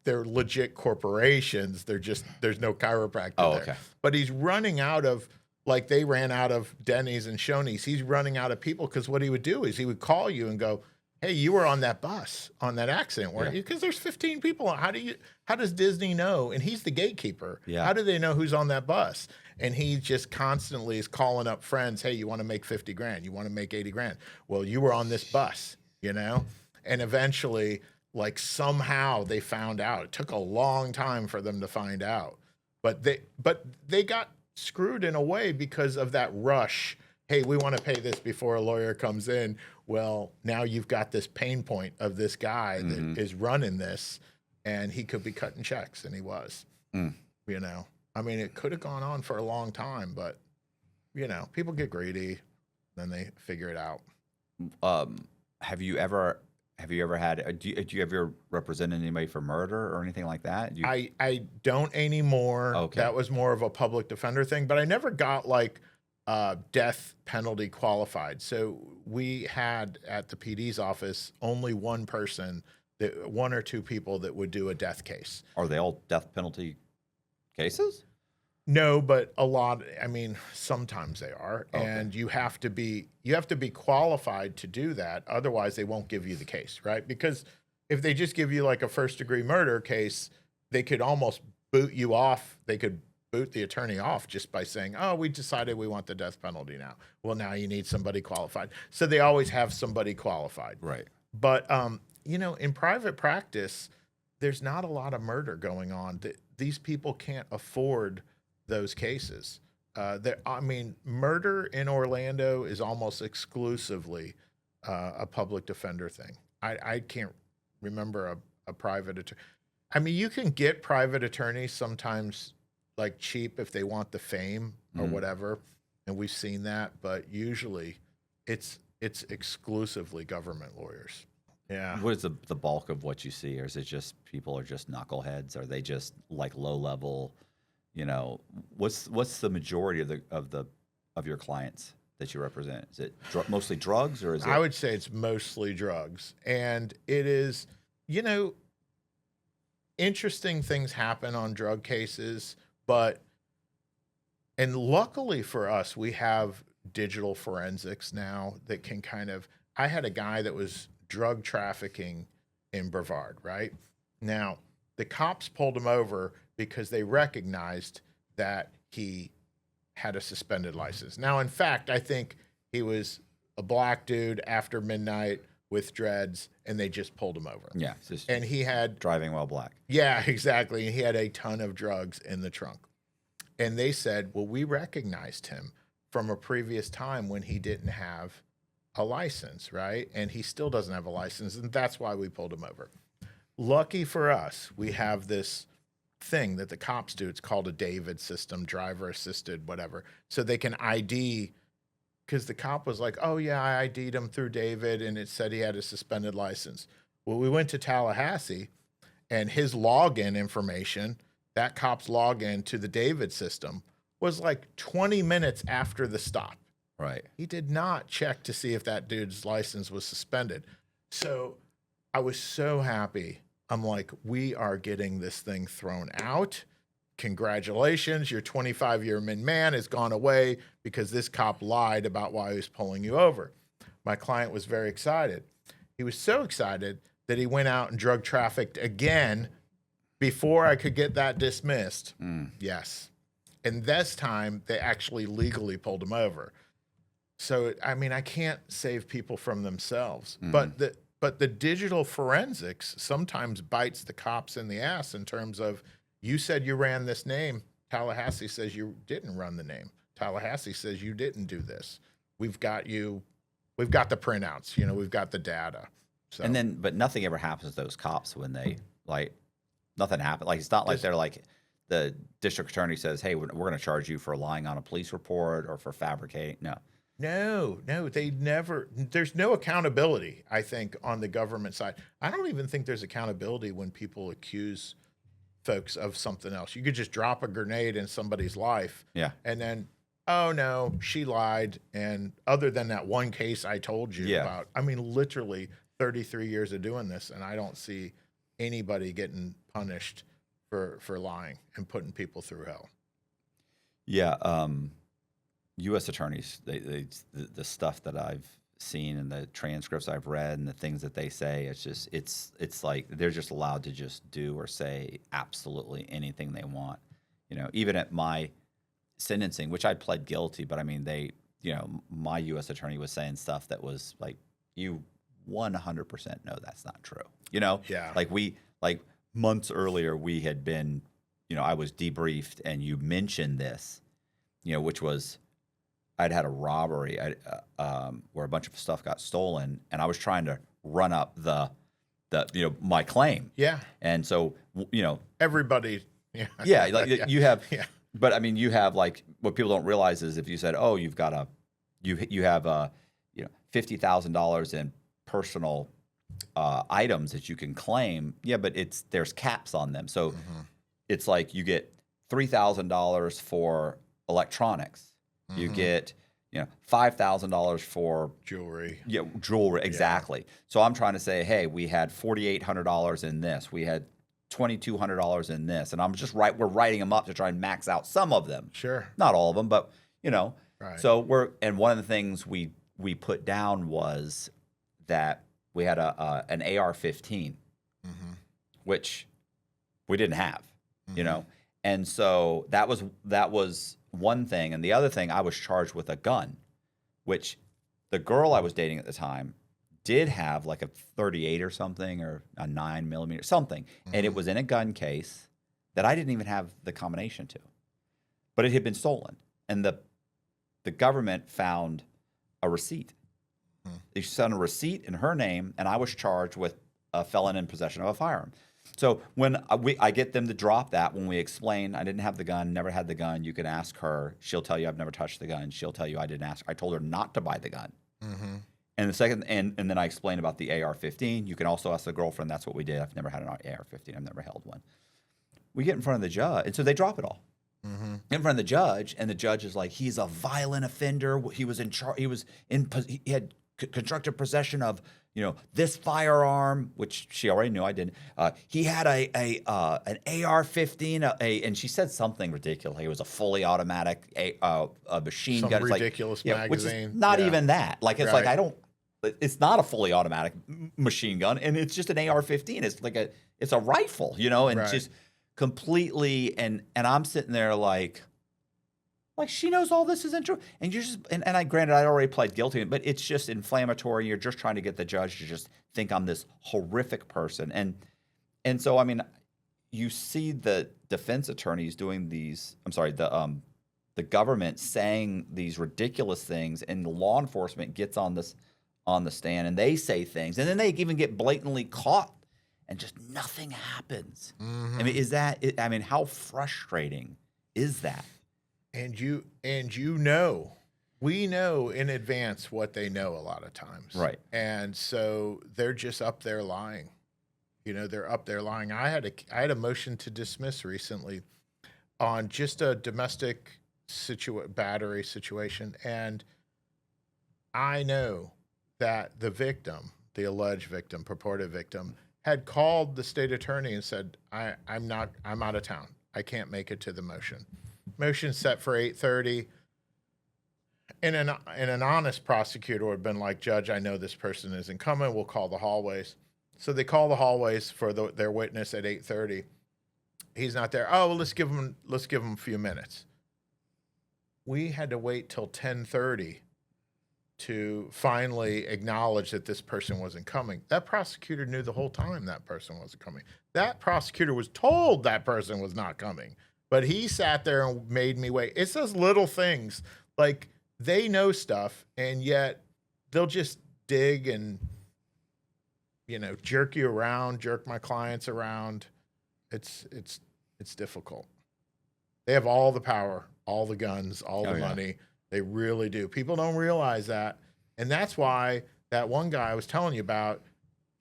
they're legit corporations. There's no chiropractor there. Okay. But he's running out of, like they ran out of Denny's and Shoney's. He's running out of people because what he would do is he would call you and go, "Hey, you were on that bus on that accident, weren't you? Because there's 15 people. How does Disney know?" And he's the gatekeeper. Yeah. How do they know who's on that bus? And he just constantly is calling up friends. "Hey, you want to make 50 grand? You want to make 80 grand? Well, you were on this bus, And eventually, like somehow they found out. It took a long time for them to find out, but they got screwed in a way because of that rush hey, we want to pay this before a lawyer comes in. Well, now you've got this pain point of this guy that is running this, and he could be cutting checks, and he was. You know, I mean, it could have gone on for a long time, but you know, people get greedy, then they figure it out. Have you ever had? Do you ever represent anybody for murder or anything like that? I don't anymore. Okay. That was more of a public defender thing, but I never got like death penalty qualified. So we had at the PD's office only one or two people that would do a death case. Are they all death penalty cases? No, but a lot. I mean, sometimes they are, and you have to be qualified to do that. Otherwise, they won't give you the case, right? Because if they just give you like a first-degree murder case, they could almost boot you off. They could boot the attorney off just by saying, "Oh, we decided we want the death penalty now." Well, now you need somebody qualified. So they always have somebody qualified, right? But you know, in private practice, there's not a lot of murder going on. These people can't afford those cases. I mean, murder in Orlando is almost exclusively a public defender thing. I can't remember a private attorney. I mean, you can get private attorneys sometimes like cheap if they want the fame or whatever, and we've seen that. But usually, it's exclusively government lawyers. Yeah. What is the bulk of what you see, or is it just people are just knuckleheads? Are they just like low level? You know, what's the majority of your clients that you represent? Is it mostly drugs, or is it? I would say it's mostly drugs, and it is, you know, interesting things happen on drug cases, and luckily for us, we have digital forensics now that can kind of. I had a guy that was drug trafficking in Brevard, right? Now, the cops pulled him over because they recognized that he had a suspended license. Now, in fact, I think he was a black dude after midnight with dreads, and they just pulled him over. Yeah. And he had... Driving while black. Yeah, exactly. And he had a ton of drugs in the trunk. And they said, well, we recognized him from a previous time when he didn't have a license, right? And he still doesn't have a license, and that's why we pulled him over. Lucky for us, we have this thing that the cops do. It's called a David system, driver assisted, whatever. So they can ID, because the cop was like, oh yeah, I ID'd him through David and it said he had a suspended license. Well, we went to Tallahassee and his login information, that cop's login to the David system was like 20 minutes after the stop. Right. He did not check to see if that dude's license was suspended. So I was so happy. I'm like, we are getting this thing thrown out. Congratulations, your 25-year man has gone away because this cop lied about why he was pulling you over. My client was very excited. He was so excited that he went out and drug trafficked again before I could get that dismissed. Yes. And this time, they actually legally pulled him over. So, I mean, I can't save people from themselves. But the digital forensics sometimes bites the cops in the ass in terms of, you said you ran this name. Tallahassee says you didn't run the name. Tallahassee says you didn't do this. We've got the printouts, you know, we've got the data. So. And then, but nothing ever happens to those cops when they, like, nothing happened. Like, it's not like they're like, the district attorney says, hey, we're going to charge you for lying on a police report or for fabricating. No, they never, there's no accountability, I think, on the government side. I don't even think there's accountability when people accuse folks of something else. You could just drop a grenade in somebody's life. Yeah. And then, oh no, she lied. And other than that one case I told you about, I mean, literally 33 years of doing this, and I don't see anybody getting punished for lying and putting people through hell. Yeah. U.S. attorneys, the stuff that I've seen and the transcripts I've read and the things that they say, it's just it's like they're just allowed to just do or say absolutely anything they want. You know, even at my sentencing, which I pled guilty, but I mean my U.S. attorney was saying stuff that was like, you 100% know that's not true. You know, like months earlier we had been, I was debriefed and you mentioned this, which was I'd had a robbery where a bunch of stuff got stolen, and I was trying to run up the my claim. Yeah. And so Everybody. Yeah, like you have. Yeah. But I mean, you have like what people don't realize is if you said, oh, you've got you have $50,000 in personal items that you can claim. Yeah, but there's caps on them. So it's like you get $3,000 for electronics. You get $5,000 for jewelry. Yeah, jewelry, exactly. Yeah. So I'm trying to say, hey, we had $4,800 in this. We had $2,200 in this, and we're writing them up to try and max out some of them. Sure. Not all of them, but Right. So and one of the things we put down was that we had an AR-15, which we didn't have, and so that was one thing, and the other thing, I was charged with a gun, which the girl I was dating at the time did have like a 38 or something, or a 9mm something, and it was in a gun case that I didn't even have the combination to, but it had been stolen, and the government found a receipt. They sent a receipt in her name, and I was charged with a felon in possession of a firearm. So when I get them to drop that, when we explain I didn't have the gun, never had the gun, you can ask her. She'll tell you I've never touched the gun. She'll tell you I didn't ask. I told her not to buy the gun. And the second, and then I explained about the AR-15. You can also ask the girlfriend. That's what we did. I've never had an AR-15. I've never held one. We get in front of the judge, and so they drop it all. In front of the judge, and the judge is like, he's a violent offender. He was in charge. He had constructive possession of this firearm, which she already knew I didn't. He had an AR-15, and she said something ridiculous. It was a fully automatic a machine gun. Some ridiculous magazine. Which is not even that. Like it's like it's not a fully automatic machine gun, and it's just an AR-15. It's like it's a rifle, and just completely. And I'm sitting there like she knows all this is true, and you're just and granted I already pled guilty, but it's just inflammatory. You're just trying to get the judge to just think I'm this horrific person, and so I mean, you see the defense attorneys doing these. I'm sorry, the government saying these ridiculous things, and the law enforcement gets on the stand and they say things, and then they even get blatantly caught, and just nothing happens. I mean, how frustrating is that? And we know in advance what they know a lot of times. Right. And so they're just up there lying. They're up there lying. I had a motion to dismiss recently on just a domestic battery situation. And I know that the victim, the alleged victim, purported victim, had called the state attorney and said, I'm out of town. I can't make it to the motion. Motion set for 8:30. And an honest prosecutor would have been like, Judge, I know this person isn't coming. We'll call the hallways. So they call the hallways for their witness at 8:30. He's not there. Oh, well, let's give him a few minutes. We had to wait till 10:30 to finally acknowledge that this person wasn't coming. That prosecutor knew the whole time that person wasn't coming. That prosecutor was told that person was not coming, but he sat there and made me wait. It's those little things. Like, they know stuff, and yet they'll just dig and, jerk you around, jerk my clients around. It's difficult. They have all the power, all the guns, all the money. They really do. People don't realize that. And that's why that one guy I was telling you about,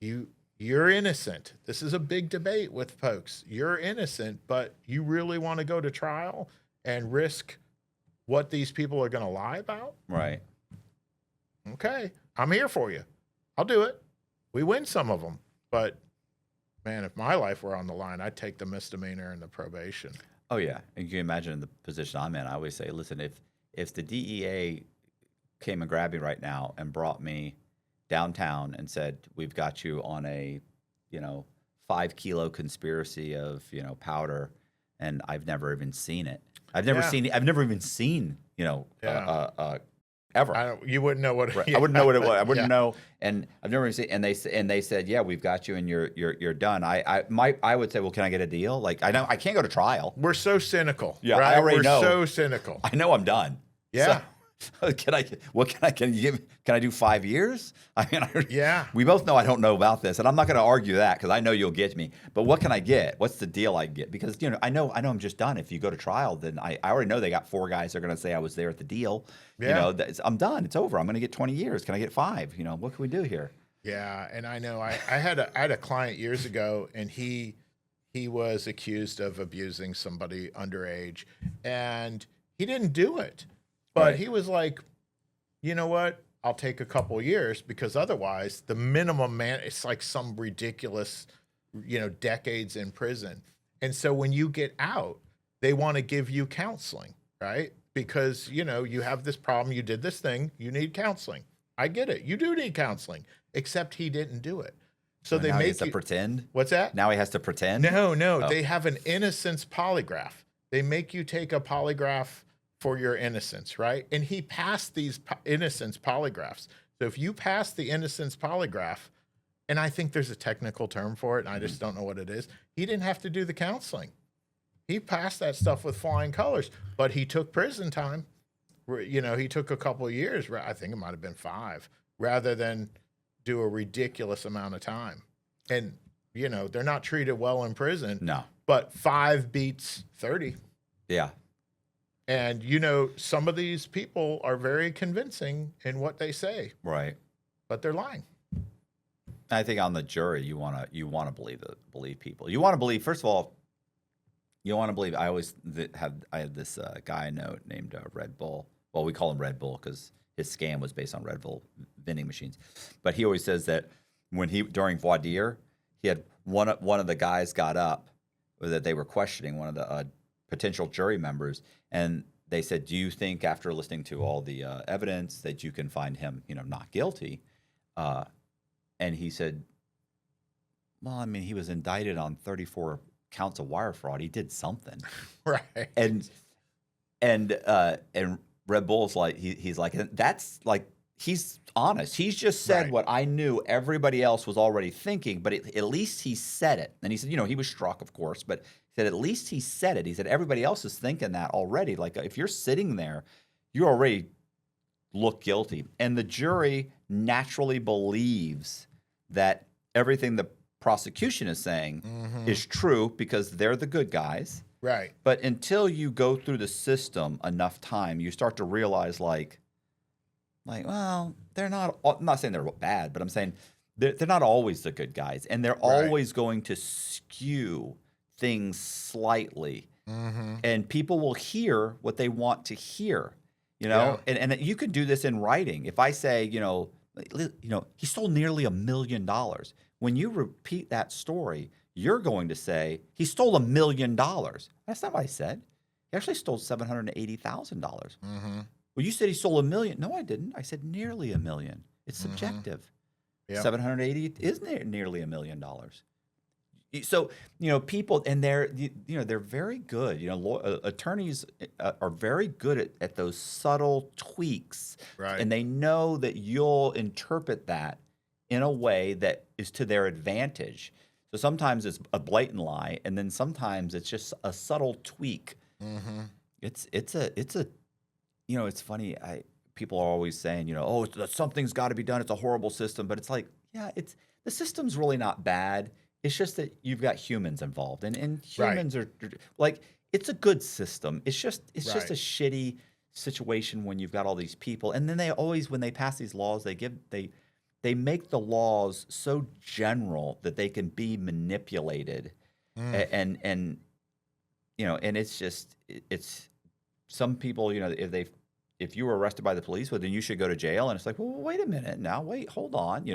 you're innocent. This is a big debate with folks. You're innocent, but you really want to go to trial and risk what these people are going to lie about? Right. Okay. I'm here for you. I'll do it. We win some of them. But, man, if my life were on the line, I'd take the misdemeanor and the probation. Oh, yeah. And you can imagine in the position I'm in, I always say, listen, if the DEA came and grabbed me right now and brought me downtown and said, we've got you on a, 5-kilo conspiracy of, powder, and I've never even seen it. I've never even seen, ever. You wouldn't know what. Right. I wouldn't know what it was. I wouldn't know. And I've never seen. And they said, yeah, we've got you, and you're done. I would say, well, can I get a deal? Like, I know I can't go to trial. We're so cynical. Yeah, right? I already know. We're so cynical. I know I'm done. Yeah. Can I do 5 years? I mean, Yeah. we both know I don't know about this, and I'm not going to argue that because I know you'll get me. But what can I get? What's the deal I get? Because I know I'm just done. If you go to trial, then I already know they got 4 guys that are going to say I was there at the deal. Yeah. I'm done. It's over. I'm going to get 20 years. Can I get 5? What can we do here? Yeah, and I know I had a client years ago, and he was accused of abusing somebody underage, and he didn't do it, but Right. he was like, you know what? I'll take a couple years because otherwise the minimum it's like some ridiculous, decades in prison. And so when you get out, they want to give you counseling, right? Because, you have this problem, you did this thing, you need counseling. I get it. You do need counseling, except he didn't do it. So they now he make has to you pretend. What's that? Now he has to pretend. No, Oh. they have an innocence polygraph. They make you take a polygraph for your innocence, right? And he passed these innocence polygraphs. So if you pass the innocence polygraph, and I think there's a technical term for it, and I just don't know what it is, he didn't have to do the counseling. He passed that stuff with flying colors, but he took prison time. He took a couple of years. I think it might have been 5, rather than do a ridiculous amount of time. And, they're not treated well in prison. No. But 5 beats 30. Yeah. And, some of these people are very convincing in what they say, Right. but they're lying. I think on the jury, you want to believe people. You want to believe, first of all, you want to believe. I had this guy I know named Red Bull. Well, we call him Red Bull because his scam was based on Red Bull vending machines. But he always says that during voir dire, he had one of the guys got up that they were questioning, one of the potential jury members, and they said, "Do you think after listening to all the evidence that you can find him, not guilty?" And he said, "Well, I mean, he was indicted on 34 counts of wire fraud. He did something." Right. And Red Bull's like, he's like, that's like, he's honest. He's just said Right. what I knew everybody else was already thinking, but at least he said it. And he said, he was struck, of course, but he said, at least he said it. He said, everybody else is thinking that already. Like, if you're sitting there, you already look guilty. And the jury naturally believes that everything the prosecution is saying is true because they're the good guys. Right. But until you go through the system enough time, you start to realize like, well, they're not. I'm not saying they're bad, but I'm saying they're not always the good guys, and they're always going to skew things slightly, and people will hear what they want to hear, And you could do this in writing. If I say, he stole nearly $1 million. When you repeat that story, you're going to say he stole $1 million. That's not what I said. He actually stole $780,000. Well, you said he stole $1 million. No, I didn't. I said nearly $1 million. It's subjective. Yep. 780 is nearly $1 million. So people, and they're very good. Attorneys are very good at those subtle tweaks, Right. and they know that you'll interpret that in a way that is to their advantage. So sometimes it's a blatant lie, and then sometimes it's just a subtle tweak. It's funny. People are always saying, something's got to be done. It's a horrible system, but it's like, yeah, the system's really not bad. It's just that you've got humans involved, and humans are like, it's a good system. It's just a shitty situation when you've got all these people, and then they always, when they pass these laws, they make the laws so general that they can be manipulated, and it's some people, if you were arrested by the police, well, then you should go to jail, and it's like, well, wait a minute, now wait, hold on,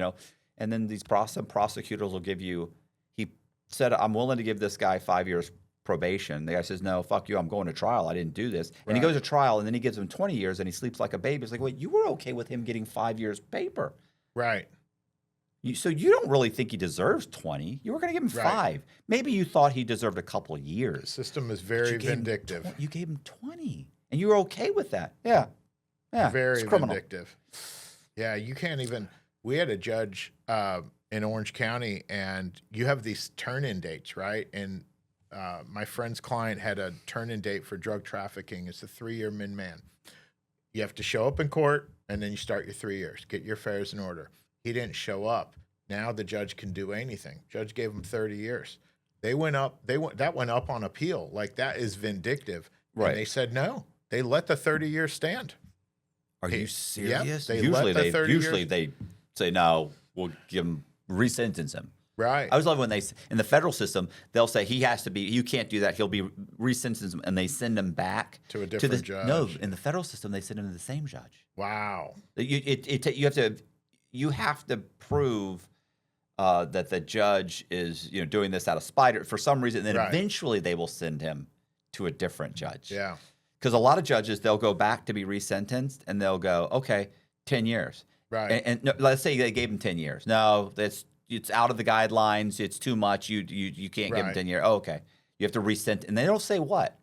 and then some prosecutors will give you. He said, I'm willing to give this guy 5 years probation. The guy says, no, fuck you, I'm going to trial. I didn't do this. And he goes to trial, and then he gives him 20 years, and he sleeps like a baby. It's like, wait, you were okay with him getting 5 years paper. Right. So you don't really think he deserves 20. You were going to give him 5. Maybe you thought he deserved a couple of years. The system is very vindictive. You gave him 20, and you were okay with that. Yeah. Very it's criminal. vindictive. Yeah, you can't even. We had a judge in Orange County, and you have these turn-in dates, right? And my friend's client had a turn-in date for drug trafficking. It's a 3-year min-man. You have to show up in court, and then you start your 3 years. Get your affairs in order. He didn't show up. Now the judge can do anything. Judge gave him 30 years. They went up. That went up on appeal. Like, that is vindictive. Right. And they said no. They let the 30 years stand. Are you serious? They usually let the 30 usually years. they say no. We'll give him resentence him. Right. I always love when in the federal system they'll say he has to be. You can't do that. He'll be resentenced, and they send him back to a different judge. No, in the federal system they send him to the same judge. Wow. You have to prove that the judge is doing this out of spite for some reason, and then eventually they will send him to a different judge. Yeah. Because a lot of judges, they'll go back to be resentenced, and they'll go, okay, 10 years. Right. And no, let's say they gave him 10 years. No, it's out of the guidelines. It's too much. You can't give him 10 years. Oh, okay. You have to resent, and they don't say what.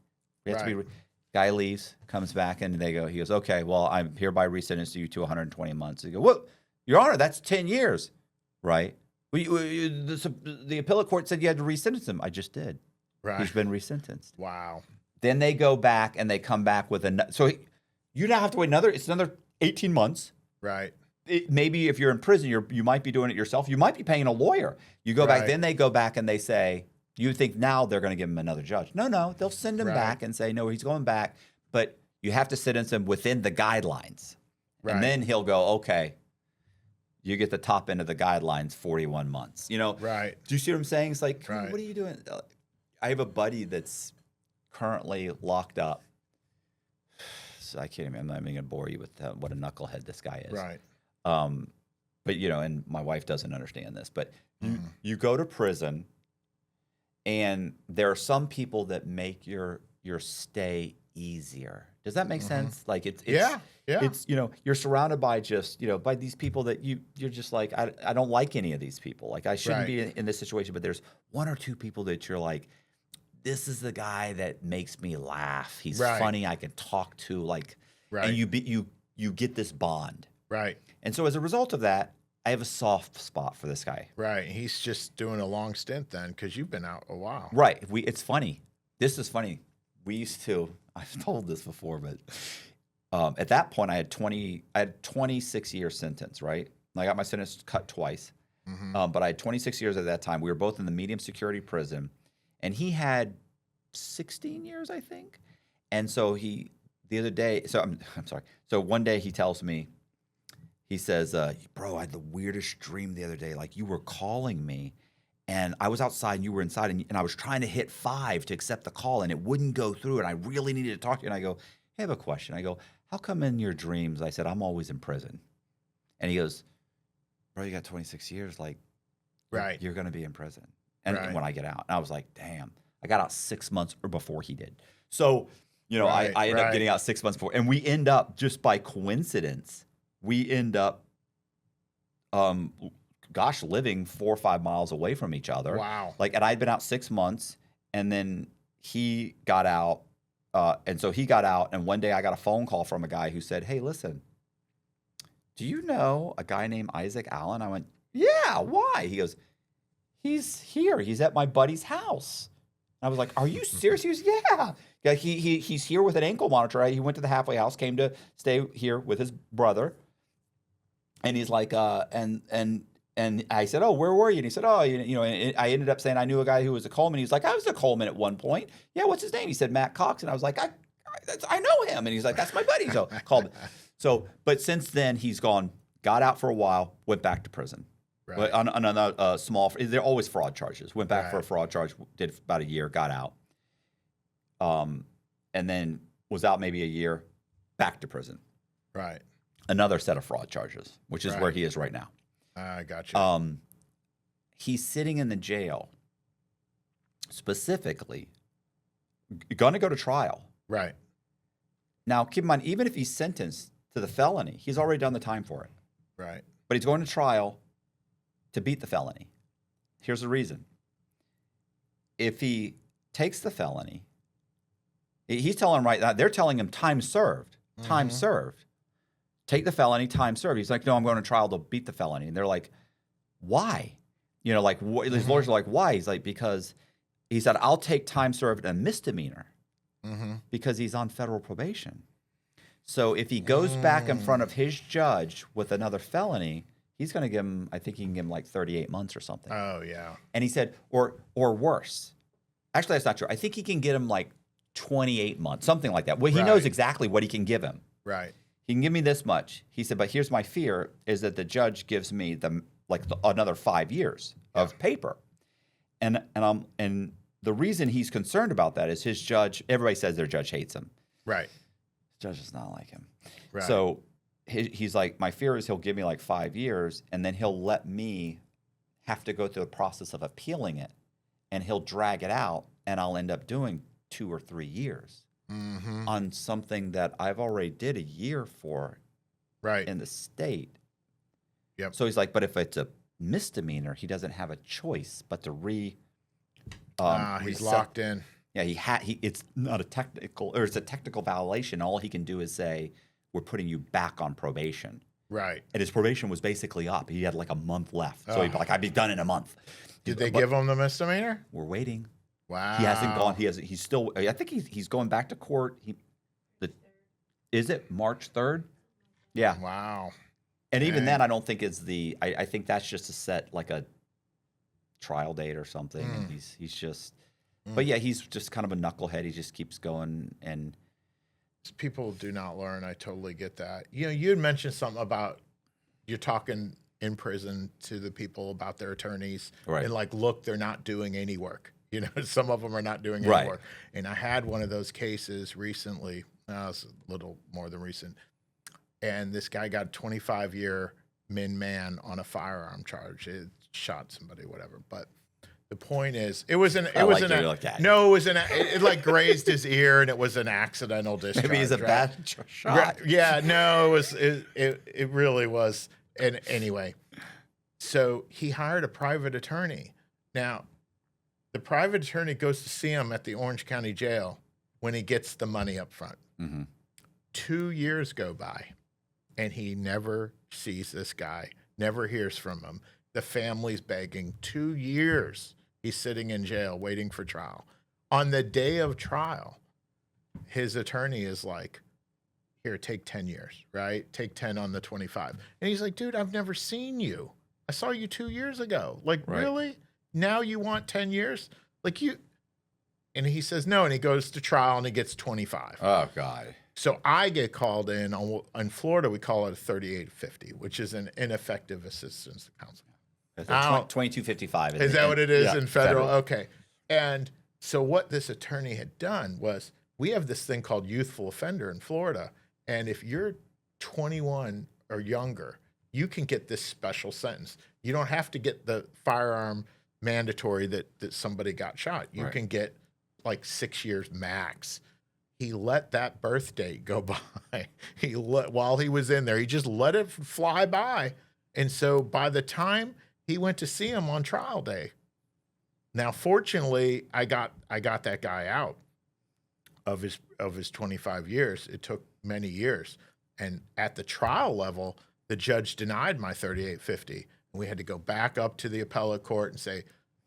You have to be. Guy leaves, comes back, and he goes, okay, well, I'm hereby resentenced you to 120 months. They go, what? Your Honor, that's 10 years, right? The appellate court said you had to resentence him. I just did. Right. He's been resentenced. Wow. Then they go back and they come back with another. So you now have to wait another 18 months. Right. Maybe if you're in prison, you might be doing it yourself. You might be paying a lawyer. You go back, then they go back and they say, you think now they're going to give him another judge. No, they'll send him back and say, no, he's going back, but you have to sentence him within the guidelines. Right. And then he'll go, okay, you get the top end of the guidelines, 41 months. Right. Do you see what I'm saying? It's like, what are you doing? I have a buddy that's currently locked up. So I can't even, I'm not even going to bore you with what a knucklehead this guy is. Right. But, and my wife doesn't understand this, but you go to prison, and there are some people that make your stay easier. Does that make sense? Like it's you're surrounded by just by these people that you're just like, I don't like any of these people. Like I shouldn't be in this situation, but there's one or two people that you're like, this is the guy that makes me laugh. He's funny. I can talk to and you get this bond. Right. And so as a result of that, I have a soft spot for this guy. Right. He's just doing a long stint then, because you've been out a while. Right. It's funny. This is funny. We used to, I've told this before, but at that point I had 26-year sentence, right? I got my sentence cut twice. But I had 26 years at that time. We were both in the medium security prison, and he had 16 years, I think. And so the other day, I'm sorry. So one day he tells me, he says, bro, I had the weirdest dream the other day. Like you were calling me, and I was outside and you were inside, and I was trying to hit 5 to accept the call, and it wouldn't go through, and I really needed to talk to you. And I go, hey, I have a question. I go, how come in your dreams? I said, I'm always in prison. And he goes, bro, you got 26 years. Like, you're going to be in prison. And when I get out. And I was like, damn, I got out 6 months before he did. So, I ended up getting out 6 months before. And we end up, just by coincidence, living 4 or 5 miles away from each other. Wow. And I'd been out 6 months, and then he got out. And so he got out, and one day I got a phone call from a guy who said, hey, listen, do you know a guy named Isaac Allen? I went, yeah, why? He goes, he's here. He's at my buddy's house. And I was like, are you serious? He goes, yeah. He's here with an ankle monitor. He went to the halfway house, came to stay here with his brother. And he's like, and I said, oh, where were you? And he said, oh, and I ended up saying I knew a guy who was a Coleman. He's like, I was a Coleman at one point. Yeah, what's his name? He said, Matt Cox. And I was like, I know him. And he's like, that's my buddy. So called me. But since then he's got out for a while, went back to prison. Right. On another small, they're always fraud charges. Went back for a fraud charge, did about a year, got out. And then was out maybe a year, back to prison. Right. Another set of fraud charges, which is where he is right now. I got you. He's sitting in the jail, specifically, going to go to trial. Right. Now, keep in mind, even if he's sentenced to the felony, he's already done the time for it. Right. But he's going to trial to beat the felony. Here's the reason. If he takes the felony, he's telling him they're telling him time served. Time served. Take the felony, time served. He's like, no, I'm going to trial to beat the felony. And they're like, why? His lawyers are like, why? He's like, because he said, I'll take time served and misdemeanor because he's on federal probation. So if he goes back in front of his judge with another felony, he's going to give him, I think he can give him like 38 months or something. Oh, yeah. And he said, or worse. Actually, that's not true. I think he can get him like 28 months, something like that. Well, he knows exactly what he can give him. Right. He can give me this much. He said, but here's my fear is that the judge gives me another 5 years of paper. And the reason he's concerned about that is his judge, everybody says their judge hates him. Right. Judge does not like him. Right. So he's like, my fear is he'll give me like 5 years, and then he'll let me have to go through the process of appealing it, and he'll drag it out, and I'll end up doing 2 or 3 years on something that I've already did a year for in the state. Yep. So he's like, but if it's a misdemeanor, he doesn't have a choice but to he's locked in. Yeah, it's not a technical, or it's a technical violation. All he can do is say, we're putting you back on probation. Right. And his probation was basically up. He had like a month left. So he'd be like, I'd be done in a month. Did they give him the misdemeanor? We're waiting. Wow. He hasn't gone. He's still, I think he's going back to court. Is it March 3rd? Yeah. Wow. And even then, I don't think is I think that's just to set like a trial date or something. And he's just, but yeah, he's just kind of a knucklehead. He just keeps going, and people do not learn. I totally get that. You know, you had mentioned something about you're talking in prison to the people about their attorneys, and like, look, they're not doing any work. You know, some of them are not doing any work. And I had one of those cases recently. It's a little more than recent. And this guy got a 25-year man on a firearm charge. It shot somebody, whatever. But the point is, it like grazed his ear, and it was an accidental discharge. Maybe he's a bad shot. Yeah, no, it really was. And anyway, so he hired a private attorney. Now, the private attorney goes to see him at the Orange County Jail when he gets the money up front. 2 years go by, and he never sees this guy, never hears from him. The family's begging. 2 years he's sitting in jail waiting for trial. On the day of trial, his attorney is like, here, take 10 years, right? Take 10 on the 25. And he's like, dude, I've never seen you. I saw you 2 years ago. Like, really? Now you want 10 years? Like, you... And he says no, and he goes to trial, and he gets 25. Oh, God. So I get called in. In Florida, we call it a 3850, which is an ineffective assistance to counsel. 2255. Is that what it is in federal? Okay. And so what this attorney had done was, we have this thing called youthful offender in Florida. And if you're 21 or younger, you can get this special sentence. You don't have to get the firearm mandatory that somebody got shot. You can get like 6 years max. He let that birth date go by. While he was in there, he just let it fly by. And so by the time he went to see him on trial day, now fortunately, I got that guy out of his 25 years. It took many years, and at the trial level, the judge denied my 3850. We had to go back up to the appellate court and say,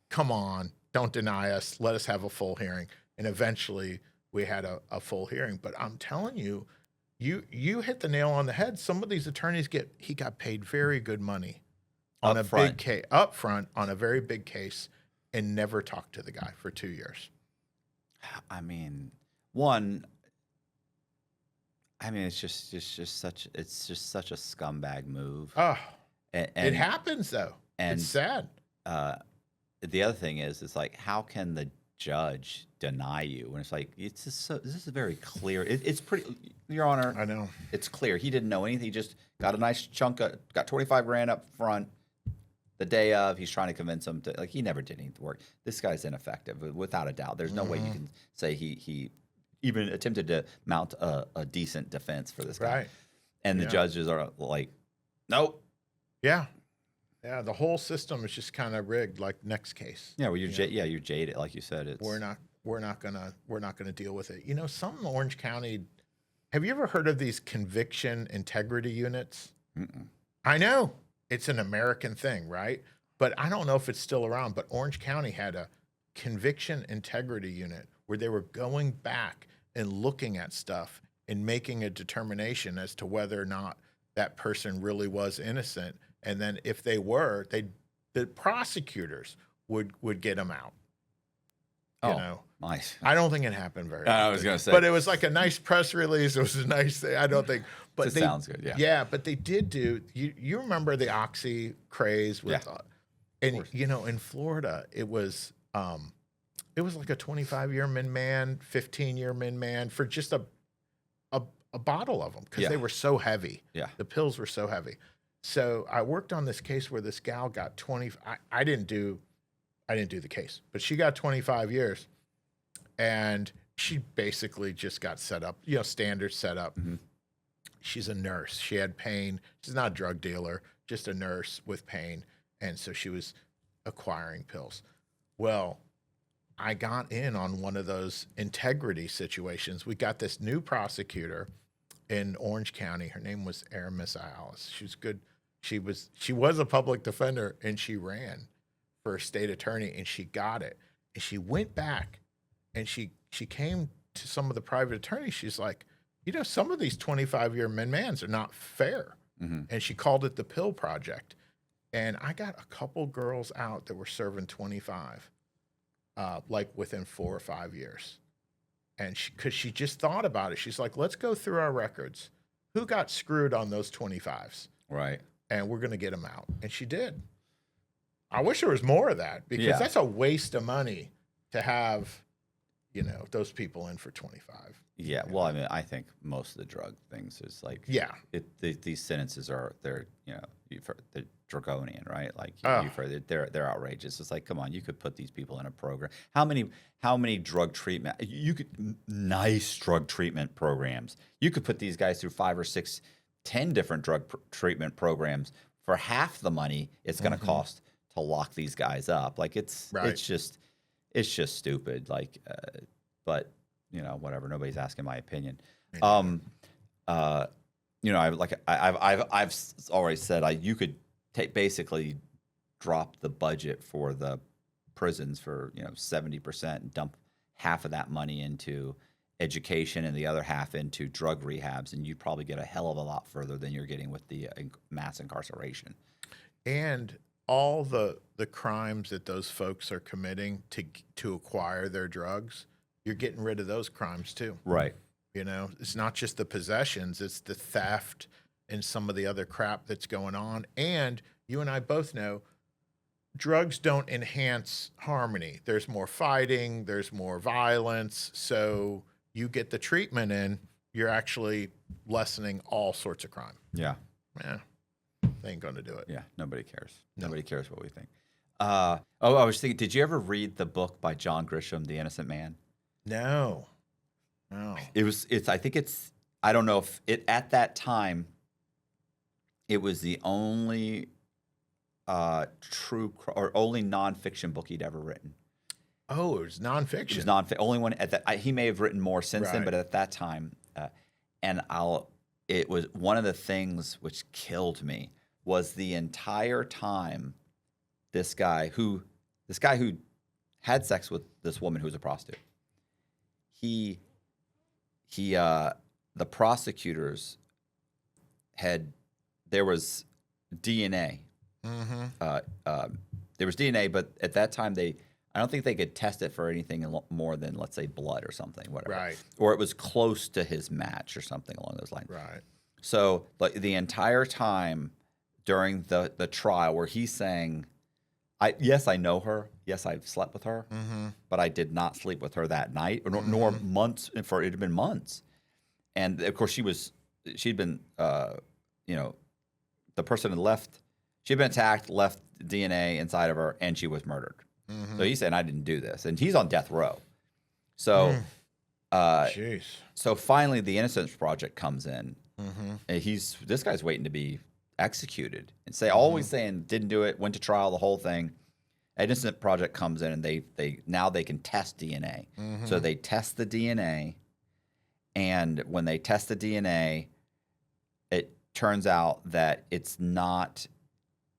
"Come on, don't deny us. Let us have a full hearing." And eventually, we had a full hearing. But I'm telling you, you hit the nail on the head. Some of these attorneys he got paid very good money on a big case up front on a very big case, and never talked to the guy for 2 years. I mean, it's just such a scumbag move. Oh, and it happens though. And it's sad. The other thing is like, how can the judge deny you when it's like, this is very clear. It's pretty, Your Honor. I know. It's clear. He didn't know anything. He just got a nice chunk got 25 grand up front the day of. He's trying to convince him to, like, he never did any work. This guy's ineffective without a doubt. There's no way you can say he even attempted to mount a decent defense for this guy. Right. And the judges are like, nope. Yeah. Yeah, the whole system is just kind of rigged. Like, next case. Yeah, well, you're jaded, like you said. We're not gonna deal with it. You know, some in Orange County. Have you ever heard of these conviction integrity units? I know it's an American thing, right? But I don't know if it's still around. But Orange County had a conviction integrity unit where they were going back and looking at stuff in making a determination as to whether or not that person really was innocent. And then if they were, the prosecutors would get them out. You know, nice. I don't think it happened very I often. was going to say. But it was like a nice press release. It was a nice thing. I don't think. But It sounds good, yeah. Yeah, but they did do, you remember the Oxy craze? With, and, you know, in Florida, it was like a 25-year min-man, 15-year min-man for just a bottle of them because they were so heavy. Yeah. The pills were so heavy. So I worked on this case where this gal got 20. I didn't do the case, but she got 25 years, and she basically just got set up, you know, standard setup. Mm-hmm. She's a nurse. She had pain. She's not a drug dealer, just a nurse with pain, and so she was acquiring pills. Well, I got in on one of those integrity situations. We got this new prosecutor in Orange County. Her name was Aramis Ayala. She was good. She was a public defender, and she ran for a state attorney, and she got it. And she went back, and she came to some of the private attorneys. She's like, you know, some of these 25-year min-mans are not fair. Mm-hmm. And she called it the Pill Project. And I got a couple girls out that were serving 25, like within 4 or 5 years. And because she just thought about it, she's like, let's go through our records. Who got screwed on those 25s? Right. And we're going to get them out. And she did. I wish there was more of that because that's a waste of money to have, you know, those people in for 25. Yeah. Well, I mean, I think most of the drug things is like, these sentences they're draconian, right? Like you've heard they're outrageous. It's like, come on, you could put these people in a program. How many drug treatment? Nice drug treatment programs. You could put these guys through 5 or 6, 10 different drug treatment programs for half the money it's going to cost to lock these guys up. Like it's just stupid. Like, but you know, whatever. Nobody's asking my opinion. You know, I've already said you could basically drop the budget for the prisons for 70% and dump half of that money into education and the other half into drug rehabs, and you'd probably get a hell of a lot further than you're getting with the mass incarceration. And all the crimes that those folks are committing to acquire their drugs, you're getting rid of those crimes too. Right. You know, it's not just the possessions, it's the theft and some of the other crap that's going on. And you and I both know drugs don't enhance harmony. There's more fighting, there's more violence. So you get the treatment in, you're actually lessening all sorts of crime. Yeah. Yeah. They ain't going to do it. Yeah. Nobody cares. No. Nobody cares what we think. I was thinking, did you ever read the book by John Grisham, The Innocent Man? No. I don't know if at that time, it was the only true or only nonfiction book he'd ever written. Oh, it was nonfiction. It was only one at that. He may have written more since then, but at that time, it was one of the things which killed me was the entire time this guy who had sex with this woman who was a prostitute. The prosecutors there was DNA. Mm-hmm. There was DNA, but at that time I don't think they could test it for anything more than, let's say, blood or something, whatever. Right. Or it was close to his match or something along those lines. Right. So like the entire time during the trial where he's saying, yes, I know her. Yes, I've slept with her, but I did not sleep with her that night, nor months. It had been months, and of course she'd been, the person had left. She'd been attacked, left DNA inside of her, and she was murdered. Mm-hmm. So he's saying I didn't do this, and he's on death row. So, so finally, the Innocence Project comes in, and this guy's waiting to be executed, and always saying didn't do it, went to trial, the whole thing. Innocent Project comes in, and they can test DNA. So they test the DNA, and when they test the DNA, it turns out that it's not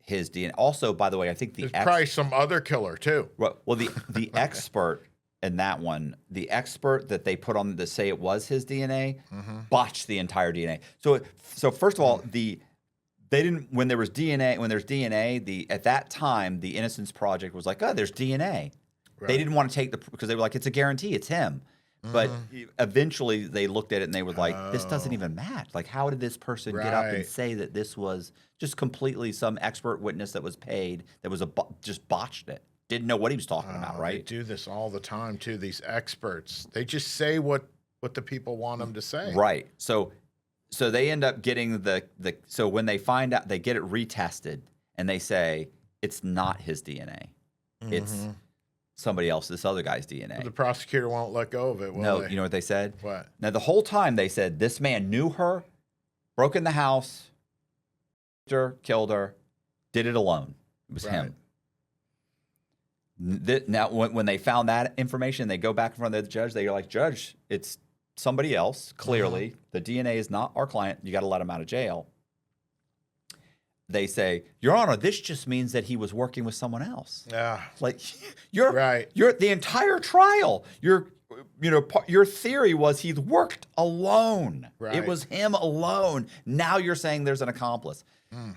his DNA. Also, by the way, I think there's probably some other killer too. Well, the expert in that one, the expert that they put on to say it was his DNA botched the entire DNA. So first of all, they didn't when there's DNA, at that time the Innocence Project was like, oh, there's DNA. Right. They didn't want to take because they were like, it's a guarantee, it's him. But eventually they looked at it and they were like, this doesn't even match. Like, how did this person get up and say that this was just completely some expert witness that was paid that was just botched it? Didn't know what he was talking about, right? They do this all the time too, these experts. They just say what the people want them to say. Right. So they end up getting so when they find out, they get it retested and they say it's not his DNA. It's somebody else, this other guy's DNA. But the prosecutor won't let go of it, will they? You know what they said? What? Now, the whole time they said this man knew her, broke in the house, killed her, did it alone. It was him. Now, when they found that information, they go back in front of the judge. They're like, Judge, it's somebody else, clearly. The DNA is not our client. You got to let him out of jail. They say, Your Honor, this just means that he was working with someone else. Yeah. Like, you're the entire trial. Your theory was he worked alone. Right. It was him alone. Now you're saying there's an accomplice.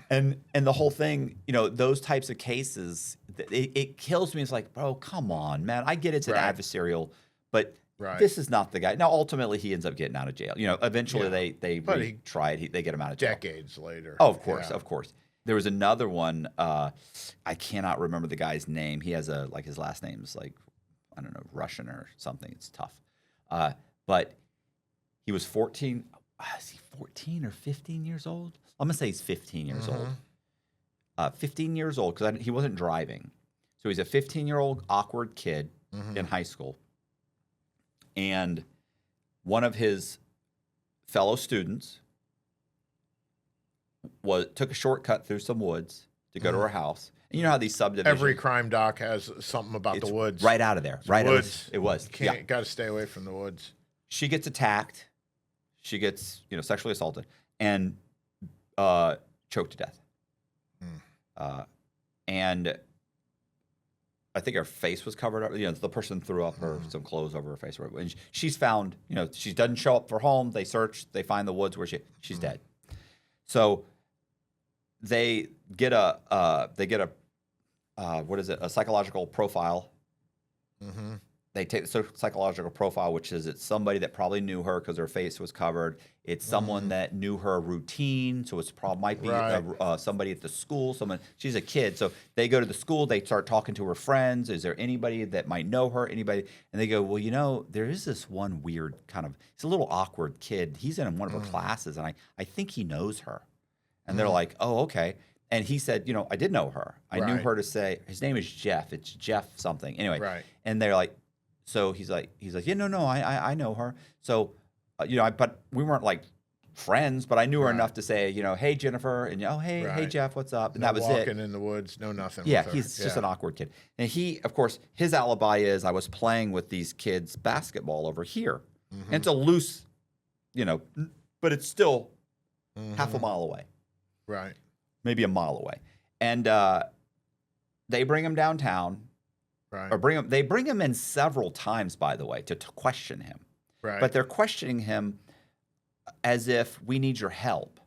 And the whole thing, those types of cases, it kills me. It's like, bro, come on, man. I get it's an adversarial, but this is not the guy. Now, ultimately, he ends up getting out of jail. Eventually they retry it. They get him out of jail. Decades later. Oh, of course, of course. There was another one. I cannot remember the guy's name. He has his last name's like, I don't know, Russian or something. It's tough. But he was 14. Is he 14 or 15 years old? I'm going to say he's 15 years old. 15 years old because he wasn't driving. So he's a 15-year-old awkward kid in high school. And one of his fellow students took a shortcut through some woods to go to her house. And you know how these subdivisions... Every crime doc has something about the woods. Right out of there. Right woods. It was. Got to stay away from the woods. She gets attacked. She gets, sexually assaulted and choked to death. And I think her face was covered up. The person threw up some clothes over her face. And she's found, she doesn't show up for home. They search. They find the woods where she's dead. So they get a psychological profile. They take the psychological profile, which is it's somebody that probably knew her because her face was covered. It's someone that knew her routine, so it's might be somebody at the school. She's a kid, so they go to the school. They start talking to her friends. Is there anybody that might know her? Anybody? And they go, well, there is this one weird he's a little awkward kid. He's in one of her classes, and I think he knows her. And they're like, oh, okay. And he said, I did know her. I knew her to say his name is Jeff. It's Jeff something. Anyway, and they're like. So he's like, yeah, no, I know her. So, but we weren't like friends, but I knew her enough to say, hey, Jennifer, and hey, Jeff, what's up? And that was it. Walking in the woods, no nothing. Yeah, he's just an awkward kid. And he, of course, his alibi is I was playing with these kids basketball over here. And it's a loose, but it's still half a mile away. Right. Maybe a mile away. And they bring him downtown. Right. Or they bring him in several times, by the way, to question him. Right. But they're questioning him as if we need your help.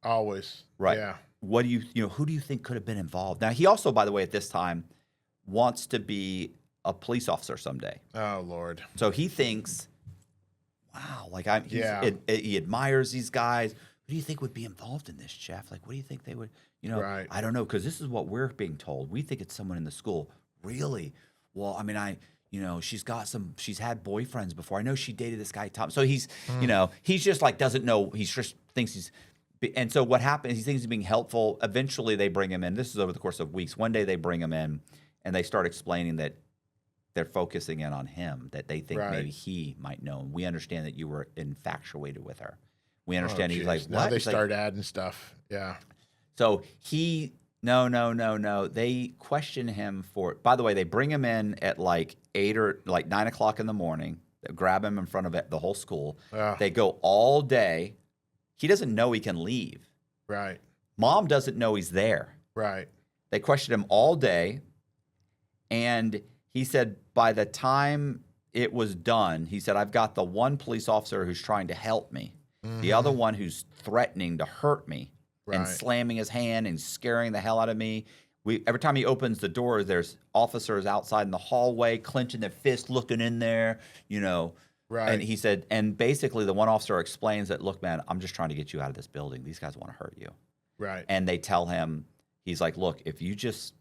Always. Right. Yeah. What do who do you think could have been involved? Now, he also, by the way, at this time, wants to be a police officer someday. Oh, Lord. So he thinks, wow, he admires these guys. Who do you think would be involved in this, Jeff? Like, what do you think they would, I don't know, because this is what we're being told. We think it's someone in the school. Really? Well, I mean, she's had boyfriends before. I know she dated this guy, Tom. So he's, he's just like, doesn't know. He just thinks and so what happens, he thinks he's being helpful. Eventually they bring him in. This is over the course of weeks. One day they bring him in and they start explaining that they're focusing in on him, that they think maybe he might know. And we understand that you were infatuated with her. We understand. He's like, what? Now they start adding stuff. Yeah. So No. They question him by the way, they bring him in at like 8 or like 9 o'clock in the morning. They grab him in front of the whole school. They go all day. He doesn't know he can leave. Right. Mom doesn't know he's there. Right. They question him all day. And he said by the time it was done, he said, I've got the one police officer who's trying to help me, the other one who's threatening to hurt me and slamming his hand and scaring the hell out of me. Every time he opens the door, there's officers outside in the hallway clenching their fists, looking in there, you know. Right. And he said, and basically the one officer explains that, look, man, I'm just trying to get you out of this building. These guys want to hurt you. Right. And they tell him, he's like, look, if you just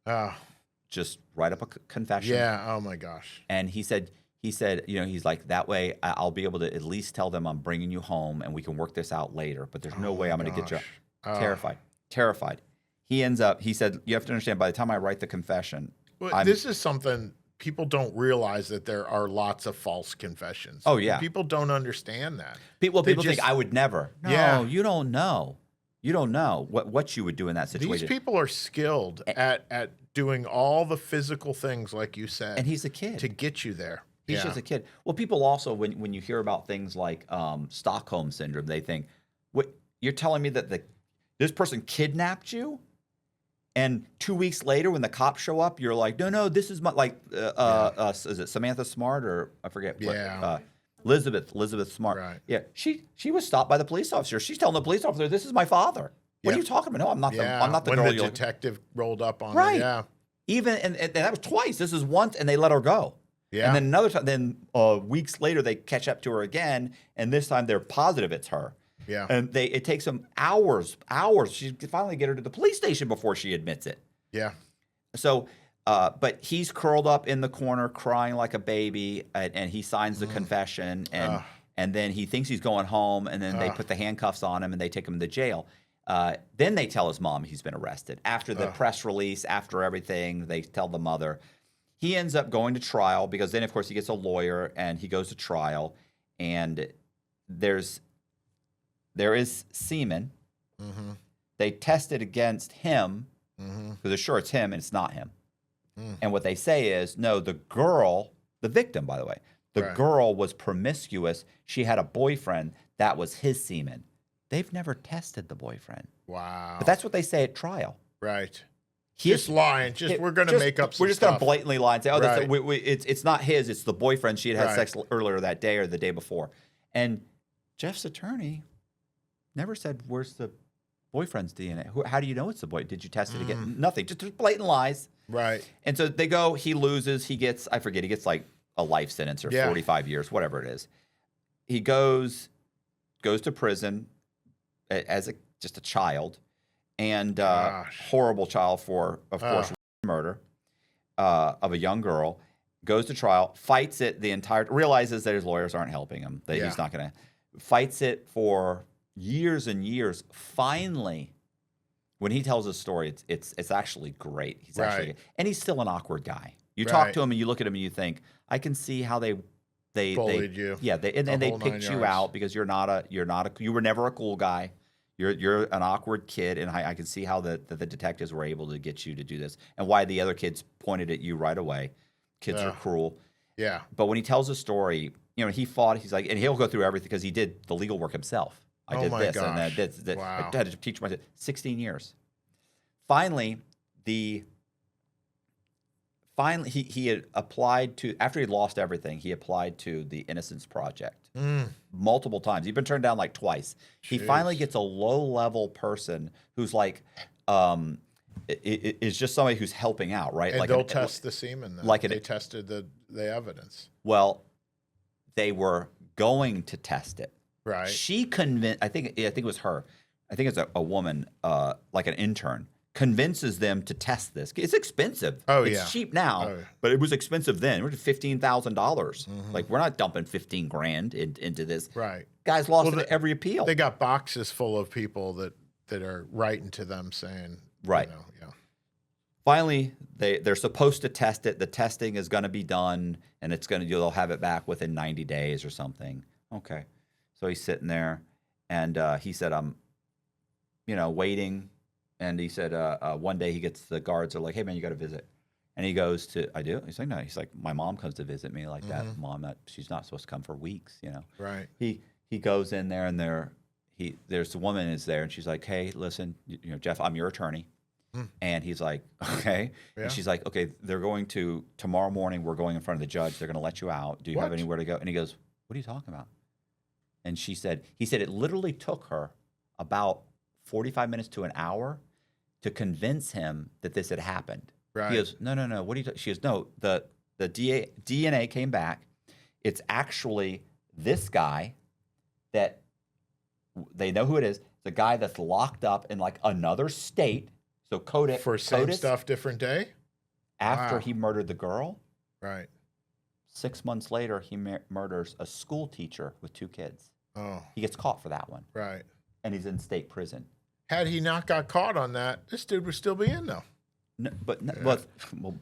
write up a confession. Yeah. Oh my gosh. And he said, you know, he's like, that way I'll be able to at least tell them I'm bringing you home and we can work this out later. But there's no way I'm going to get you. Terrified. He said, you have to understand, by the time I write the confession. Well, this is something people don't realize, that there are lots of false confessions. Oh, yeah. People don't understand that. People think I would never. No, you don't know. You don't know what you would do in that situation. These people are skilled at doing all the physical things, like you said. And he's a kid. To get you there. He's just a kid. Well, people also, when you hear about things like Stockholm Syndrome, they think, what, you're telling me that this person kidnapped you? And 2 weeks later, when the cops show up, you're like, no, this is my, like, is it Samantha Smart, or I forget what? Elizabeth Smart. Right. Yeah, she was stopped by the police officer. She's telling the police officer, "This is my father." What are you talking about? No, I'm not the girl. When the detective rolled up on her. Yeah. Even and that was twice. This is once, and they let her go. Yeah. And then another time. Then weeks later, they catch up to her again, and this time they're positive it's her. Yeah. And it takes them hours. She finally get her to the police station before she admits it. Yeah. So, but he's curled up in the corner crying like a baby, and he signs the confession, and then he thinks he's going home, and then they put the handcuffs on him and they take him to jail. Then they tell his mom he's been arrested. After the press release, after everything, they tell the mother. He ends up going to trial, because then, of course, he gets a lawyer and he goes to trial, and there is semen. Mm-hmm. They tested against him, because they're sure it's him, and it's not him. And what they say is, no, the girl, the victim, by the way, the girl was promiscuous. She had a boyfriend. That was his semen. They've never tested the boyfriend. Wow. But that's what they say at trial. Right. Just lying. We're going to make up some We're just going to blatantly lie and say, it's not his. It's the boyfriend. She had sex earlier that day or the day before. And Jeff's attorney never said, where's the boyfriend's DNA? How do you know it's the boy? Did you test it again? Nothing. Just blatant lies. Right. And so they go, he loses. He gets, I forget, he gets like a life sentence or 45 years, whatever it is. He goes to prison as just a child, and horrible child for, of course, murder of a young girl. Goes to trial, fights it realizes that his lawyers aren't helping him. That he's not going to, fights it for years and years. Finally, when he tells his story, it's actually great. He's actually, and he's still an awkward guy. You talk to him and you look at him and you think, I can see how they bullied you. Yeah, and they picked you out because you were never a cool guy. You're an awkward kid, and I can see how the detectives were able to get you to do this, and why the other kids pointed at you right away. Kids are cruel. Yeah. But when he tells a story, you know, he fought. He's like, and he'll go through everything because he did the legal work himself. I did this and that. Wow. I had to teach myself 16 years. Finally, he had applied to, after he lost everything, he applied to the Innocence Project multiple times. He'd been turned down like twice. He finally gets a low-level person who's like, is just somebody who's helping out, right? And like they'll test the semen. Then. They tested the evidence. Well, they were going to test it. Right. She convinced, I think it was her. I think it's a woman, like an intern, convinces them to test this. It's expensive. It's cheap now, but it was expensive then. It was $15,000. Like, we're not dumping $15,000 into this. Right. Guys lost every appeal. They got boxes full of people that are writing to them saying, right. Finally, they're supposed to test it. The testing is going to be done, and they'll have it back within 90 days or something. Okay. So he's sitting there, and he said, I'm, waiting. And he said, one day the guards are like, hey, man, you got to visit. And he goes I do? He's like, no. He's like, my mom comes to visit me like that. Mom, she's not supposed to come for weeks, Right. He goes in there, and there's a woman is there, and she's like, hey, listen, Jeff, I'm your attorney. And he's like, okay. Yeah. And she's like, okay, they're going to, tomorrow morning, we're going in front of the judge. They're going to let you out. Do you have anywhere to go? And he goes, what are you talking about? And he said it literally took her about 45 minutes to an hour to convince him that this had happened. Right. He goes, no. What are you She goes, no, the DNA came back. It's actually this guy that they know who it is. The guy that's locked up in like another state. So coded for same stuff, different day. After he murdered the girl. Right. 6 months later, he murders a school teacher with 2 kids. Oh. He gets caught for that one. Right. And he's in state prison. Had he not got caught on that, this dude would still be in though. No, but well,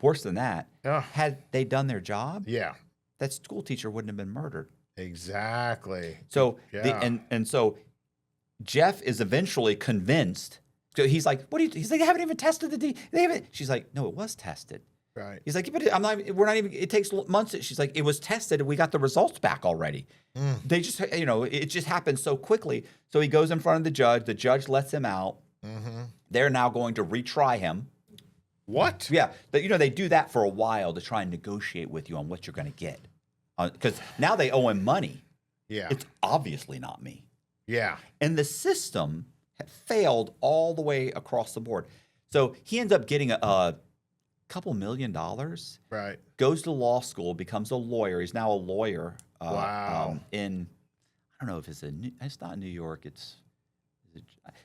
worse than that. Yeah. Had they done their job, Yeah. that school teacher wouldn't have been murdered. Exactly. So Yeah. and so Jeff is eventually convinced. So he's like, "What do you?" He's like, "They haven't even tested the D. They haven't." She's like, "No, it was tested." Right. He's like, "But I'm not. We're not even. It takes months." She's like, "It was tested, and we got the results back already." They just, it just happened so quickly. So he goes in front of the judge. The judge lets him out. They're now going to retry him. What? Yeah, but they do that for a while to try and negotiate with you on what you're going to get, because now they owe him money. Yeah. It's obviously not me. Yeah. And the system had failed all the way across the board. So he ends up getting a couple $1 million. Right. Goes to law school, becomes a lawyer. He's now a lawyer. Wow. In, I don't know if it's not New York.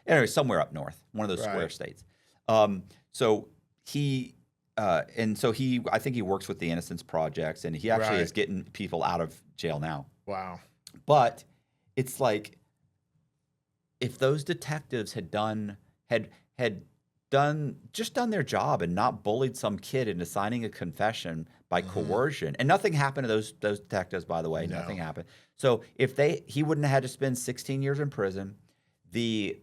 Anyway, somewhere up north, one of those square states. So he, I think he works with the Innocence Projects, and he actually is getting people out of jail now. Wow. But it's like, if those detectives had done their job and not bullied some kid into signing a confession by coercion, and nothing happened to those detectives, by the way, nothing happened. So if he wouldn't have had to spend 16 years in prison, the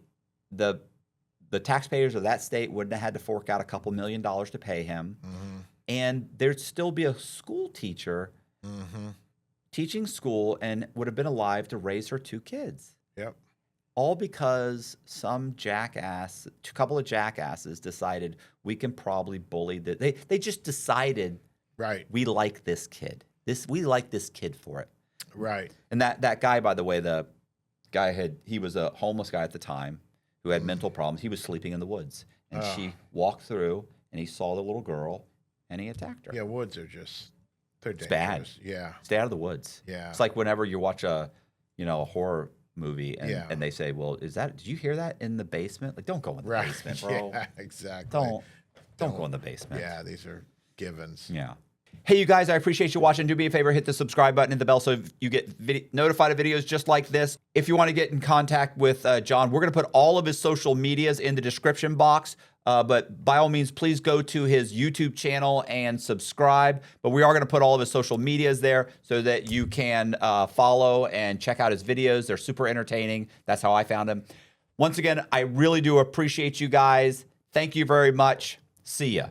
taxpayers of that state wouldn't have had to fork out a couple $1 million to pay him, and there'd still be a school teacher teaching school and would have been alive to raise her 2 kids. Yep. All because some couple of jackasses decided we can probably bully they just decided, right, we like this kid. We like this kid for it. Right. And that guy, by the way, he was a homeless guy at the time who had mental problems. He was sleeping in the woods. And she walked through and he saw the little girl and he attacked her. Yeah, woods are just, they're dangerous. It's bad. Yeah. Stay out of the woods. Yeah. It's like whenever you watch a horror movie and they say, well, did you hear that in the basement? Like, don't go in the basement, bro. Yeah, exactly. Don't go in the basement. Yeah, these are givens. Yeah. Hey, you guys, I appreciate you watching. Do me a favor, hit the subscribe button and the bell so you get notified of videos just like this. If you want to get in contact with John, we're going to put all of his social medias in the description box. But by all means, please go to his YouTube channel and subscribe. But we are going to put all of his social medias there so that you can follow and check out his videos. They're super entertaining. That's how I found him. Once again, I really do appreciate you guys. Thank you very much. See ya.